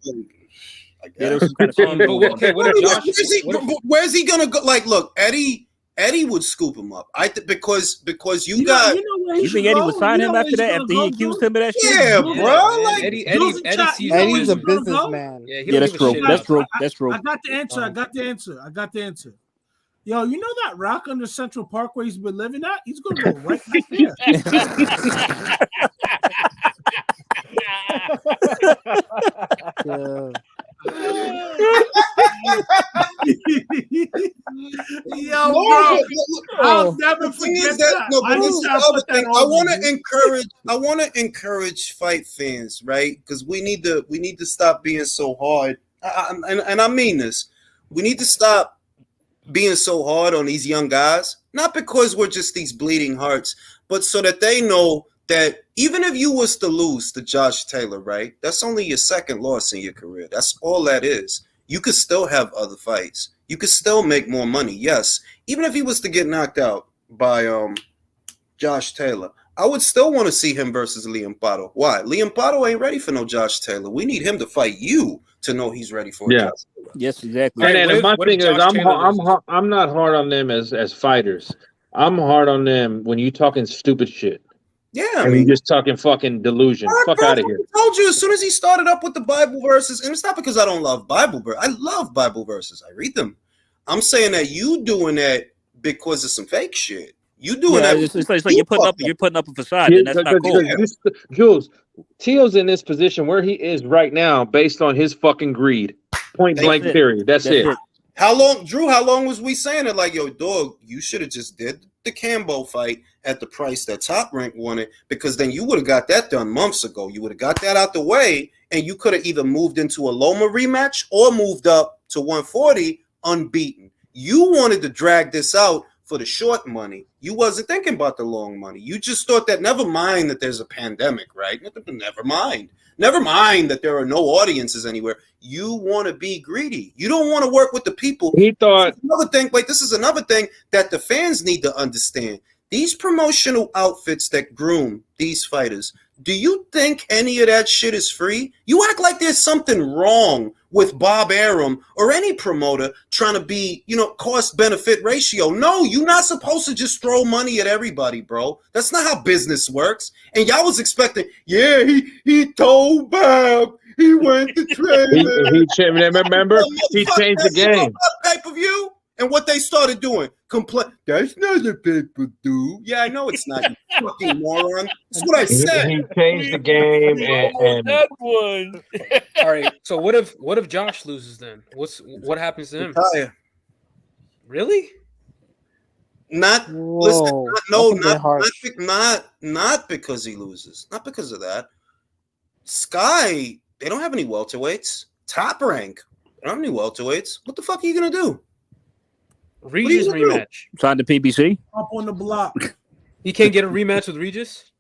Yeah, there guess. was some kind of Okay, what if Josh? Where's he gonna go? Like, look, Eddie would scoop him up. Because you got. You think Eddie would sign him after that? After he accused him of that shit? Yeah, bro. man. Like, Eddie's a businessman. Yeah, he Yeah, don't that's give a true. shit That's about true. That's true. I got the answer. Yo, you know that rock under Central Park where he's been living at? He's gonna go right back there. Yeah. Yo, bro, I'll never thing forget is that, no, but I this just is gotta the other put that thing. on I want to encourage fight fans, right? Because we need to stop being so hard. And I mean this. We need to stop being so hard on these young guys, not because we're just these bleeding hearts, but so that they know that even if you was to lose to Josh Taylor, right? That's only your second loss in your career. That's all that is. You could still have other fights. You could still make more money. Yes. Even if he was to get knocked out by Josh Taylor, I would still want to see him versus Liam Bottle. Why? Liam Bottle ain't ready for no Josh Taylor. We need him to fight you to know he's ready for Yeah. Josh Taylor. Yes, exactly. And my what thing if is, Josh Taylor loses? I'm not hard on them as fighters. I'm hard on them when you talking stupid shit. Yeah, I mean, just talking fucking delusion. Fuck out of here. I told you as soon as he started up with the Bible verses, and it's not because I don't love Bible verses. I love Bible verses. I read them. I'm saying that you doing that because of some fake shit. You doing that. It's like you're putting up a facade, and that's not cool. Jules, Teo's in this position where he is right now based on his fucking greed. Point blank period. That's it. How long was we saying it? Like, yo, dog, you should have just did the Cambo fight at the price that Top Rank wanted, because then you would have got that done months ago. You would have got that out the way, and you could have either moved into a Loma rematch or moved up to 140 unbeaten. You wanted to drag this out for the short money. You wasn't thinking about the long money. You just thought that never mind that there's a pandemic, right? Never mind. Never mind that there are no audiences anywhere. You want to be greedy. You don't want to work with the people. He thought this is another thing that the fans need to understand. These promotional outfits that groom these fighters, do you think any of that shit is free? You act like there's something wrong with Bob Arum or any promoter trying to be, cost-benefit ratio. No, you're not supposed to just throw money at everybody, bro. That's not how business works. And y'all was expecting, he told Bob he went to train. Remember, he changed the game. Pay-per-view. And what they started doing, complain. That's not a pay-per-view. Yeah, I know it's not, you fucking moron. That's what I said. He changed the game, and that one. All right. So what if Josh loses then? What happens to him? Retire. Really? Not because he loses. Not because of that. Sky, they don't have any welterweights. Top Rank, they don't have any welterweights. What the fuck are you gonna do? Regis rematch. Sign the PBC. Up on the block. He can't get a rematch with Regis.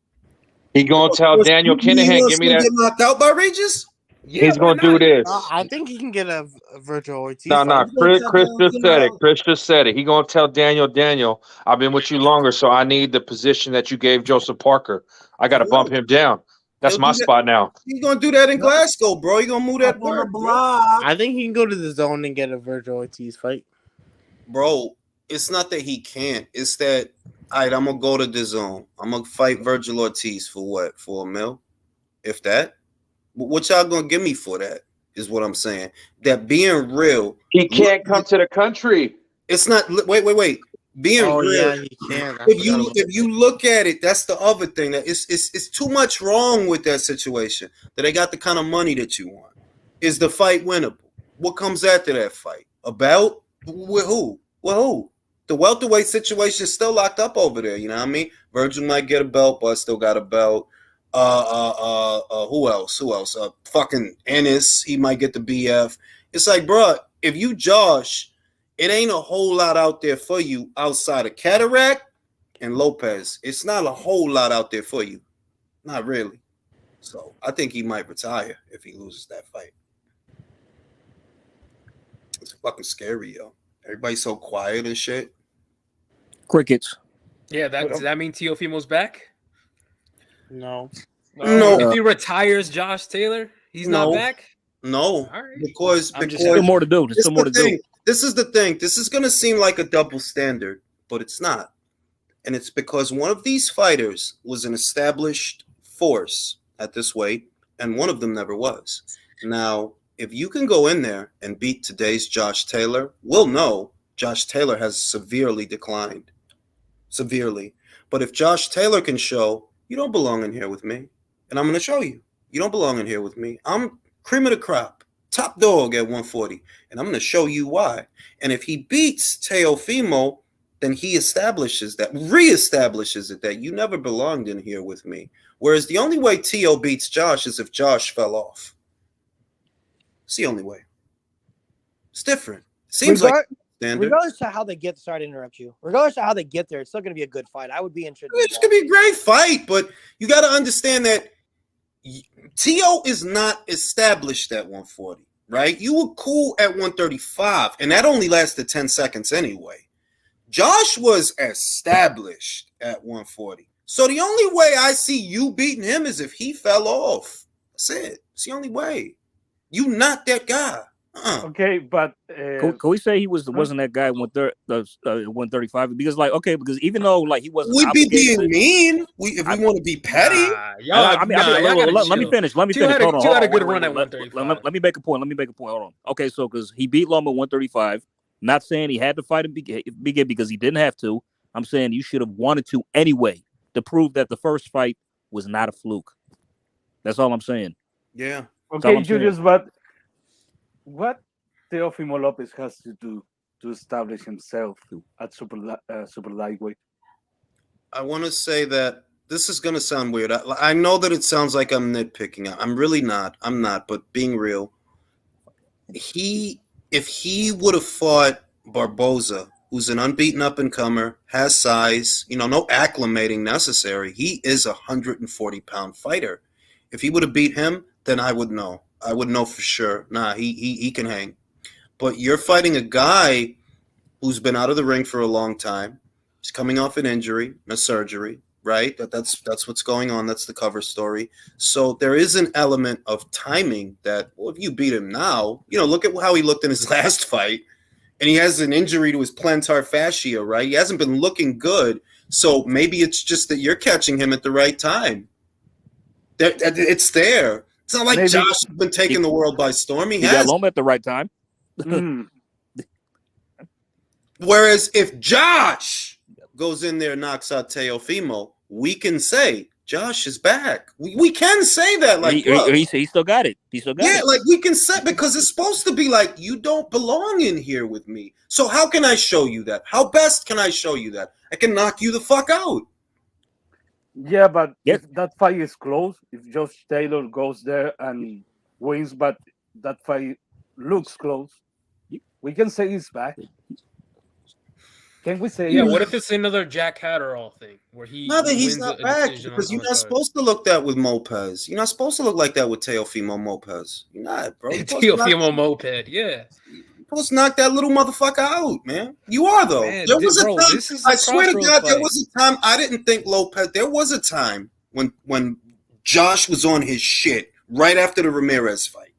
He gonna tell Daniel Kinahan, give me that. Get knocked out by Regis? Yeah, he's gonna do this. I think he can get a Virgil Ortiz. No. Chris just said it. Chris just said it. He gonna tell Daniel, I've been with you longer, so I need the position that you gave Joseph Parker. I got to bump him down. That's my spot now. He's gonna do that in Glasgow, bro. He's gonna move that on the block. I think he can go to the zone and get a Virgil Ortiz fight. Bro, it's not that he can't. It's that, all right, I'm going to go to the zone. I'm going to fight Virgil Ortiz for what? For $1 million? If that? What y'all going to give me for that is what I'm saying. That being real. He can't come to the country. It's not. Wait. Being real. Yeah, he can. If you look at it, that's the other thing. That it's too much wrong with that situation. That they got the kind of money that you want. Is the fight winnable? What comes after that fight? A belt? With who? Well, who? The welterweight situation is still locked up over there. You know what I mean? Virgil might get a belt, but still got a belt. Who else? Fucking Ennis. He might get the BF. It's like, bro, if you Josh, it ain't a whole lot out there for you outside of Cataract and Lopez. It's not a whole lot out there for you. Not really. So I think he might retire if he loses that fight. It's fucking scary, yo. Everybody's so quiet and shit. Crickets. Yeah, does that mean Teofimo's back? No. If he retires Josh Taylor, he's not back? No. All right. Because still more to do. There's still more to do. This is the thing. This is gonna seem like a double standard, but it's not. And it's because one of these fighters was an established force at this weight, and one of them never was. Now, if you can go in there and beat today's Josh Taylor, we'll know Josh Taylor has severely declined. Severely. But if Josh Taylor can show, you don't belong in here with me, and I'm going to show you. You don't belong in here with me. I'm cream of the crop, top dog at 140, and I'm going to show you why. And if he beats Teofimo, then he reestablishes it that you never belonged in here with me. Whereas the only way Teo beats Josh is if Josh fell off. It's the only way. It's different. Seems like standard. Regardless of how they get, sorry to interrupt you. Regardless of how they get there, it's still going to be a good fight. I would be interested. It's going to be a great fight, but you got to understand that Teo is not established at 140, right? You were cool at 135, and that only lasted 10 seconds anyway. Josh was established at 140. So the only way I see you beating him is if he fell off. That's it. It's the only way. You not that guy. Okay, but can we say he wasn't that guy at 135? Because because even though he wasn't, we'd be being mean. If we want to be petty, let me finish. Hold on. You had a good run at 135. Let me make a point. Hold on. Okay, so because he beat Loma at 135. Not saying he had to fight him begin because he didn't have to. I'm saying you should have wanted to anyway to prove that the first fight was not a fluke. That's all I'm saying. Yeah. Okay, Julius, but what Teofimo Lopez has to do to establish himself at super lightweight? I want to say that this is going to sound weird. I know that it sounds like I'm nitpicking. I'm really not. I'm not. But being real, if he would have fought Barboza who's an unbeaten up-and-comer, has size, no acclimating necessary. He is a 140-pound fighter. If he would have beat him, then I would know. I would know for sure. Nah, he can hang. But you're fighting a guy who's been out of the ring for a long time. He's coming off an injury, a surgery, right? That's what's going on. That's the cover story. So there is an element of timing that, well, if you beat him now, look at how he looked in his last fight. And he has an injury to his plantar fascia, right? He hasn't been looking good. So maybe it's just that you're catching him at the right time. It's there. It's not like Josh has been taking the world by storm. He has. Got Loma at the right time. Whereas if Josh goes in there and knocks out Teofimo, we can say Josh is back. We can say that. Like he still got it. He still got it. Yeah, like we can say, because it's supposed to be like, you don't belong in here with me. So how can I show you that? How best can I show you that? I can knock you the fuck out. Yeah, but if that fight is close, if Josh Taylor goes there and wins, but that fight looks close, we can say he's back. Can we say? Yeah. What if it's another Jack Catterall thing where he? No, that he's not back, because you're not supposed to look that with Lopez. You're not supposed to look like that with Teofimo Lopez. You're not, bro. Teofimo Moped, yeah. You're supposed to knock that little motherfucker out, man. You are, though. Man, there was a bro, time. I swear to God, fight. there was a time I didn't think Lopez. There was a time when Josh was on his shit right after the Ramirez fight.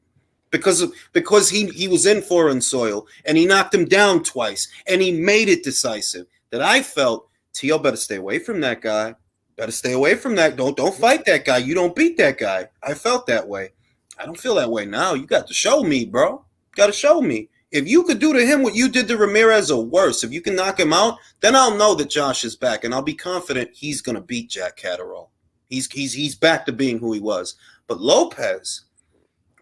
Because he was in foreign soil and he knocked him down twice and he made it decisive, that I felt Tio better stay away from that guy. Better stay away from that. Don't fight that guy. You don't beat that guy. I felt that way. I don't feel that way now. You got to show me, bro. You got to show me. If you could do to him what you did to Ramirez or worse, if you can knock him out, then I'll know that Josh is back and I'll be confident he's gonna beat Jack Catterall. He's back to being who he was. But Lopez,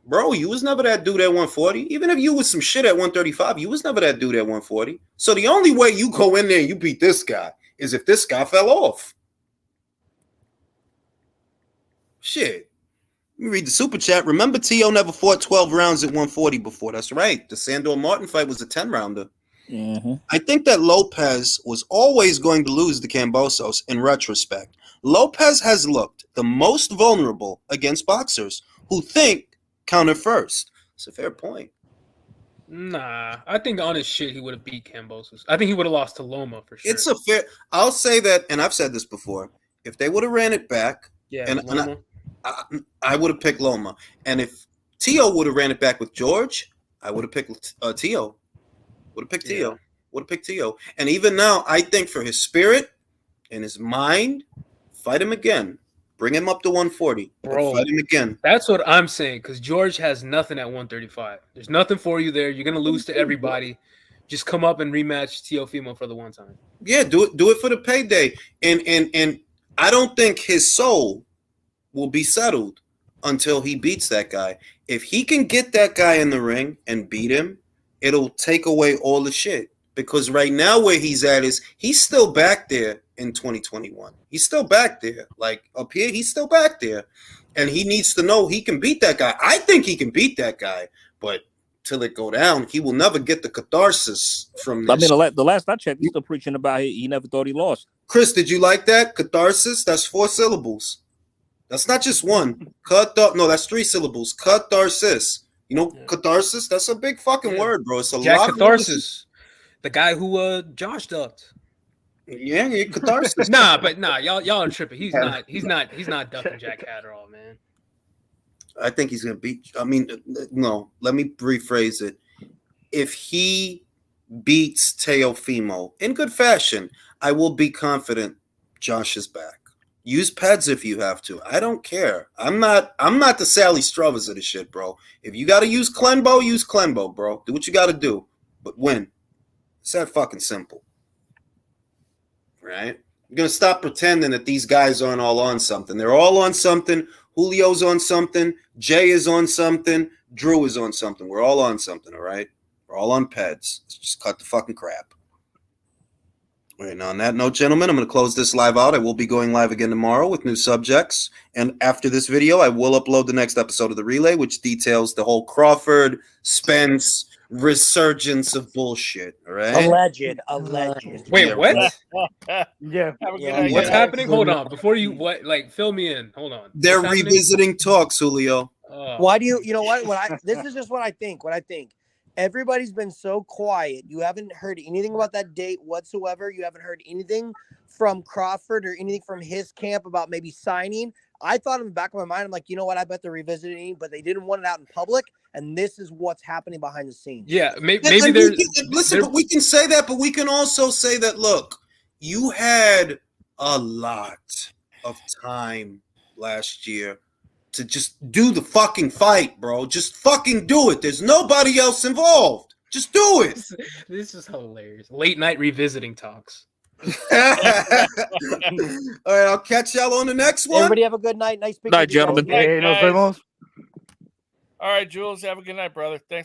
bro, you was never that dude at 140. Even if you was some shit at 135, you was never that dude at 140. So the only way you go in there and you beat this guy is if this guy fell off. Shit. Let me read the super chat. Remember, T.O. never fought 12 rounds at 140 before. That's right. The Sandor Martin fight was a 10-rounder. Mm-hmm. I think that Lopez was always going to lose to Kambosos in retrospect. Lopez has looked the most vulnerable against boxers who think counter first. It's a fair point. Nah, I think on his shit he would have beat Kambosos. I think he would have lost to Loma for sure. It's a fair. I'll say that, and I've said this before. If they would have ran it back, Loma. I would have picked Loma. And if Tio would have ran it back with George, I would have picked Tio. Would have picked Tio. Would have picked Tio. And even now, I think for his spirit and his mind, fight him again. Bring him up to 140. Bro, fight him again. That's what I'm saying, because George has nothing at 135. There's nothing for you there. You're going to lose to everybody. Just come up and rematch Teofimo for the one time. Yeah, do it for the payday. And I don't think his soul will be settled until he beats that guy. If he can get that guy in the ring and beat him, it'll take away all the shit. Because right now where he's at is he's still back there in 2021. He's still back there. Like up here, he's still back there. And he needs to know he can beat that guy. I think he can beat that guy. But till it go down, he will never get the catharsis from this. I mean, the last I checked, he's still preaching about he never thought he lost. Chris, did you like that? Catharsis? That's 4 syllables. That's not just one. No, that's 3 syllables. Catharsis. You know, catharsis? That's a big fucking word, bro. It's a Jack lot Catharsis. The guy who Josh ducked. Yeah, catharsis. Nah, y'all are tripping. He's not ducking Jack Catterall, man. I think he's gonna beat. I mean, no. Let me rephrase it. If he beats Teofimo in good fashion, I will be confident Josh is back. Use pads if you have to. I don't care. I'm not the Sally Struthers of this shit, bro. If you got to use Clembo, use Clembo, bro. Do what you got to do, but win. It's that fucking simple, right? You're gonna stop pretending that these guys aren't all on something. They're all on something. Julio's on something. Jay is on something. Drew is on something. We're all on something, all right? We're all on pads. Let's just cut the fucking crap. All right, now on that note, gentlemen, I'm going to close this live out. I will be going live again tomorrow with new subjects. And after this video, I will upload the next episode of The Relay, which details the whole Crawford, Spence, resurgence of bullshit. All right. Alleged. Wait, Yeah, what? Yeah. What's happening? Hold on. Before you fill me in. Hold on. They're What's happening? revisiting talks, Julio. Why do you know what this is just what I think. Everybody's been so quiet. You haven't heard anything about that date whatsoever. You haven't heard anything from Crawford or anything from his camp about maybe signing. I thought in the back of my mind, I'm like, you know what? I bet they're revisiting, but they didn't want it out in public. And this is what's happening behind the scenes. Yeah, maybe And there's. but we can say that, but we can also say that, look, you had a lot of time last year to just do the fucking fight, bro. Just fucking do it. There's nobody else involved. Just do it. This is hilarious. Late night revisiting talks. All right, I'll catch y'all on the next one. Everybody have a good night. Nice speaking Night, to you guys. gentlemen. Hey, nos vemos. All right, Jules, have a good night, brother. Thanks.